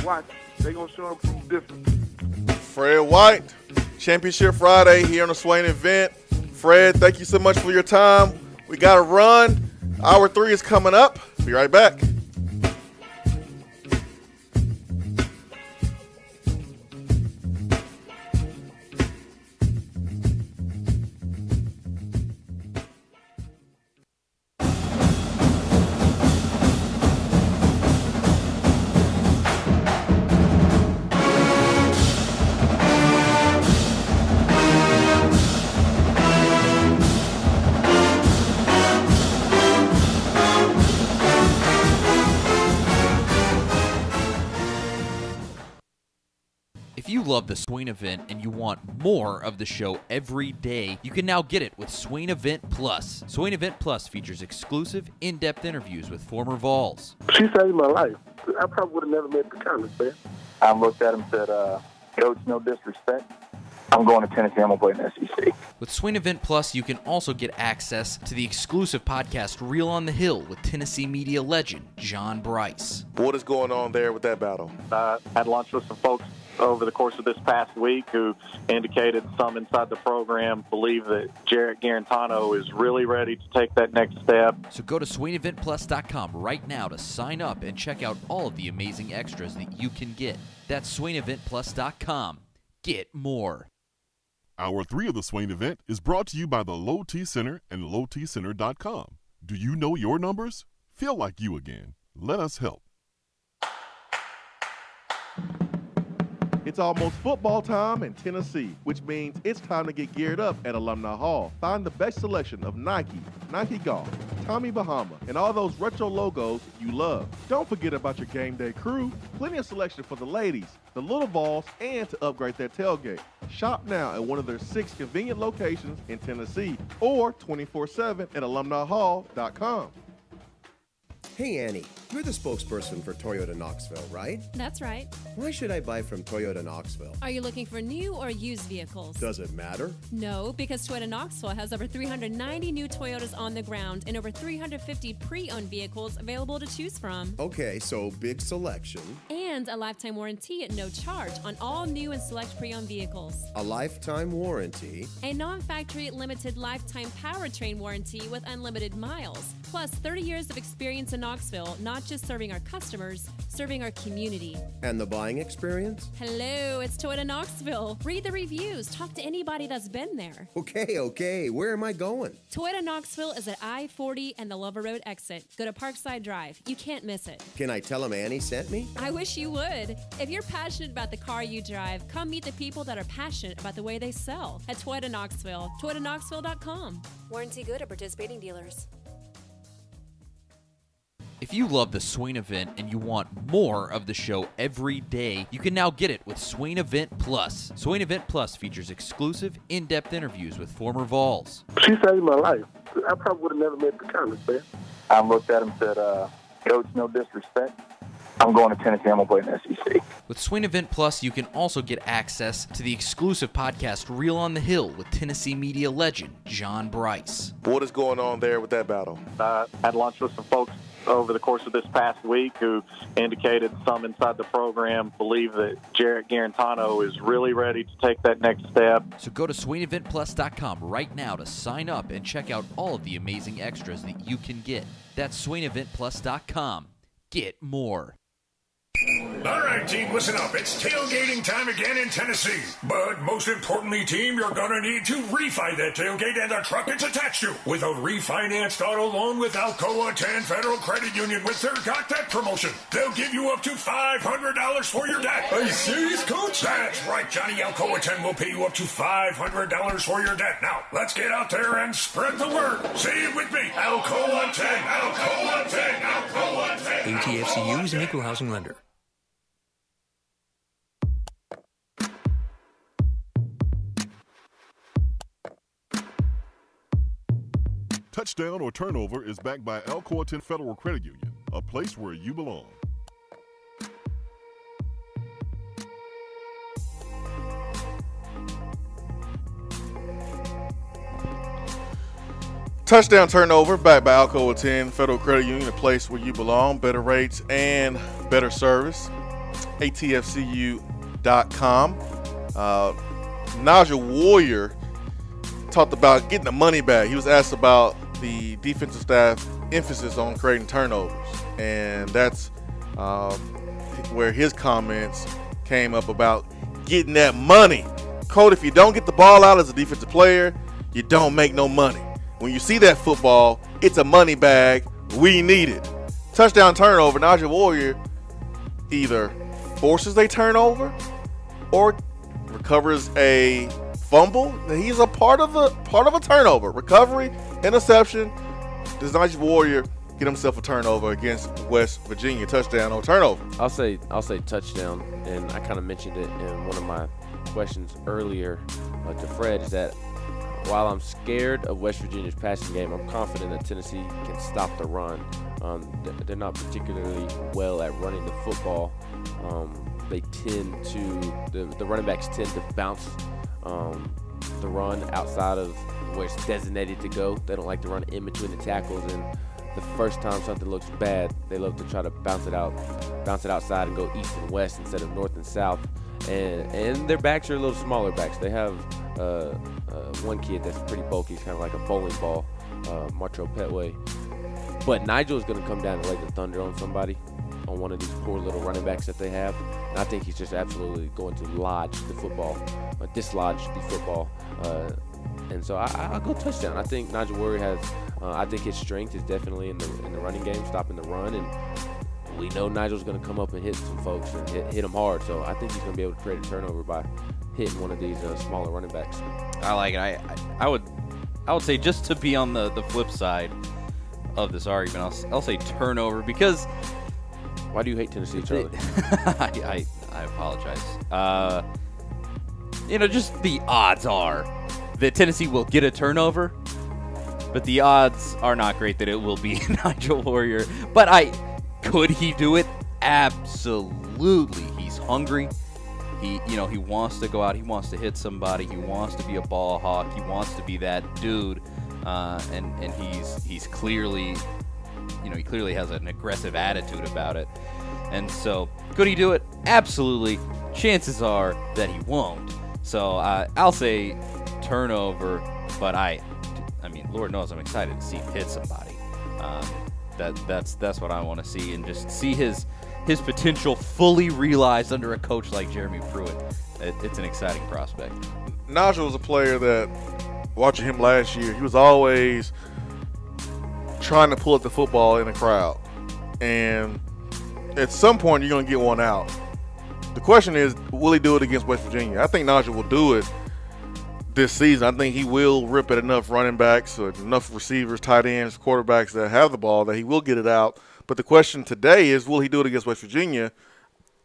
Watch. They're going to show them proof different. Fred White, Championship Friday here on the Swain event. Fred, thank you so much for your time. We got to run. Hour 3 is coming up. Be right back. If you love the Swain event and you want more of the show every day, you can now get it with Swain Event Plus. Swain Event Plus features exclusive, in-depth interviews with former Vols. She saved my life. I probably would have never made the college, man. I looked at him and said, Coach, no disrespect. I'm going to Tennessee. I'm going to play in the SEC. With Swain Event Plus, you can also get access to the exclusive podcast Reel on the Hill with Tennessee media legend John Bryce. What is going on there with that battle? Had lunch with some folks over the course of this past week who indicated some inside the program believe that Jarrett Garantano is really ready to take that next step. So go to SwainEventPlus.com right now to sign up and check out all of the amazing extras that you can get. That's SwainEventPlus.com. Get more. Hour 3 of the Swain event is brought to you by the Low T Center and LowTCenter.com. Do you know your numbers? Feel like you again. Let us help. It's almost football time in Tennessee, which means it's time to get geared up at Alumni Hall. Find the best selection of Nike, Nike Golf, Tommy Bahama, and all those retro logos you love. Don't forget about your game day crew. Plenty of selection for the ladies, the little balls, and to upgrade their tailgate. Shop now at one of their 6 convenient locations in Tennessee or 24/7 at alumnihall.com. Hey, Annie, you're the spokesperson for Toyota Knoxville, right? That's right. Why should I buy from Toyota Knoxville? Are you looking for new or used vehicles? Does it matter? No, because Toyota Knoxville has over 390 new Toyotas on the ground and over 350 pre-owned vehicles available to choose from. Okay, so big selection. And a lifetime warranty at no charge on all new and select pre-owned vehicles. A lifetime warranty. A non-factory limited lifetime powertrain warranty with unlimited miles. Plus 30 years of experience in Knoxville, not just serving our customers, serving our community. And the buying experience? Hello, it's Toyota Knoxville. Read the reviews. Talk to anybody that's been there. Okay. Where am I going? Toyota Knoxville is at I-40 and the Lover Road exit. Go to Parkside Drive. You can't miss it. Can I tell them Annie sent me? I wish you would. If you're passionate about the car you drive, come meet the people that are passionate about the way they sell at Toyota Knoxville. ToyotaKnoxville.com. Warranty good at participating dealers. If you love the Swain event and you want more of the show every day, you can now get it with Swain Event Plus. Swain Event Plus features exclusive, in-depth interviews with former Vols. She saved my life. I probably would have never made the college, man. I looked at him and said, Coach, no disrespect. I'm going to Tennessee. I'm going to play in the SEC. With Swain Event Plus, you can also get access to the exclusive podcast Reel on the Hill with Tennessee media legend John Bryce. What is going on there with that battle? Had lunch with some folks over the course of this past week who indicated some inside the program believe that Jarrett Garantano is really ready to take that next step. So go to SwainEventPlus.com right now to sign up and check out all of the amazing extras that you can get. That's SwainEventPlus.com. Get more. All right, team, listen up. It's tailgating time again in Tennessee. But most importantly, team, you're going to need to refi that tailgate and the truck it's attached to with a refinanced auto loan with Alcoa 10 Federal Credit Union with their Got That promotion. They'll give you up to $500 for your debt. Are you serious, Coach? That's right, Johnny. Alcoa 10 will pay you up to $500 for your debt. Now, let's get out there and spread the word. Say it with me. Alcoa 10, Alcoa 10, Alcoa 10. ATFCU is an equal housing lender. Touchdown or Turnover is backed by Alcoa 10 Federal Credit Union, a place where you belong. Touchdown Turnover backed by Alcoa 10 Federal Credit Union, a place where you belong. Better rates and better service. ATFCU.com. Najee Warrior talked about getting the money back. He was asked about the defensive staff emphasis on creating turnovers, and that's where his comments came up about getting that money. Coach, if you don't get the ball out as a defensive player, you don't make no money. When you see that football, it's a money bag. We need it. Touchdown turnover, Najee Warrior either forces a turnover or recovers a fumble. He's a part of a turnover. Recovery, interception. Does Najee Warrior get himself a turnover against West Virginia, touchdown or turnover. I'll say touchdown, and I kind of mentioned it in one of my questions earlier to Fred, is that while I'm scared of West Virginia's passing game, I'm confident that Tennessee can stop the run. They're not particularly well at running the football. They tend to, the running backs tend to bounce the run outside of where it's designated to go. They don't like to run in between the tackles, and the first time something looks bad, they love to try to bounce it outside and go east and west instead of north and south. And their backs are a little smaller backs. They have one kid that's pretty bulky. He's kind of like a bowling ball, Martrell Petway. But Nigel is going to come down and lay the thunder on somebody, on one of these poor little running backs that they have. And I think he's just absolutely going to dislodge the football. And so I'll go touchdown. I think Nigel Warrior has, I think his strength is definitely in the running game, stopping the run. And we know Nigel's going to come up and hit some folks and hit them hard. So I think he's going to be able to create a turnover by hitting one of these smaller running backs. I like it. I would say, just to be on the flip side of this argument, I'll say turnover, because. Why do you hate Tennessee, Charlie? I apologize. Just the odds are that Tennessee will get a turnover, but the odds are not great that it will be Nigel Warrior. But could he do it? Absolutely. He's hungry. He wants to go out. He wants to hit somebody. He wants to be a ball hawk. He wants to be that dude. And he's clearly, he clearly has an aggressive attitude about it. And so, could he do it? Absolutely. Chances are that he won't. So I'll say turnover, but I mean, Lord knows I'm excited to see him hit somebody. That's what I want to see, and just see his potential fully realized under a coach like Jeremy Pruitt. It's an exciting prospect. Nigel was a player that, watching him last year, he was always trying to pull up the football in a crowd. And at some point, you're going to get one out. The question is, will he do it against West Virginia? I think Nigel will do it this season. I think he will rip at enough running backs or enough receivers, tight ends, quarterbacks that have the ball that he will get it out. But the question today is, will he do it against West Virginia?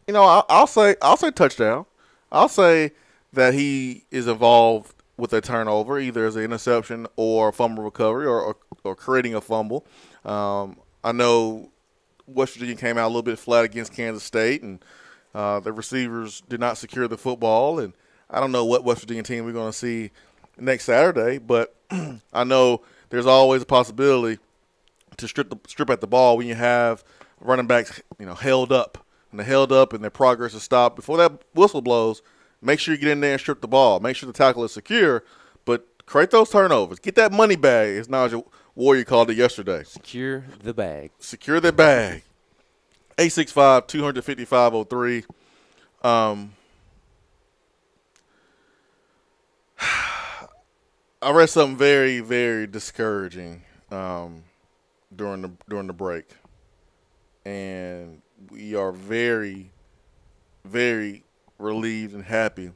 I'll say touchdown. I'll say that he is involved with a turnover, either as an interception or a fumble recovery or creating a fumble. I know West Virginia came out a little bit flat against Kansas State, and the receivers did not secure the football. And I don't know what West Virginia team we're going to see next Saturday, but I know there's always a possibility to strip at the ball when you have running backs, held up. When they're held up and their progress is stopped, before that whistle blows, make sure you get in there and strip the ball. Make sure the tackle is secure, but create those turnovers. Get that money bag, as Nigel Warrior called it yesterday. Secure the bag. Secure the bag. 865-255-03. I read something very, very discouraging during the break, and we are very, very relieved and happy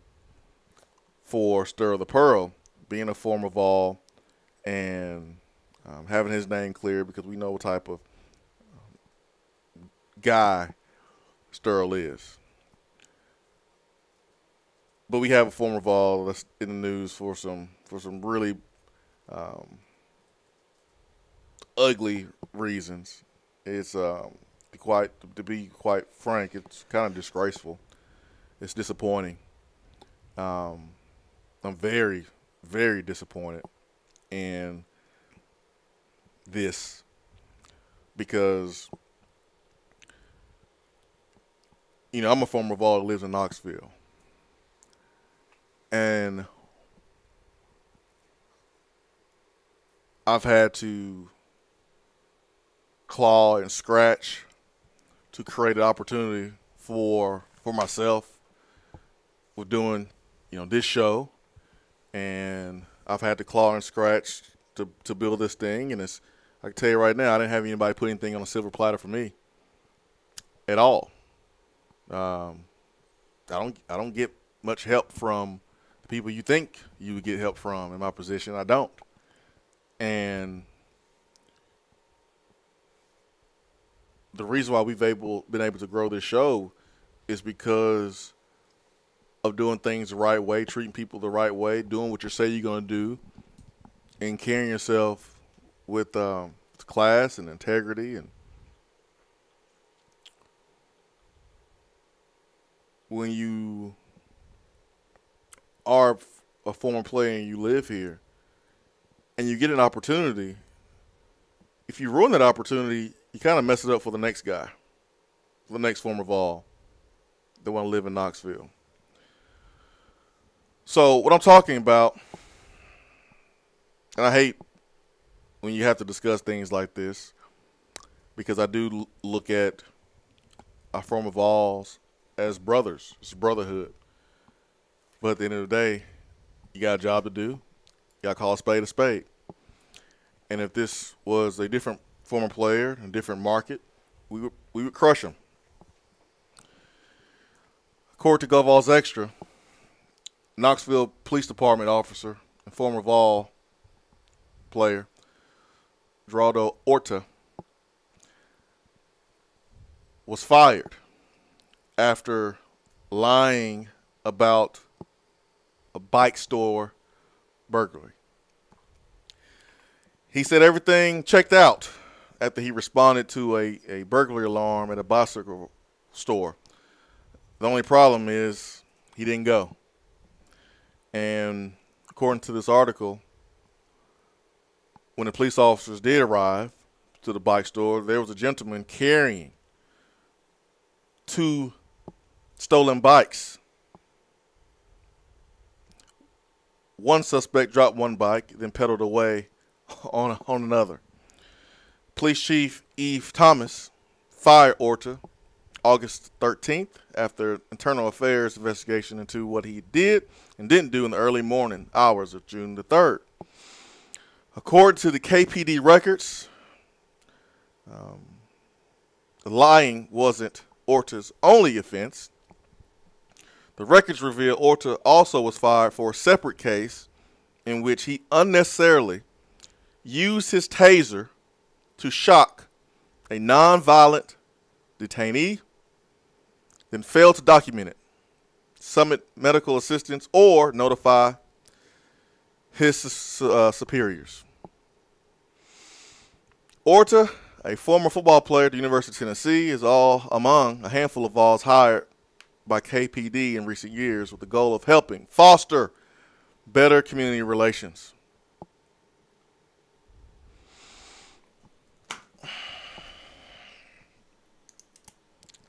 for Stir the Pearl being a former Vol and having his name cleared, because we know what type of guy Sterl is. But we have a former Vol that's in the news for some really ugly reasons. It's to be quite frank, it's kind of disgraceful. It's disappointing. I'm very, very disappointed in this, because I'm a former Vol that lives in Knoxville. And I've had to claw and scratch to create an opportunity for myself with doing, this show. And I've had to claw and scratch to build this thing. And I can tell you right now, I didn't have anybody put anything on a silver platter for me at all. I don't get much help from the people you think you would get help from in my position. I don't. And the reason why we've been able to grow this show is because of doing things the right way, treating people the right way, doing what you say you're going to do, and carrying yourself with class and integrity. And when you are a former player and you live here and you get an opportunity, if you ruin that opportunity, you kind of mess it up for the next guy, for the next former Vol that want to live in Knoxville. So what I'm talking about, and I hate when you have to discuss things like this, because I do look at our former Vols as brothers. It's brotherhood. But at the end of the day, you got a job to do. You got to call a spade a spade. And if this was a different former player in a different market, we would crush them. According to GovVols Extra, Knoxville Police Department officer and former Vol player Geraldo Orta was fired after lying about a bike store burglary. He said everything checked out after he responded to a burglary alarm at a bicycle store. The only problem is he didn't go. And according to this article, when the police officers did arrive to the bike store, there was a gentleman carrying 2 stolen bikes. One suspect dropped one bike, then pedaled away on another. Police Chief Eve Thomas fired Orta August 13th after internal affairs investigation into what he did and didn't do in the early morning hours of June the 3rd. According to the KPD records, the lying wasn't Orta's only offense. The records reveal Orta also was fired for a separate case in which he unnecessarily used his taser to shock a nonviolent detainee, then failed to document it, summon medical assistance, or notify his superiors. Orta, a former football player at the University of Tennessee, is all among a handful of Vols hired by KPD in recent years with the goal of helping foster better community relations.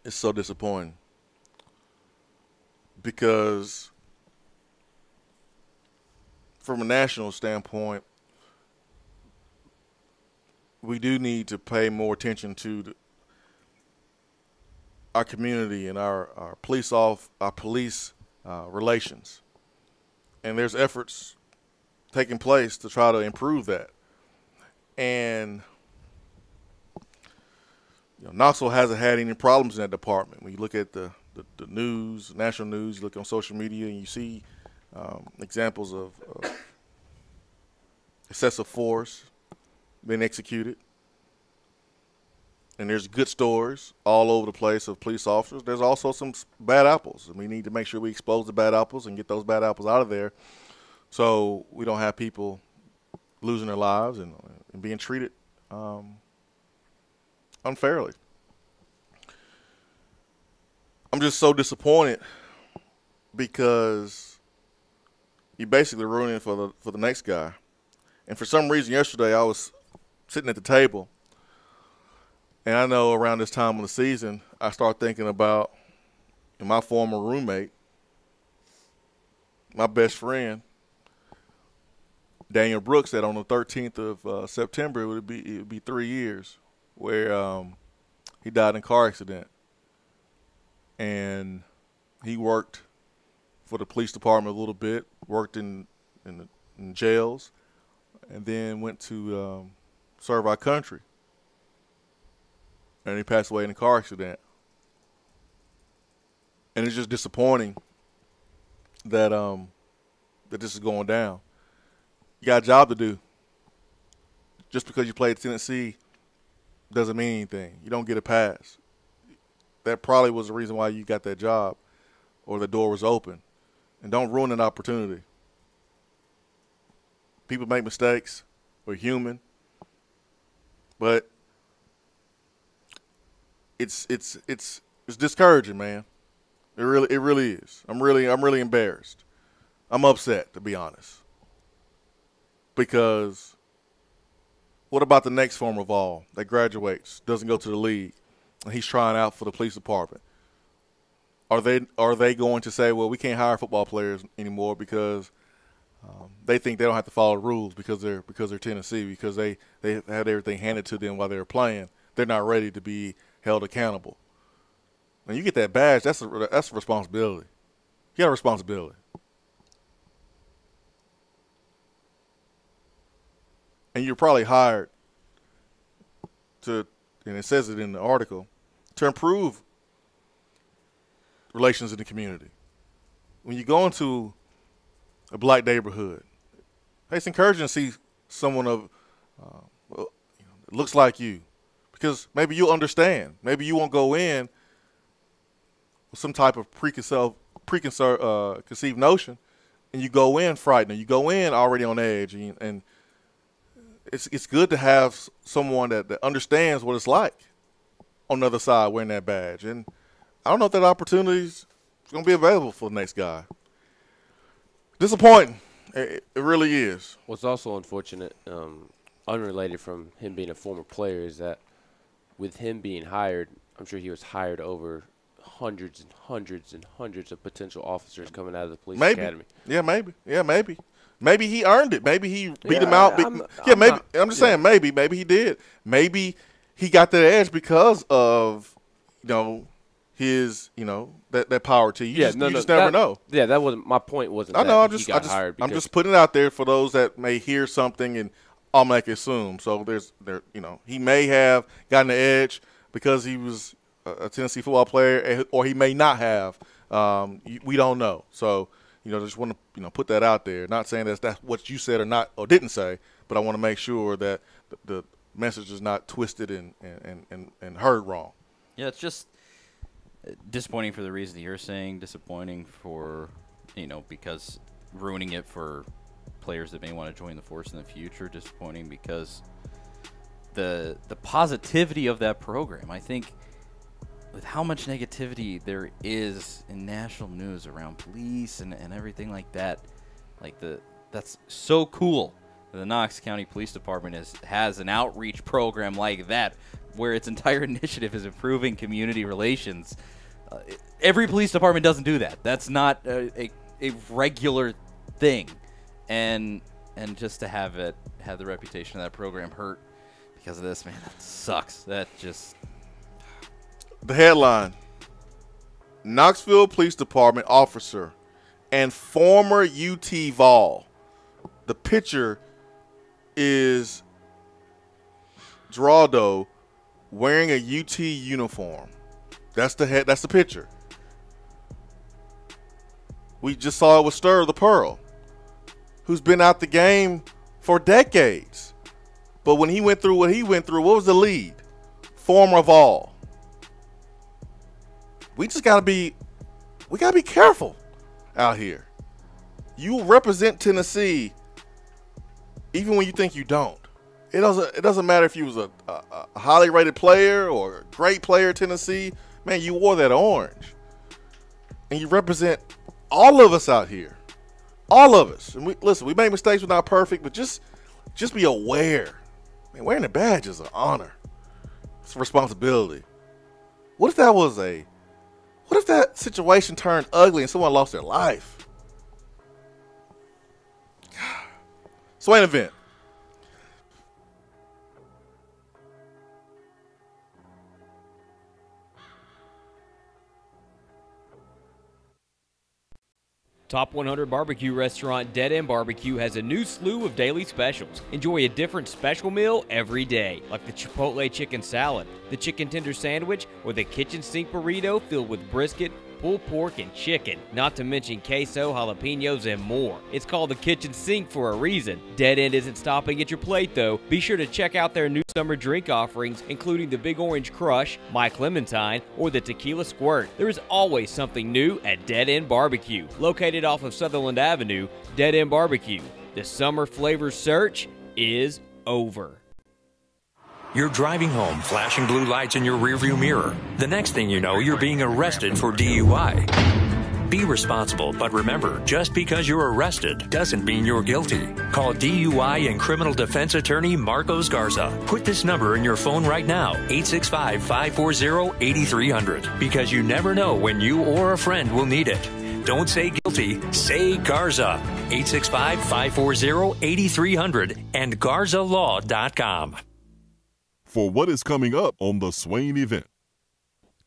It's so disappointing because from a national standpoint, we do need to pay more attention to our community and our police relations. And there's efforts taking place to try to improve that. And Knoxville hasn't had any problems in that department. When you look at the news, national news, you look on social media, and you see examples of excessive force being executed. And there's good stories all over the place of police officers. There's also some bad apples, and we need to make sure we expose the bad apples and get those bad apples out of there so we don't have people losing their lives and being treated unfairly. I'm just so disappointed because you're basically ruining it for the next guy. And for some reason yesterday I was sitting at the table, and I know around this time of the season I start thinking about my former roommate, my best friend, Daniel Brooks, that on the 13th of September it would be 3 years where he died in a car accident. And he worked for the police department a little bit, worked in jails, and then went to serve our country. And he passed away in a car accident. And it's just disappointing that that this is going down. You got a job to do. Just because you played Tennessee doesn't mean anything. You don't get a pass. That probably was the reason why you got that job or the door was open. And don't ruin an opportunity. People make mistakes. We're human. But it's discouraging, man. It really is. I'm really embarrassed. I'm upset, to be honest. Because what about the next former Vol that graduates, doesn't go to the league, and he's trying out for the police department? Are they going to say, well, we can't hire football players anymore because they think they don't have to follow the rules because they're Tennessee, because they had everything handed to them while they were playing. They're not ready to be held accountable. When you get that badge, that's a responsibility. You got a responsibility. And you're probably hired to, and it says it in the article, to improve relations in the community. When you go into a black neighborhood, it's encouraging to see someone that looks like you, because maybe you'll understand. Maybe you won't go in with some type of preconceived notion, and you go in frightened. You go in already on edge, and it's good to have someone that understands what it's like on the other side wearing that badge. And I don't know if that opportunity is going to be available for the next guy. Disappointing. It really is. What's also unfortunate, unrelated from him being a former player, is that with him being hired, I'm sure he was hired over hundreds and hundreds and hundreds of potential officers coming out of the police academy. Yeah, maybe. Maybe he earned it. Maybe he beat him out. I'm just saying maybe he did. Maybe he got that edge because of, his, that power to you. You just never know. Yeah, that wasn't my point. Wasn't I know. He got hired I'm just putting it out there for those that may hear something and automatically assume. So he may have gotten the edge because he was a Tennessee football player, or he may not have. We don't know. So just want to put that out there. Not saying that's what you said or didn't say, but I want to make sure that the message is not twisted and heard wrong. Yeah, it's just disappointing for the reason that you're saying. Disappointing for because ruining it for players that may want to join the force in the future. Disappointing because the positivity of that program. I think with how much negativity there is in national news around police and everything like that, that's so cool. The Knox County Police Department has an outreach program like that, where its entire initiative is improving community relations. Every police department doesn't do that. That's not a regular thing, and just to have the reputation of that program hurt because of this, man, that sucks. That just. The headline: Knoxville Police Department officer and former UT Vol. The picture is Geraldo wearing a UT uniform. That's the picture. We just saw it with Stir the Pearl, who's been out the game for decades. But when he went through what he went through, what was the lead? Former Vol. We gotta be careful out here. You represent Tennessee even when you think you don't. It doesn't matter if you was a highly rated player or a great player at Tennessee. Man, you wore that orange. And you represent all of us out here. All of us. And we make mistakes, we're not perfect, but just be aware. Man, wearing a badge is an honor. It's a responsibility. What if that situation turned ugly and someone lost their life? Swain event. Top 100 barbecue restaurant Dead End Barbecue has a new slew of daily specials. Enjoy a different special meal every day, like the Chipotle chicken salad, the chicken tender sandwich, or the kitchen sink burrito filled with brisket, pulled pork, and chicken, not to mention queso, jalapenos, and more. It's called the kitchen sink for a reason. Dead End isn't stopping at your plate, though. Be sure to check out their new summer drink offerings, including the Big Orange Crush, My Clementine, or the Tequila Squirt. There is always something new at Dead End Barbecue. Located off of Sutherland Avenue, Dead End Barbecue. The summer flavor search is over. You're driving home, flashing blue lights in your rearview mirror. The next thing you know, you're being arrested for DUI. Be responsible, but remember, just because you're arrested doesn't mean you're guilty. Call DUI and criminal defense attorney Marcos Garza. Put this number in your phone right now, 865-540-8300, because you never know when you or a friend will need it. Don't say guilty, say Garza. 865-540-8300 and GarzaLaw.com. For what is coming up on the Swain event.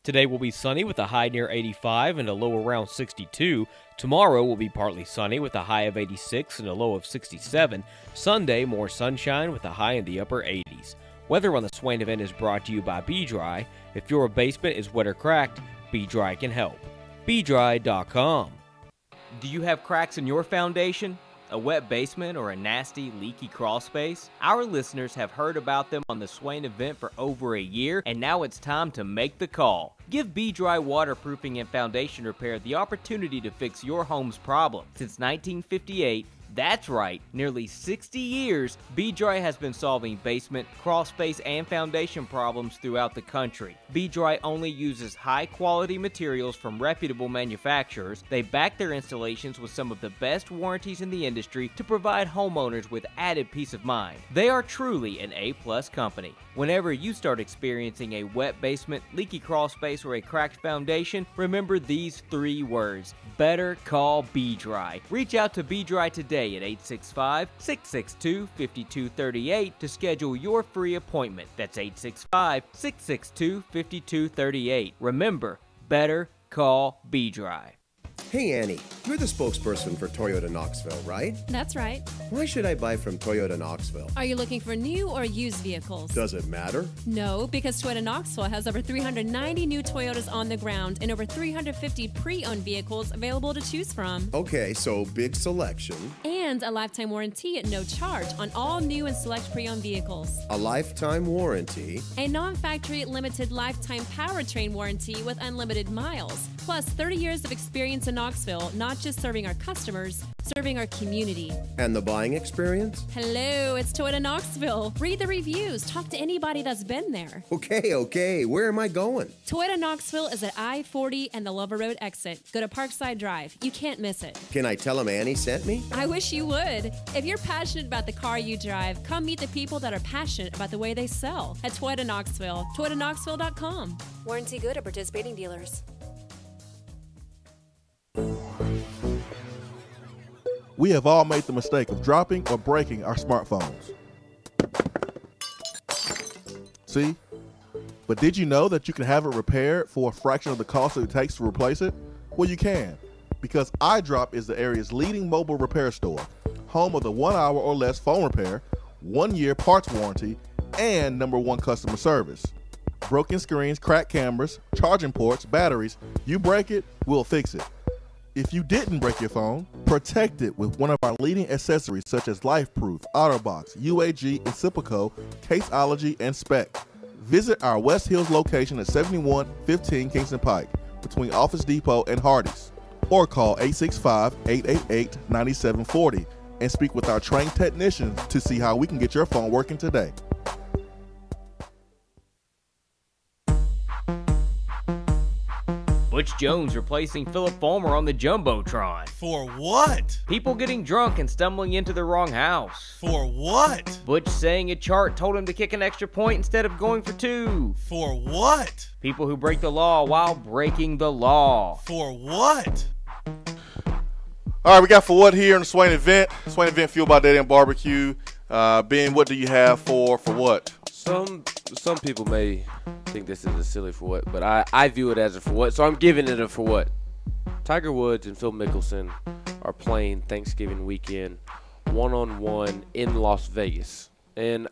Today will be sunny with a high near 85 and a low around 62. Tomorrow will be partly sunny with a high of 86 and a low of 67. Sunday, more sunshine with a high in the upper 80s. Weather on the Swain event is brought to you by B-Dry. If your basement is wet or cracked, B-Dry can help. BDry.com. Do you have cracks in your foundation? A wet basement, or a nasty, leaky crawl space? Our listeners have heard about them on the Swain event for over a year, and now it's time to make the call. Give B-Dry Waterproofing and Foundation Repair the opportunity to fix your home's problem. Since 1958, that's right, nearly 60 years, B-Dry has been solving basement, crawl space, and foundation problems throughout the country. B-Dry only uses high-quality materials from reputable manufacturers. They back their installations with some of the best warranties in the industry to provide homeowners with added peace of mind. They are truly an A-plus company. Whenever you start experiencing a wet basement, leaky crawl space, or a cracked foundation, remember these 3 words: better call B-Dry. Reach out to B-Dry today at 865-662-5238 to schedule your free appointment. That's 865-662-5238. Remember, better call B-Dry. Hey, Annie, you're the spokesperson for Toyota Knoxville, right? That's right. Why should I buy from Toyota Knoxville? Are you looking for new or used vehicles? Does it matter? No, because Toyota Knoxville has over 390 new Toyotas on the ground and over 350 pre-owned vehicles available to choose from. Okay, so big selection. And a lifetime warranty at no charge on all new and select pre-owned vehicles. A lifetime warranty. A non-factory limited lifetime powertrain warranty with unlimited miles. Plus 30 years of experience in Knoxville, not just serving our customers, serving our community. And the buying experience? Hello, it's Toyota Knoxville. Read the reviews. Talk to anybody that's been there. Okay. Where am I going? Toyota Knoxville is at I-40 and the Lover Road exit. Go to Parkside Drive. You can't miss it. Can I tell them Annie sent me? I wish you would. If you're passionate about the car you drive, come meet the people that are passionate about the way they sell at Toyota Knoxville. ToyotaKnoxville.com. Warranty good at participating dealers. We have all made the mistake of dropping or breaking our smartphones. See? But did you know that you can have it repaired for a fraction of the cost that it takes to replace it? Well, you can, because iDrop is the area's leading mobile repair store, home of the 1 hour or less phone repair, 1 year parts warranty, and #1 customer service. Broken screens, cracked cameras, charging ports, batteries, you break it, we'll fix it. If you didn't break your phone, protect it with one of our leading accessories such as LifeProof, OtterBox, UAG, Incipico, Caseology, and Spec. Visit our West Hills location at 7115 Kingston Pike between Office Depot and Hardee's, or call 865-888-9740 and speak with our trained technicians to see how we can get your phone working today. Butch Jones replacing Philip Fulmer on the Jumbotron. For what? People getting drunk and stumbling into the wrong house. For what? Butch saying a chart told him to kick an extra point instead of going for 2. For what? People who break the law while breaking the law. For what? All right, we got for what here in the Swain event. Swain event fueled by Dead End Barbecue. Ben, what do you have for what? Some people may think this is a silly for what, but I view it as a for what, so I'm giving it a for what. Tiger Woods and Phil Mickelson are playing Thanksgiving weekend one-on-one in Las Vegas. And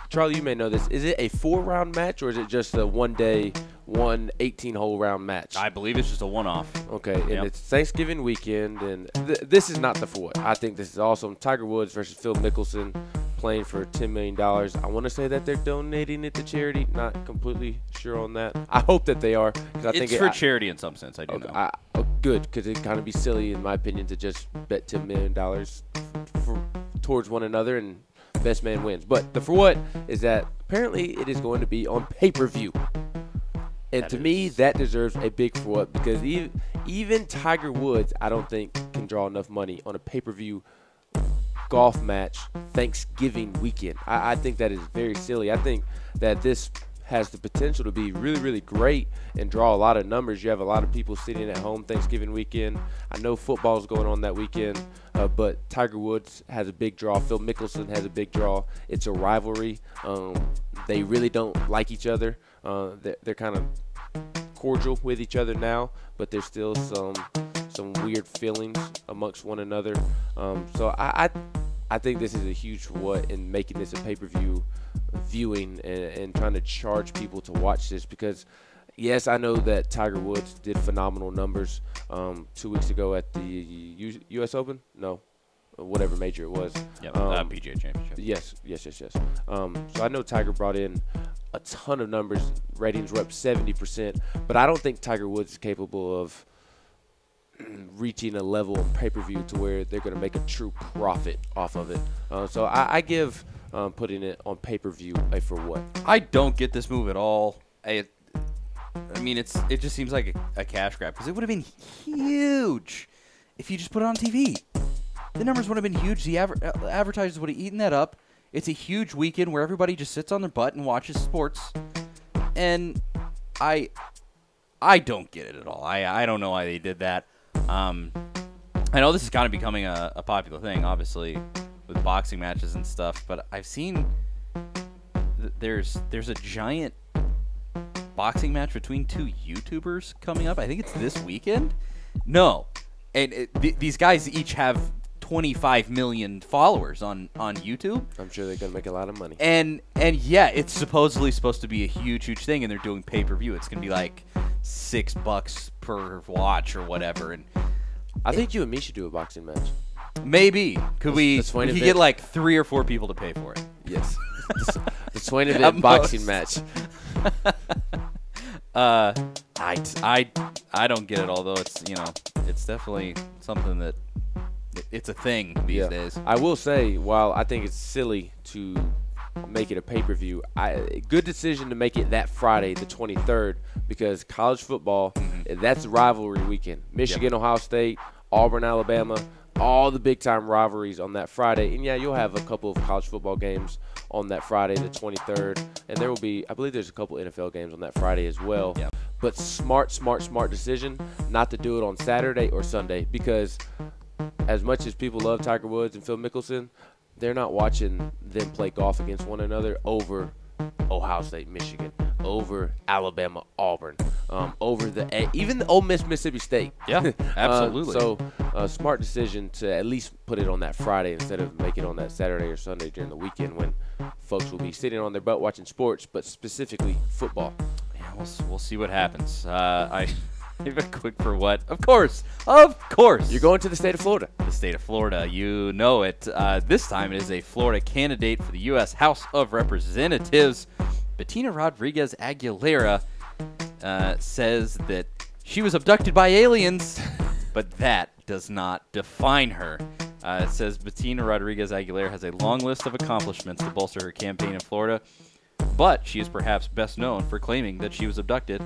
Charlie, you may know this. Is it a 4-round match or is it just a one-day one 18-hole round match. I believe it's just a one-off. Okay, and Yep. it's Thanksgiving weekend, and this is not the for what. I think this is awesome. Tiger Woods versus Phil Mickelson playing for $10 million. I want to say that they're donating it to charity. Not completely sure on that. I hope that they are. 'Cause I think It's for charity in some sense, I do know. Good, because it'd kind of be silly, in my opinion, to just bet $10 million towards one another and best man wins. But the for what is that apparently it is going to be on pay-per-view. And to me, that deserves a big for what, because even Tiger Woods, I don't think, can draw enough money on a pay-per-view golf match Thanksgiving weekend. I think that is very silly. I think that this has the potential to be really, really great and draw a lot of numbers. You have a lot of people sitting at home Thanksgiving weekend. I know football's going on that weekend, but Tiger Woods has a big draw. Phil Mickelson has a big draw. It's a rivalry. They really don't like each other. They're kind of cordial with each other now, but there's still some weird feelings amongst one another. So I think this is a huge what in making this a pay-per-view viewing and trying to charge people to watch this, because yes, I know that Tiger Woods did phenomenal numbers 2 weeks ago at the U.S. Open. No, whatever major it was. Yep, PGA Championship. Yes. So I know Tiger brought in a ton of numbers. Ratings were up 70%, but I don't think Tiger Woods is capable of reaching a level of pay-per-view to where they're going to make a true profit off of it. So I give putting it on pay-per-view a for what. I don't get this move at all. I mean, it just seems like a cash grab, because it would have been huge if you just put it on TV. The numbers would have been huge. The advertisers would have eaten that up. It's a huge weekend where everybody just sits on their butt and watches sports. And I don't get it at all. I don't know why they did that. I know this is kind of becoming a popular thing, obviously, with boxing matches and stuff, but I've seen there's a giant boxing match between two YouTubers coming up. I think it's this weekend. No. And these guys each have 25 million followers on YouTube. I'm sure they're going to make a lot of money. And yeah, it's supposedly supposed to be a huge thing, and they're doing pay-per-view. It's going to be like $6 per watch or whatever. And I think you and me should do a boxing match. Maybe. We could get like 3 or 4 people to pay for it. Yes. The Swain event boxing match. I don't get it, although it's definitely something that it's a thing these days. I will say, while I think it's silly to make it a pay-per-view, good decision to make it that Friday, the 23rd, because college football, that's rivalry weekend. Michigan, Ohio State, Auburn, Alabama, all the big-time rivalries on that Friday. And, yeah, you'll have a couple of college football games on that Friday, the 23rd. And there will be, I believe there's a couple NFL games on that Friday as well. Yep. But smart decision not to do it on Saturday or Sunday, because as much as people love Tiger Woods and Phil Mickelson, they're not watching them play golf against one another over Ohio State, Michigan, over Alabama, Auburn, over even the Ole Miss, Mississippi State. Yeah, absolutely. So smart decision to at least put it on that Friday instead of make it on that Saturday or Sunday during the weekend when folks will be sitting on their butt watching sports, but specifically football. Yeah, we'll see what happens. I give a quick for what? Of course. You're going to the state of Florida. The state of Florida. You know it. This time it is a Florida candidate for the U.S. House of Representatives. Bettina Rodriguez Aguilera says that she was abducted by aliens, but that does not define her. It says Bettina Rodriguez Aguilera has a long list of accomplishments to bolster her campaign in Florida, but she is perhaps best known for claiming that she was abducted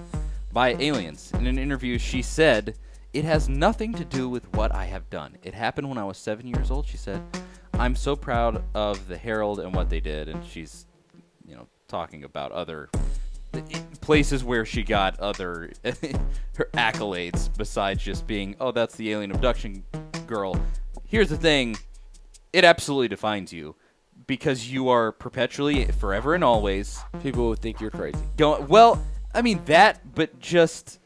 by aliens. In an interview, she said, "It has nothing to do with what I have done. It happened when I was 7 years old," she said. "I'm so proud of the Herald and what they did." And she's, talking about other places where she got other her accolades besides just being, "Oh, that's the alien abduction girl." Here's the thing. It absolutely defines you, because you are perpetually, forever and always. People would think you're crazy. But just,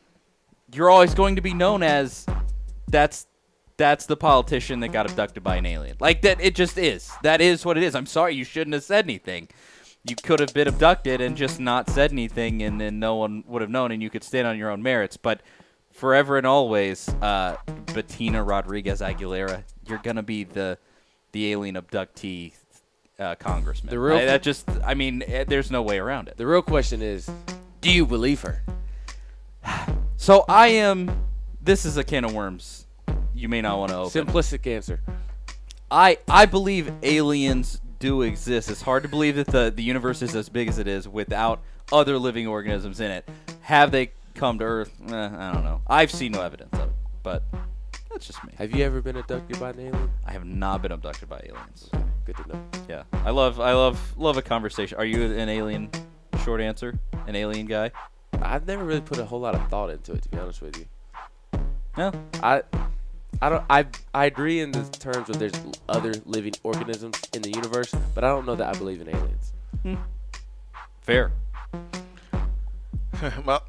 you're always going to be known as, that's the politician that got abducted by an alien. Like, that, it just is. That is what it is. I'm sorry, you shouldn't have said anything. you could have been abducted and just not said anything, and then no one would have known, and you could stand on your own merits. But forever and always, Bettina Rodriguez Aguilera, you're gonna be the alien abductee congressman. There's no way around it. The real question is, do you believe her? So this is a can of worms you may not want to open. Simplistic answer. I believe aliens do exist. It's hard to believe that the universe is as big as it is without other living organisms in it. Have they come to Earth? I don't know. I've seen no evidence of it, but that's just me. Have you ever been abducted by an alien? I have not been abducted by aliens. Good to know. Yeah, I love a conversation. Are you an alien? Short answer, an alien guy. I've never really put a whole lot of thought into it, to be honest with you. No, I agree in the terms of there's other living organisms in the universe, but I don't know that I believe in aliens. Fair. The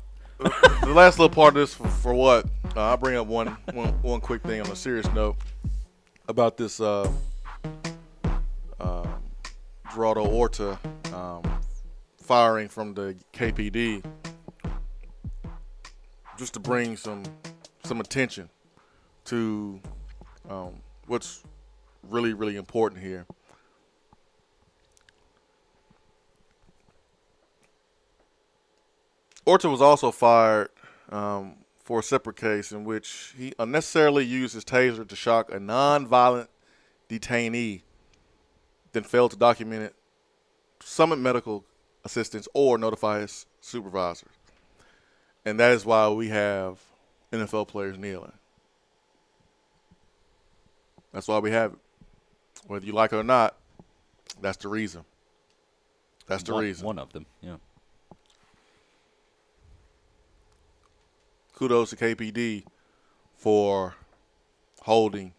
last little part of this for what? I'll bring up one quick thing on a serious note about this Gerardo Orta firing from the KPD, just to bring some attention to what's really, really important here. Orta was also fired for a separate case in which he unnecessarily used his taser to shock a non-violent detainee, then failed to document it, summon medical assistance, or notify his supervisors. And that is why we have NFL players kneeling. That's why we have it. Whether you like it or not, that's the reason. That's the reason. One of them, yeah. Kudos to KPD for holding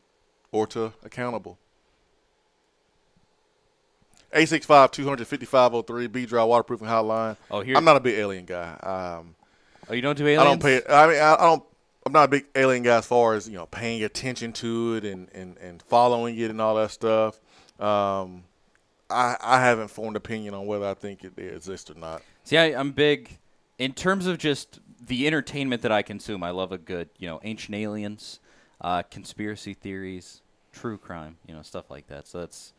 Orta accountable. 865-200-5503, B-Drive Waterproofing Hotline. Oh, here. I'm not a big alien guy. You don't do aliens? I don't pay. I'm not a big alien guy as far as paying attention to it and following it and all that stuff. I haven't formed an opinion on whether I think it exists or not. See, I'm big in terms of just the entertainment that I consume. I love a good, ancient aliens, conspiracy theories, true crime, stuff like that. So that's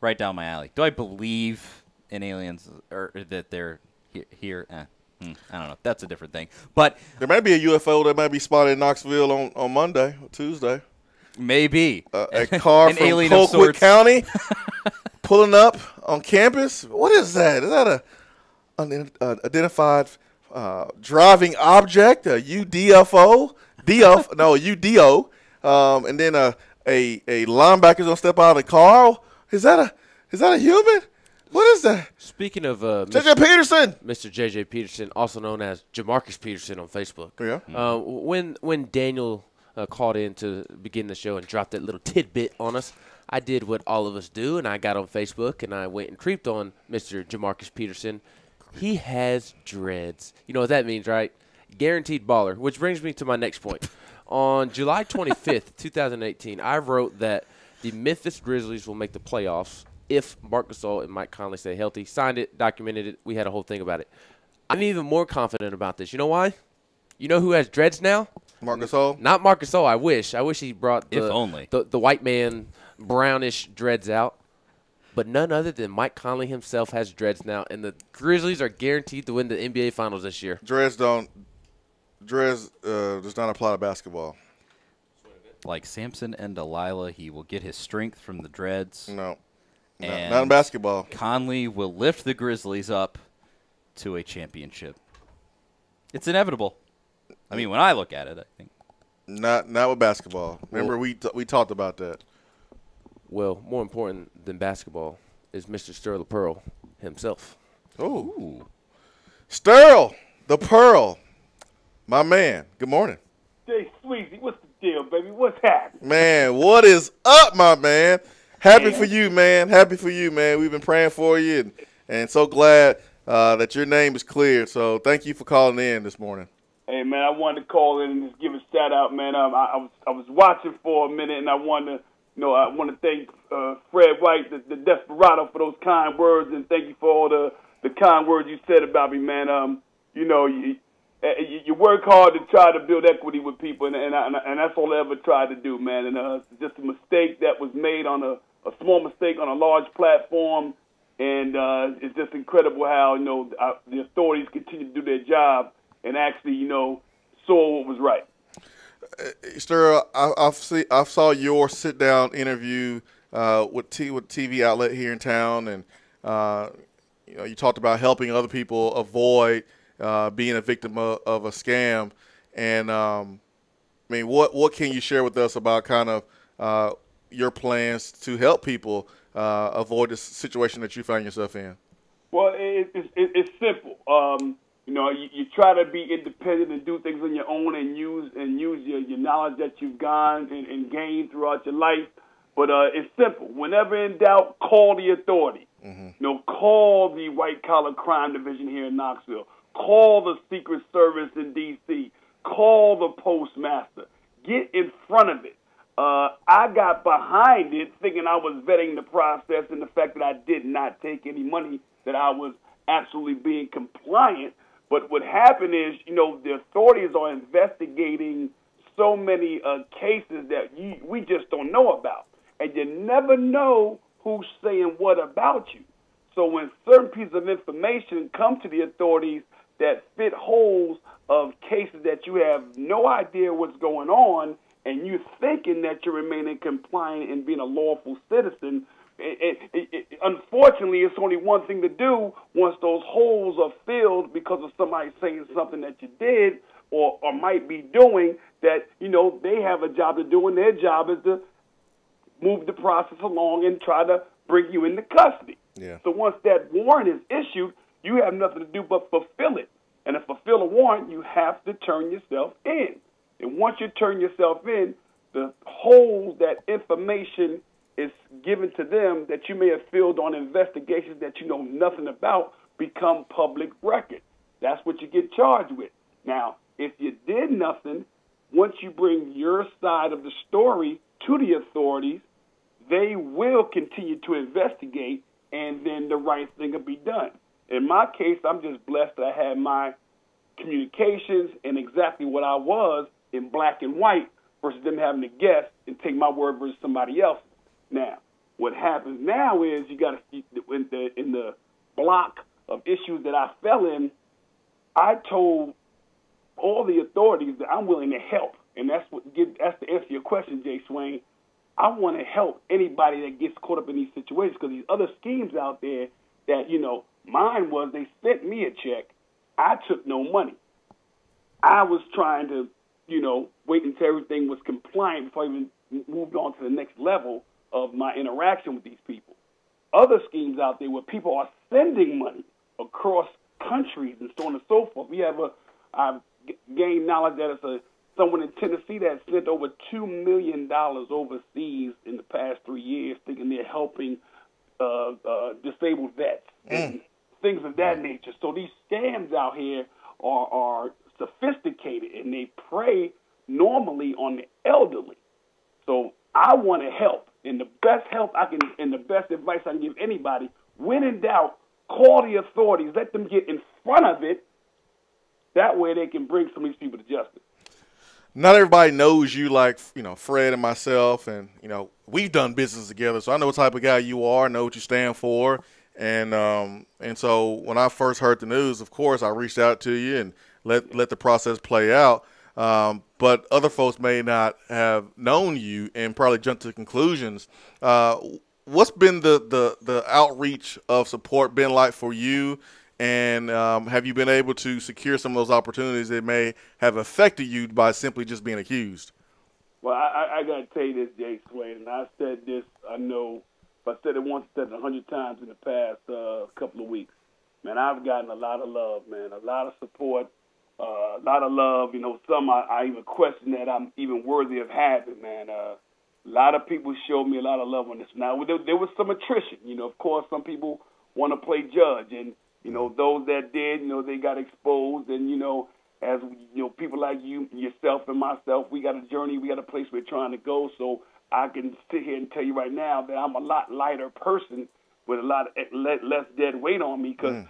right down my alley. Do I believe in aliens or that they're here? I don't know. That's a different thing. But there might be a UFO that might be spotted in Knoxville on Monday or Tuesday. Maybe. A car from Colquitt County pulling up on campus. What is that? Is that an unidentified driving object, a UDFO? UDO. And then a linebacker's going to step out of the car. Is that a human? What is that? Speaking of J.J. Peterson, Mr. J.J. Peterson, also known as Jamarcus Peterson on Facebook. Yeah. When Daniel called in to begin the show and dropped that little tidbit on us, I did what all of us do, and I got on Facebook and I went and creeped on Mr. Jamarcus Peterson. He has dreads. You know what that means, right? Guaranteed baller. Which brings me to my next point. On July 25th, 2018, I wrote that the Memphis Grizzlies will make the playoffs if Marc Gasol and Mike Conley stay healthy. Signed it, documented it. We had a whole thing about it. I'm even more confident about this. You know why? You know who has dreads now? Marc Gasol? Not Marc Gasol. I wish he brought the white man brownish dreads out. But none other than Mike Conley himself has dreads now, and the Grizzlies are guaranteed to win the NBA Finals this year. Dreads does not apply to basketball. Like Samson and Delilah, he will get his strength from the dreads. No. And not in basketball. Conley will lift the Grizzlies up to a championship. It's inevitable. I mean, when I look at it, I think. Not with basketball. Remember, we talked about that. Well, more important than basketball is Mr. Sterl the Pearl himself. Oh. Sterl the Pearl, my man. Good morning. Jay Sweezy, what's the deal, baby? What's happening? Man, what is up, my man? Happy for you, man. Happy for you, man. We've been praying for you and so glad that your name is cleared. So thank you for calling in this morning. Hey, man, I wanted to call in and just give a shout out, man. I was watching for a minute, and I want to thank Fred White, the Desperado, for those kind words, and thank you for all the the kind words you said about me, man. You work hard to try to build equity with people, and that's all I ever tried to do, man. And it's just a mistake that was made on a small mistake on a large platform, and it's just incredible how the authorities continue to do their job and actually saw what was right. Stir, I saw your sit down interview with TV outlet here in town, and you talked about helping other people avoid being a victim of a scam. And what can you share with us about kind of your plans to help people avoid the situation that you find yourself in? Well, it's simple. You try to be independent and do things on your own and use your knowledge that you've gained and gained throughout your life. But it's simple. Whenever in doubt, call the authority. Call the white collar crime division here in Knoxville. Call the Secret Service in D.C. Call the postmaster. Get in front of it. I got behind it thinking I was vetting the process and the fact that I did not take any money, that I was absolutely being compliant. But what happened is, the authorities are investigating so many cases that we just don't know about. And you never know who's saying what about you. So when certain pieces of information come to the authorities that fit holes of cases that you have no idea what's going on, and you're thinking that you're remaining compliant and being a lawful citizen, unfortunately, it's only one thing to do once those holes are filled because of somebody saying something that you did or might be doing that, they have a job to do, and their job is to move the process along and try to bring you into custody. Yeah. So once that warrant is issued, you have nothing to do but fulfill it. And to fulfill a warrant, you have to turn yourself in. And once you turn yourself in, the holes that information is given to them that you may have filled on investigations that you know nothing about become public record. That's what you get charged with. Now, if you did nothing, once you bring your side of the story to the authorities, they will continue to investigate, and then the right thing will be done. In my case, I'm just blessed that I had my communications and exactly what I was in black and white versus them having to guess and take my word versus somebody else's. Now, what happens now is you got to, in the block of issues that I fell in, I told all the authorities that I'm willing to help. And that's to answer your question, Jay Swain. I want to help anybody that gets caught up in these situations, because these other schemes out there that, mine was they sent me a check. I took no money. I was trying to, wait until everything was compliant before I even moved on to the next level of my interaction with these people. Other schemes out there where people are sending money across countries and so on and so forth. I've gained knowledge that it's someone in Tennessee that sent over $2 million overseas in the past 3 years, thinking they're helping disabled vets and things of that nature. So these scams out here are sophisticated, and they prey normally on the elderly. So I want to help, and the best help I can, and the best advice I can give anybody, when in doubt, call the authorities, let them get in front of it. That way they can bring some of these people to justice. Not everybody knows you like, Fred and myself, and, we've done business together, so I know what type of guy you are, know what you stand for. And so when I first heard the news, of course, I reached out to you and let the process play out. But other folks may not have known you and probably jumped to conclusions. What's been the outreach of support been like for you? And have you been able to secure some of those opportunities that may have affected you by simply just being accused? Well, I got to tell you this, Jay Swain, and I said this, I know, if I said it once, I said it 100 times in the past couple of weeks. Man, I've gotten a lot of love, man, a lot of support, a lot of love. Some I even question that I'm even worthy of having, man. A lot of people showed me a lot of love on this. Now, there was some attrition. Of course, some people want to play judge, and those that did, they got exposed. And, as people like you, yourself, and myself, we got a journey, we got a place we're trying to go. So I can sit here and tell you right now that I'm a lot lighter person with a lot less dead weight on me because,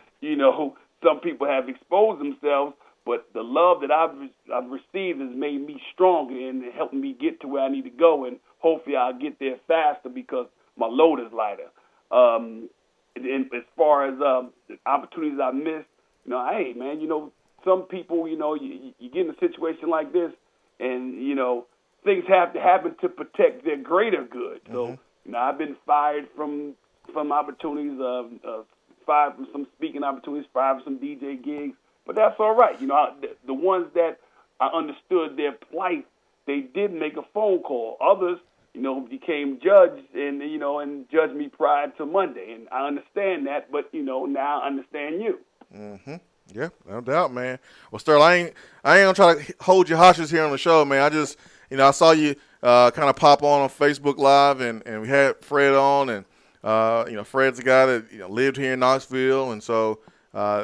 some people have exposed themselves, but the love that I've received has made me stronger and helped me get to where I need to go, and hopefully I'll get there faster because my load is lighter. And as far as the opportunities I missed, hey, man, some people, you get in a situation like this, and, things have to happen to protect their greater good. So, I've been fired from opportunities, fired from some speaking opportunities, fired from some DJ gigs, but that's all right. The ones that I understood their plight, they did make a phone call. Others, became judged and judged me prior to Monday, and I understand that, but, now I understand you. Yeah, no doubt, man. Well, Sterling, I ain't gonna try to hold you hostage here on the show, man. I just, I saw you kind of pop on Facebook Live, and we had Fred on, and Fred's a guy that lived here in Knoxville, and so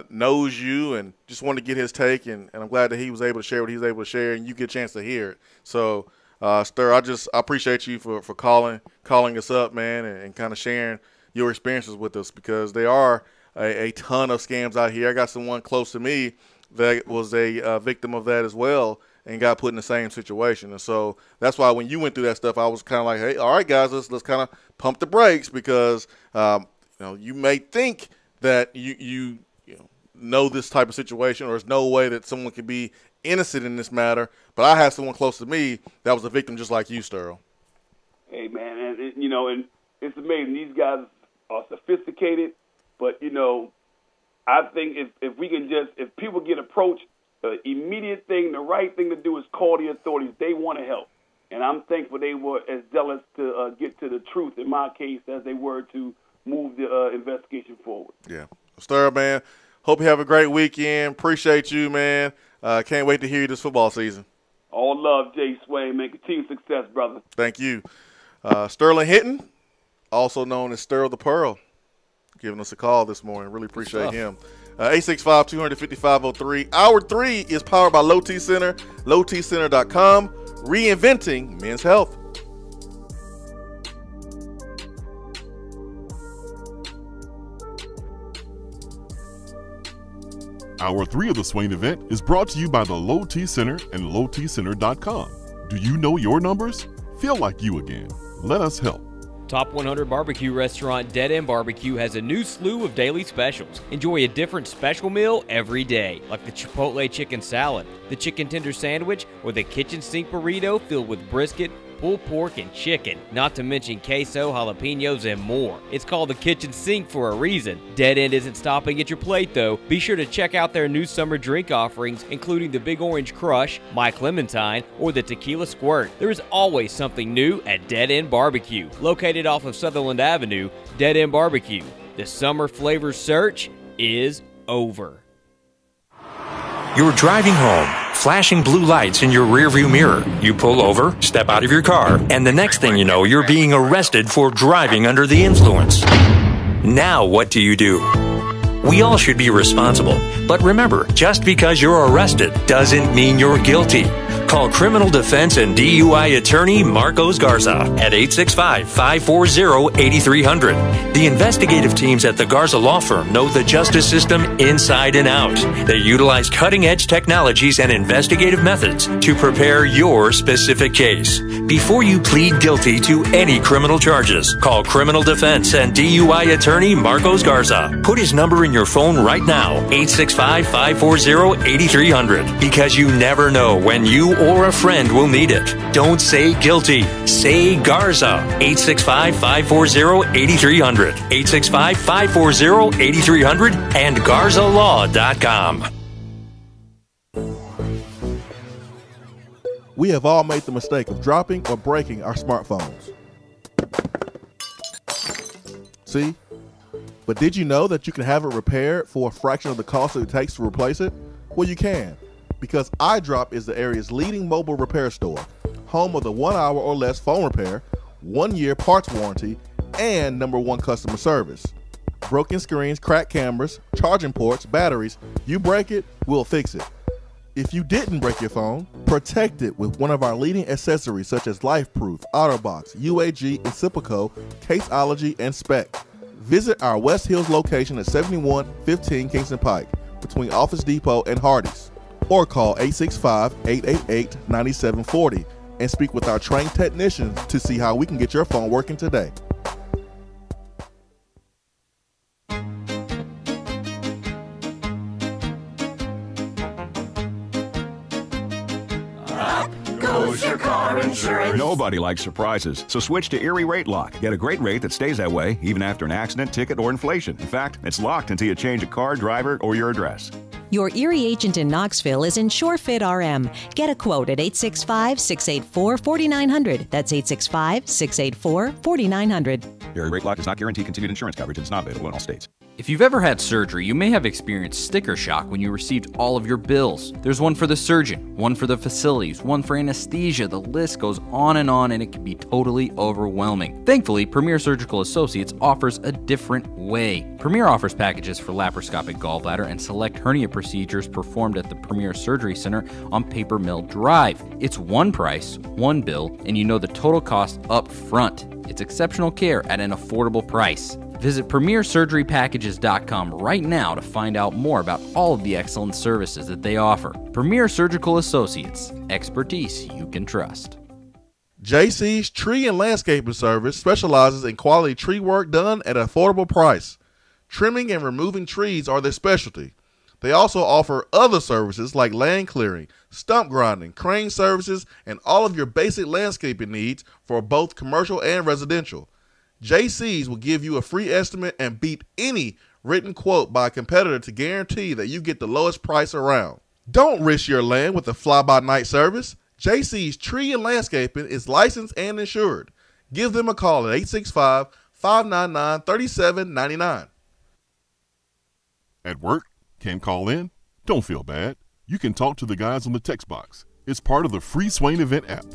knows you, and just wanted to get his take, and I'm glad that he was able to share what he was able to share, and you get a chance to hear it. So, Ster, I appreciate you for calling us up, man, and kind of sharing your experiences with us, because they are a ton of scams out here. I got someone close to me that was a victim of that as well and got put in the same situation. And so that's why when you went through that stuff, I was kind of like, hey, all right, guys, let's kind of pump the brakes, because you may think that you know this type of situation, or there's no way that someone could be innocent in this matter. But I had someone close to me that was a victim just like you, Sterl. Hey, man, and it's amazing. These guys are sophisticated. But, I think if we can if people get approached, the immediate thing, the right thing to do is call the authorities. They want to help. And I'm thankful they were as zealous to get to the truth in my case as they were to move the investigation forward. Yeah. Sterl, man, hope you have a great weekend. Appreciate you, man. Can't wait to hear you this football season. All love, Jay Swain, man. Continue success, brother. Thank you. Sterling Hinton, also known as Sterl the Pearl, giving us a call this morning. Really appreciate him. 865-250-503. Hour 3 is powered by Low T Center, lowtcenter.com, reinventing men's health. Hour 3 of the Swain event is brought to you by the Low T Center and lowtcenter.com. Do you know your numbers? Feel like you again. Let us help. Top 100 barbecue restaurant Dead End Barbecue has a new slew of daily specials. Enjoy a different special meal every day, like the Chipotle chicken salad, the chicken tender sandwich, or the kitchen sink burrito filled with brisket, pulled pork, and chicken, not to mention queso, jalapenos, and more. It's called the kitchen sink for a reason. Dead End isn't stopping at your plate, though. Be sure to check out their new summer drink offerings, including the Big Orange Crush, My Clementine, or the Tequila Squirt. There is always something new at Dead End Barbecue. Located off of Sutherland Avenue, Dead End Barbecue. The summer flavor search is over. You're driving home, flashing blue lights in your rearview mirror. You pull over, step out of your car, and the next thing you know, you're being arrested for driving under the influence. Now what do? We all should be responsible. But remember, just because you're arrested doesn't mean you're guilty. Call criminal defense and DUI attorney Marcos Garza at 865-540-8300. The investigative teams at the Garza Law Firm know the justice system inside and out. They utilize cutting-edge technologies and investigative methods to prepare your specific case. Before you plead guilty to any criminal charges, call criminal defense and DUI attorney Marcos Garza. Put his number in your phone right now, 865-540-8300, because you never know when you or a friend will need it. Don't say guilty. Say Garza. 865-540-8300. 865-540-8300 and GarzaLaw.com. We have all made the mistake of dropping or breaking our smartphones. See? But did you know that you can have it repaired for a fraction of the cost that it takes to replace it? Well, you can, because iDrop is the area's leading mobile repair store, home of the 1 hour or less phone repair, 1 year parts warranty, and #1 customer service. Broken screens, cracked cameras, charging ports, batteries, you break it, we'll fix it. If you didn't break your phone, protect it with one of our leading accessories such as LifeProof, OtterBox, UAG, Incipico, Caseology, and Spec. Visit our West Hills location at 7115 Kingston Pike between Office Depot and Hardee's, or call 865-888-9740 and speak with our trained technicians to see how we can get your phone working today. Goes your car insurance. Nobody likes surprises, so switch to Erie Rate Lock. Get a great rate that stays that way even after an accident, ticket, or inflation. In fact, it's locked until you change a car, driver, or your address. Your Erie agent in Knoxville is InsureFit RM. Get a quote at 865-684-4900. That's 865-684-4900. Erie Rate Lock does not guarantee continued insurance coverage and is not available in all states. If you've ever had surgery, you may have experienced sticker shock when you received all of your bills. There's one for the surgeon, one for the facilities, one for anesthesia. The list goes on, and it can be totally overwhelming. Thankfully, Premier Surgical Associates offers a different way. Premier offers packages for laparoscopic gallbladder and select hernia procedures performed at the Premier Surgery Center on Paper Mill Drive. It's one price, one bill, and you know the total cost up front. It's exceptional care at an affordable price. Visit PremierSurgeryPackages.com right now to find out more about all of the excellent services that they offer. Premier Surgical Associates, expertise you can trust. JC's Tree and Landscaping Service specializes in quality tree work done at an affordable price. Trimming and removing trees are their specialty. They also offer other services like land clearing, stump grinding, crane services, and all of your basic landscaping needs for both commercial and residential. JC's will give you a free estimate and beat any written quote by a competitor to guarantee that you get the lowest price around. Don't risk your land with a fly-by-night service. JC's Tree and Landscaping is licensed and insured. Give them a call at 865-599-3799. At work, can't call in? Don't feel bad. You can talk to the guys on the text box. It's part of the free Swain Event app.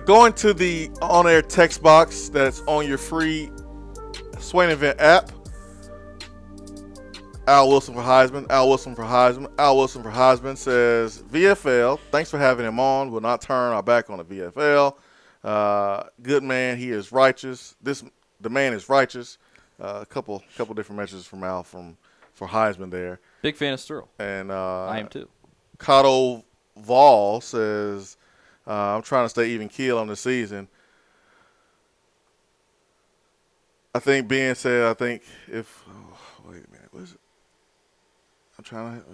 Going to the on-air text box that's on your free Swain Event app. Al Wilson for Heisman. Al Wilson for Heisman. Al Wilson for Heisman says, VFL, thanks for having him on. We'll not turn our back on the VFL. Good man. He is righteous. The man is righteous. A couple different messages from Al for Heisman there. Big fan of Sterl. And I am too. Cotto Vol says, I'm trying to stay even keel on the season. I think Ben said, wait a minute, what is it? I'm trying to,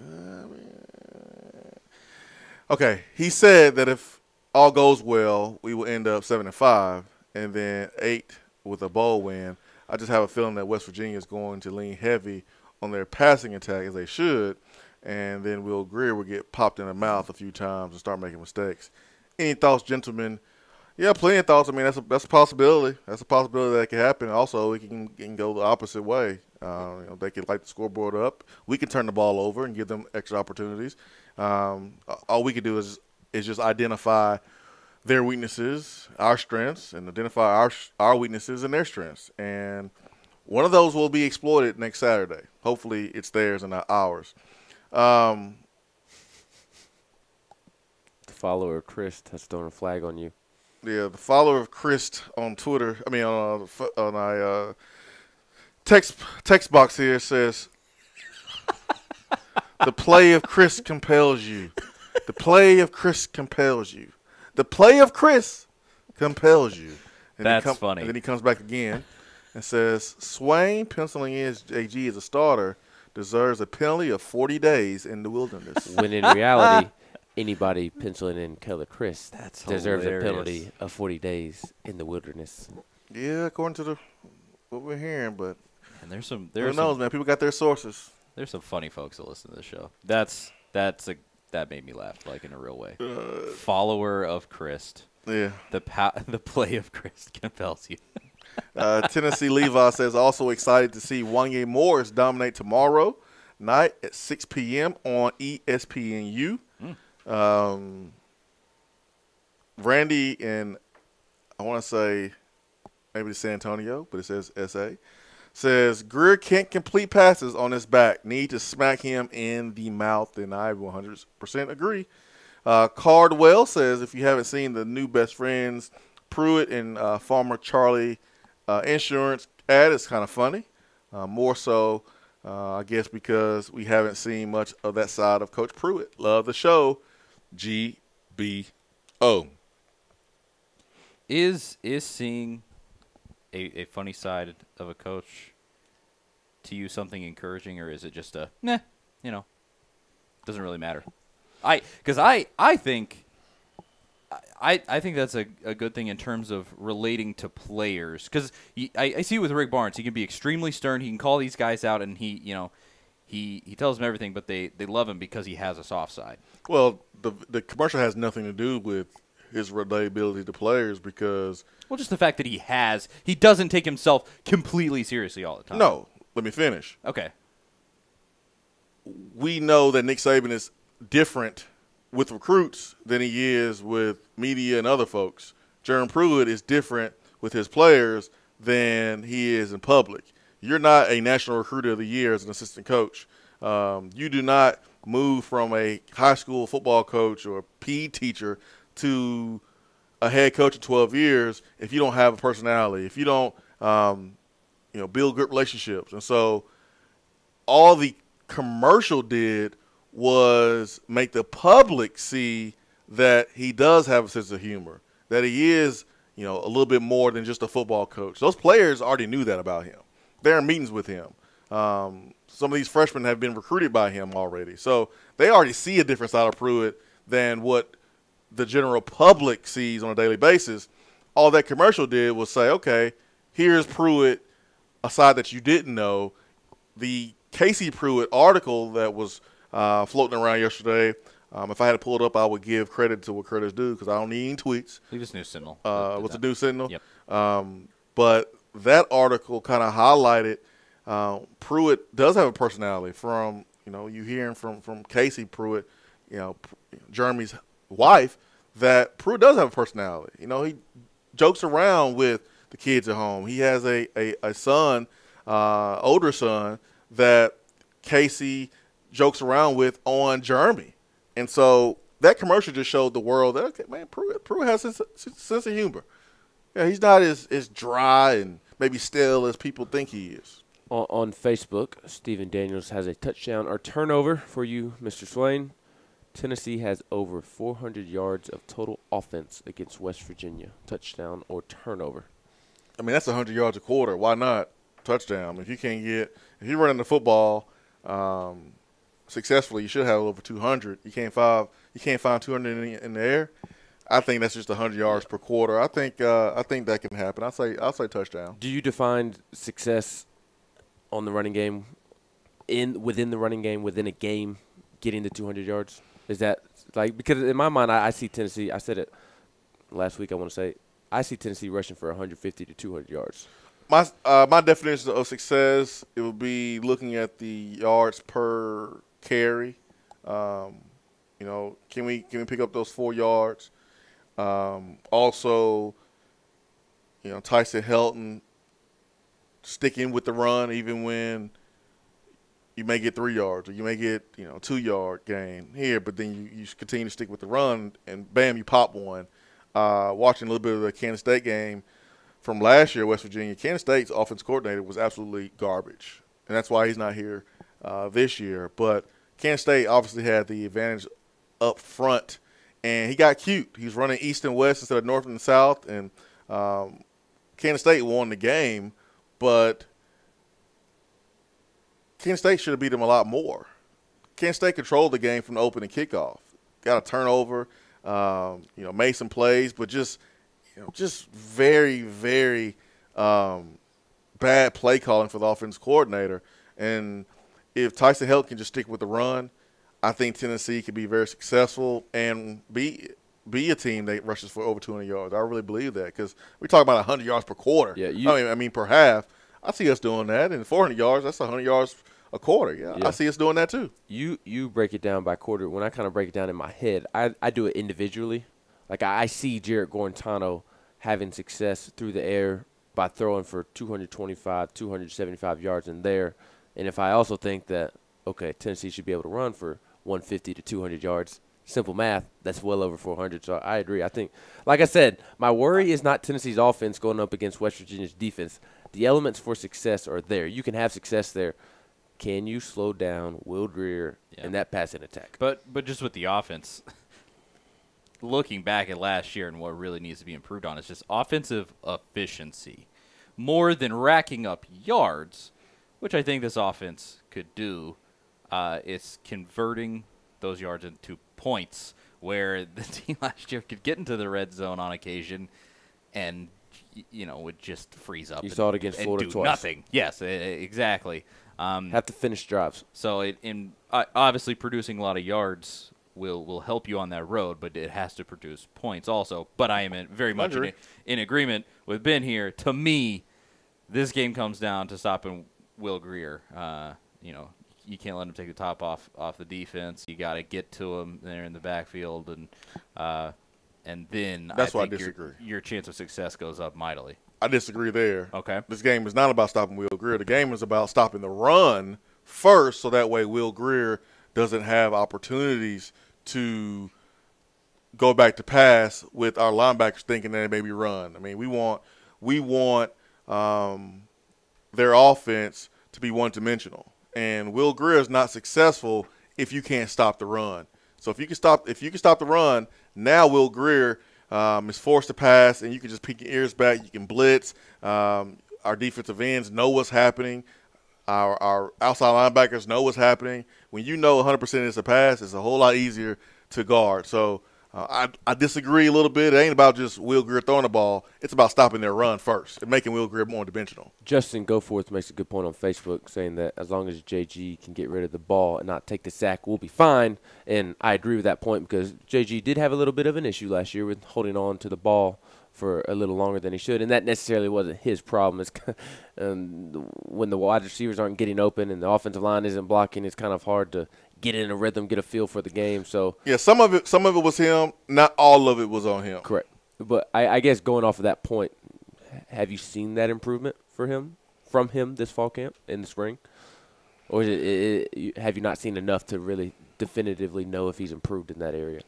okay. He said that if all goes well, we will end up 7-5 and then 8 with a bowl win. I just have a feeling that West Virginia is going to lean heavy on their passing attack as they should, and then Will Greer will get popped in the mouth a few times and start making mistakes. Any thoughts, gentlemen? Yeah, plenty of thoughts. I mean, that's a possibility. That's a possibility that can happen. Also, it can go the opposite way. They can light the scoreboard up. We can turn the ball over and give them extra opportunities. All we can do is just identify their weaknesses, our strengths, and identify our weaknesses and their strengths. And one of those will be exploited next Saturday. Hopefully, it's theirs and not ours. Follower of Chris has thrown a flag on you. Yeah, the follower of Chris on Twitter, on our text box here says, the play of Chris compels you. The play of Chris compels you. The play of Chris compels you. And that's funny. And then he comes back again and says, Swain penciling in AG as a starter deserves a penalty of 40 days in the wilderness. When in reality, anybody penciling in Keller Chris deserves hilarious. a penalty of 40 days in the wilderness. Yeah, according to what we're hearing, but and there's who knows, man? People got their sources. There's some funny folks that listen to the show. That made me laugh, like in a real way. Follower of Christ. Yeah. The play of Christ compels you. Tennessee Levi says, also excited to see Wanye Morris dominate tomorrow night at 6 p.m. on ESPNU. Randy and I want to say maybe it's San Antonio, but it says SA, says Greer can't complete passes on his back. Need to smack him in the mouth, and I 100% agree. Cardwell says if you haven't seen the new Best Friends Pruitt and Farmer Charlie insurance ad, it's kind of funny. More so, I guess, because we haven't seen much of that side of Coach Pruitt. Love the show. GBO. Is seeing a funny side of a coach to you something encouraging, or is it just a nah? You know, doesn't really matter. I think that's a good thing in terms of relating to players, because I see it with Rick Barnes. He can be extremely stern. He can call these guys out, and he tells them everything, but they love him because he has a soft side. Well, the commercial has nothing to do with his relatability to players, because just the fact that he doesn't take himself completely seriously all the time. No, let me finish. Okay. We know that Nick Saban is different with recruits than he is with media and other folks. Jeremy Pruitt is different with his players than he is in public. You're not a National Recruiter of the Year as an assistant coach. You do not move from a high school football coach or a PE teacher to a head coach of 12 years if you don't have a personality, if you don't build good relationships. And so all the commercial did was make the public see that he does have a sense of humor, that he is, a little bit more than just a football coach. Those players already knew that about him. They're in meetings with him. Some of these freshmen have been recruited by him already. So they already see a different side of Pruitt than what the general public sees on a daily basis. All that commercial did was say, okay, here's Pruitt, a side that you didn't know. The Casey Pruitt article that was floating around yesterday, if I had to pull it up, I would give credit to what credit's due, because I don't need any tweets. Leave us News Sentinel. What's the News Sentinel? Yep. But that article kind of highlighted Pruitt does have a personality. From you hearing from Casey Pruitt, Jeremy's wife, that Pruitt does have a personality. He jokes around with the kids at home. He has a son, older son, that Casey jokes around with on Jeremy. And so that commercial just showed the world that, okay, man, Pruitt has a sense of humor. Yeah, he's not as dry and maybe stale as people think he is. On Facebook, Stephen Daniels has a touchdown or turnover for you, Mr. Swain. Tennessee has over 400 yards of total offense against West Virginia. Touchdown or turnover. I mean, that's 100 yards a quarter. Why not touchdown? If you're running the football successfully, you should have over 200. You can't find 200 in the air. I think that's just 100 yards per quarter. I think that can happen. I'll say touchdown. Do you define success on the running game within the running game within a game getting the 200 yards? Is that because in my mind I see Tennessee, I said it last week, I see Tennessee rushing for 150 to 200 yards. My definition of success, it would be looking at the yards per carry. Can we pick up those 4 yards? Also, Tyson Helton sticking with the run even when you may get 3 yards or you may get 2-yard gain here, but then you continue to stick with the run and bam, you pop one. Watching a little bit of the Kansas State game from last year, West Virginia, Kansas State's offense coordinator was absolutely garbage, and that's why he's not here this year. But Kansas State obviously had the advantage up front, and he got cute. He was running east and west instead of north and south, and Kansas State won the game, but Kansas State should have beat him a lot more. Kansas State controlled the game from the opening kickoff. Got a turnover, made some plays, but just very, very bad play calling for the offense coordinator. And if Tyson Helton can just stick with the run, I think Tennessee could be very successful and be be a team that rushes for over 200 yards. I really believe that because we talk about 100 yards per quarter. Yeah, I mean per half. I see us doing that, and 400 yards, that's 100 yards a quarter. Yeah, I see us doing that too. You break it down by quarter. When I kind of break it down in my head, I do it individually. Like I see Jarrett Guarantano having success through the air by throwing for 225, 275 yards in there. And if I also think that, okay, Tennessee should be able to run for 150 to 200 yards, simple math, that's well over 400. So I agree. I think, like I said, my worry is not Tennessee's offense going up against West Virginia's defense. The elements for success are there. You can have success there. Can you slow down Will Grier and that passing attack? But just with the offense, looking back at last year and what really needs to be improved on is just offensive efficiency. More than racking up yards, which I think this offense could do, it's converting those yards into points where the team last year could get into the red zone on occasion and, would just freeze up. You saw it against Florida do twice. Nothing. Yes, exactly. Have to finish drives. So obviously producing a lot of yards will help you on that road, but it has to produce points also. But I am very much in agreement with Ben here. To me, this game comes down to stopping Will Grier. You can't let him take the top off the defense. You got to get to him there in the backfield, and then that's why I think disagree. Your chance of success goes up mightily. I disagree there. Okay. This game is not about stopping Will Grier. The game is about stopping the run first, so that way Will Grier doesn't have opportunities to go back to pass with our linebackers thinking that it may be run. I mean, we want their offense to be one-dimensional. And Will Grier is not successful if you can't stop the run. So if you can stop the run, now Will Grier is forced to pass, and you can just peek your ears back. You can blitz. Our defensive ends know what's happening. Our outside linebackers know what's happening. When you know 100% is a pass, it's a whole lot easier to guard. So I disagree a little bit. It ain't about just Will Grier throwing the ball. It's about stopping their run first and making Will Grier more dimensional. Justin Goforth makes a good point on Facebook saying that as long as JG can get rid of the ball and not take the sack, we'll be fine. And I agree with that point because JG did have a little bit of an issue last year with holding on to the ball for a little longer than he should, and that necessarily wasn't his problem. It's when the wide receivers aren't getting open and the offensive line isn't blocking, it's kind of hard to get in a rhythm, get a feel for the game. So yeah, some of it was him. Not all of it was on him. Correct. But I guess going off of that point, have you seen that improvement from him this fall camp in the spring, or have you not seen enough to really definitively know if he's improved in that area?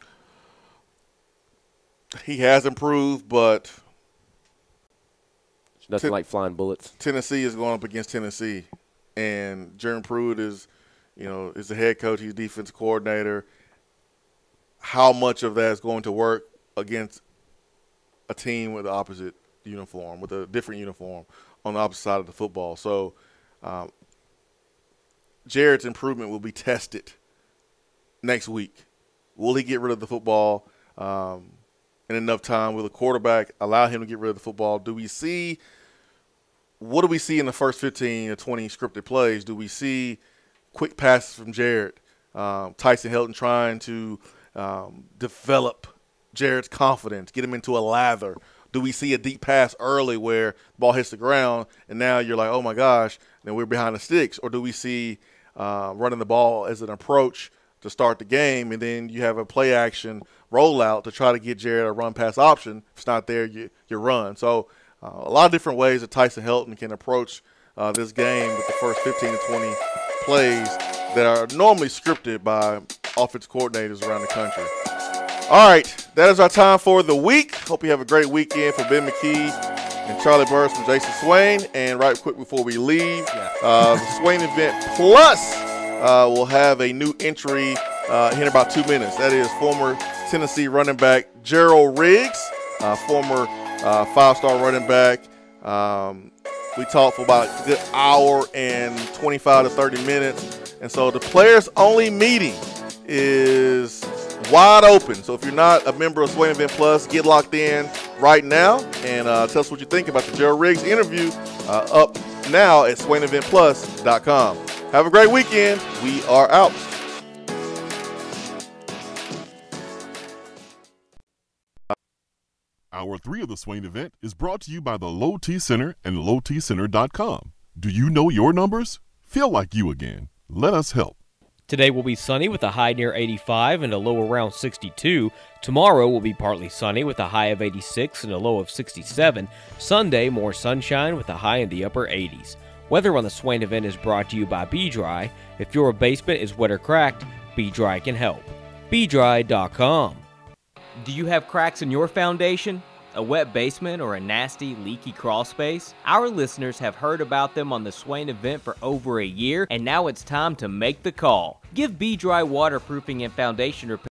He has improved, but it's nothing like flying bullets. Tennessee is going up against Tennessee, and Jeremy Pruitt is the head coach. He's defense coordinator. How much of that is going to work against a team with the opposite uniform, with a different uniform on the opposite side of the football? So Jarrett's improvement will be tested next week. Will he get rid of the football in enough time? Will the quarterback allow him to get rid of the football? What do we see in the first 15 or 20 scripted plays? Do we see quick passes from Jarrett? Tyson Helton trying to develop Jarrett's confidence, get him into a lather. Do we see a deep pass early where the ball hits the ground and now you're like, oh, my gosh, then we're behind the sticks? Or do we see running the ball as an approach to start the game, and then you have a play-action rollout to try to get Jarrett a run-pass option? If it's not there, you run. So a lot of different ways that Tyson Helton can approach this game with the first 15 to 20 plays that are normally scripted by offense coordinators around the country. All right, that is our time for the week. Hope you have a great weekend. For Ben McKee and Charlie Burris from Jason Swain. And right quick before we leave, the Swain Event Plus will have a new entry in about 2 minutes. That is former Tennessee running back Gerald Riggs, former five-star running back. We talked for about a good hour and 25 to 30 minutes. And so the players-only meeting is wide open. So if you're not a member of Swain Event Plus, get locked in right now and tell us what you think about the Gerald Riggs interview up now at SwainEventPlus.com. Have a great weekend. We are out. Hour 3 of the Swain event is brought to you by the Low T Center and lowtcenter.com. Do you know your numbers? Feel like you again. Let us help. Today will be sunny with a high near 85 and a low around 62. Tomorrow will be partly sunny with a high of 86 and a low of 67. Sunday, more sunshine with a high in the upper 80s. Weather on the Swain event is brought to you by B-Dry. If your basement is wet or cracked, B-Dry can help. BDry.com. Do you have cracks in your foundation? A wet basement or a nasty, leaky crawl space? Our listeners have heard about them on the Swain event for over a year, and now it's time to make the call. Give B-Dry waterproofing and foundation repair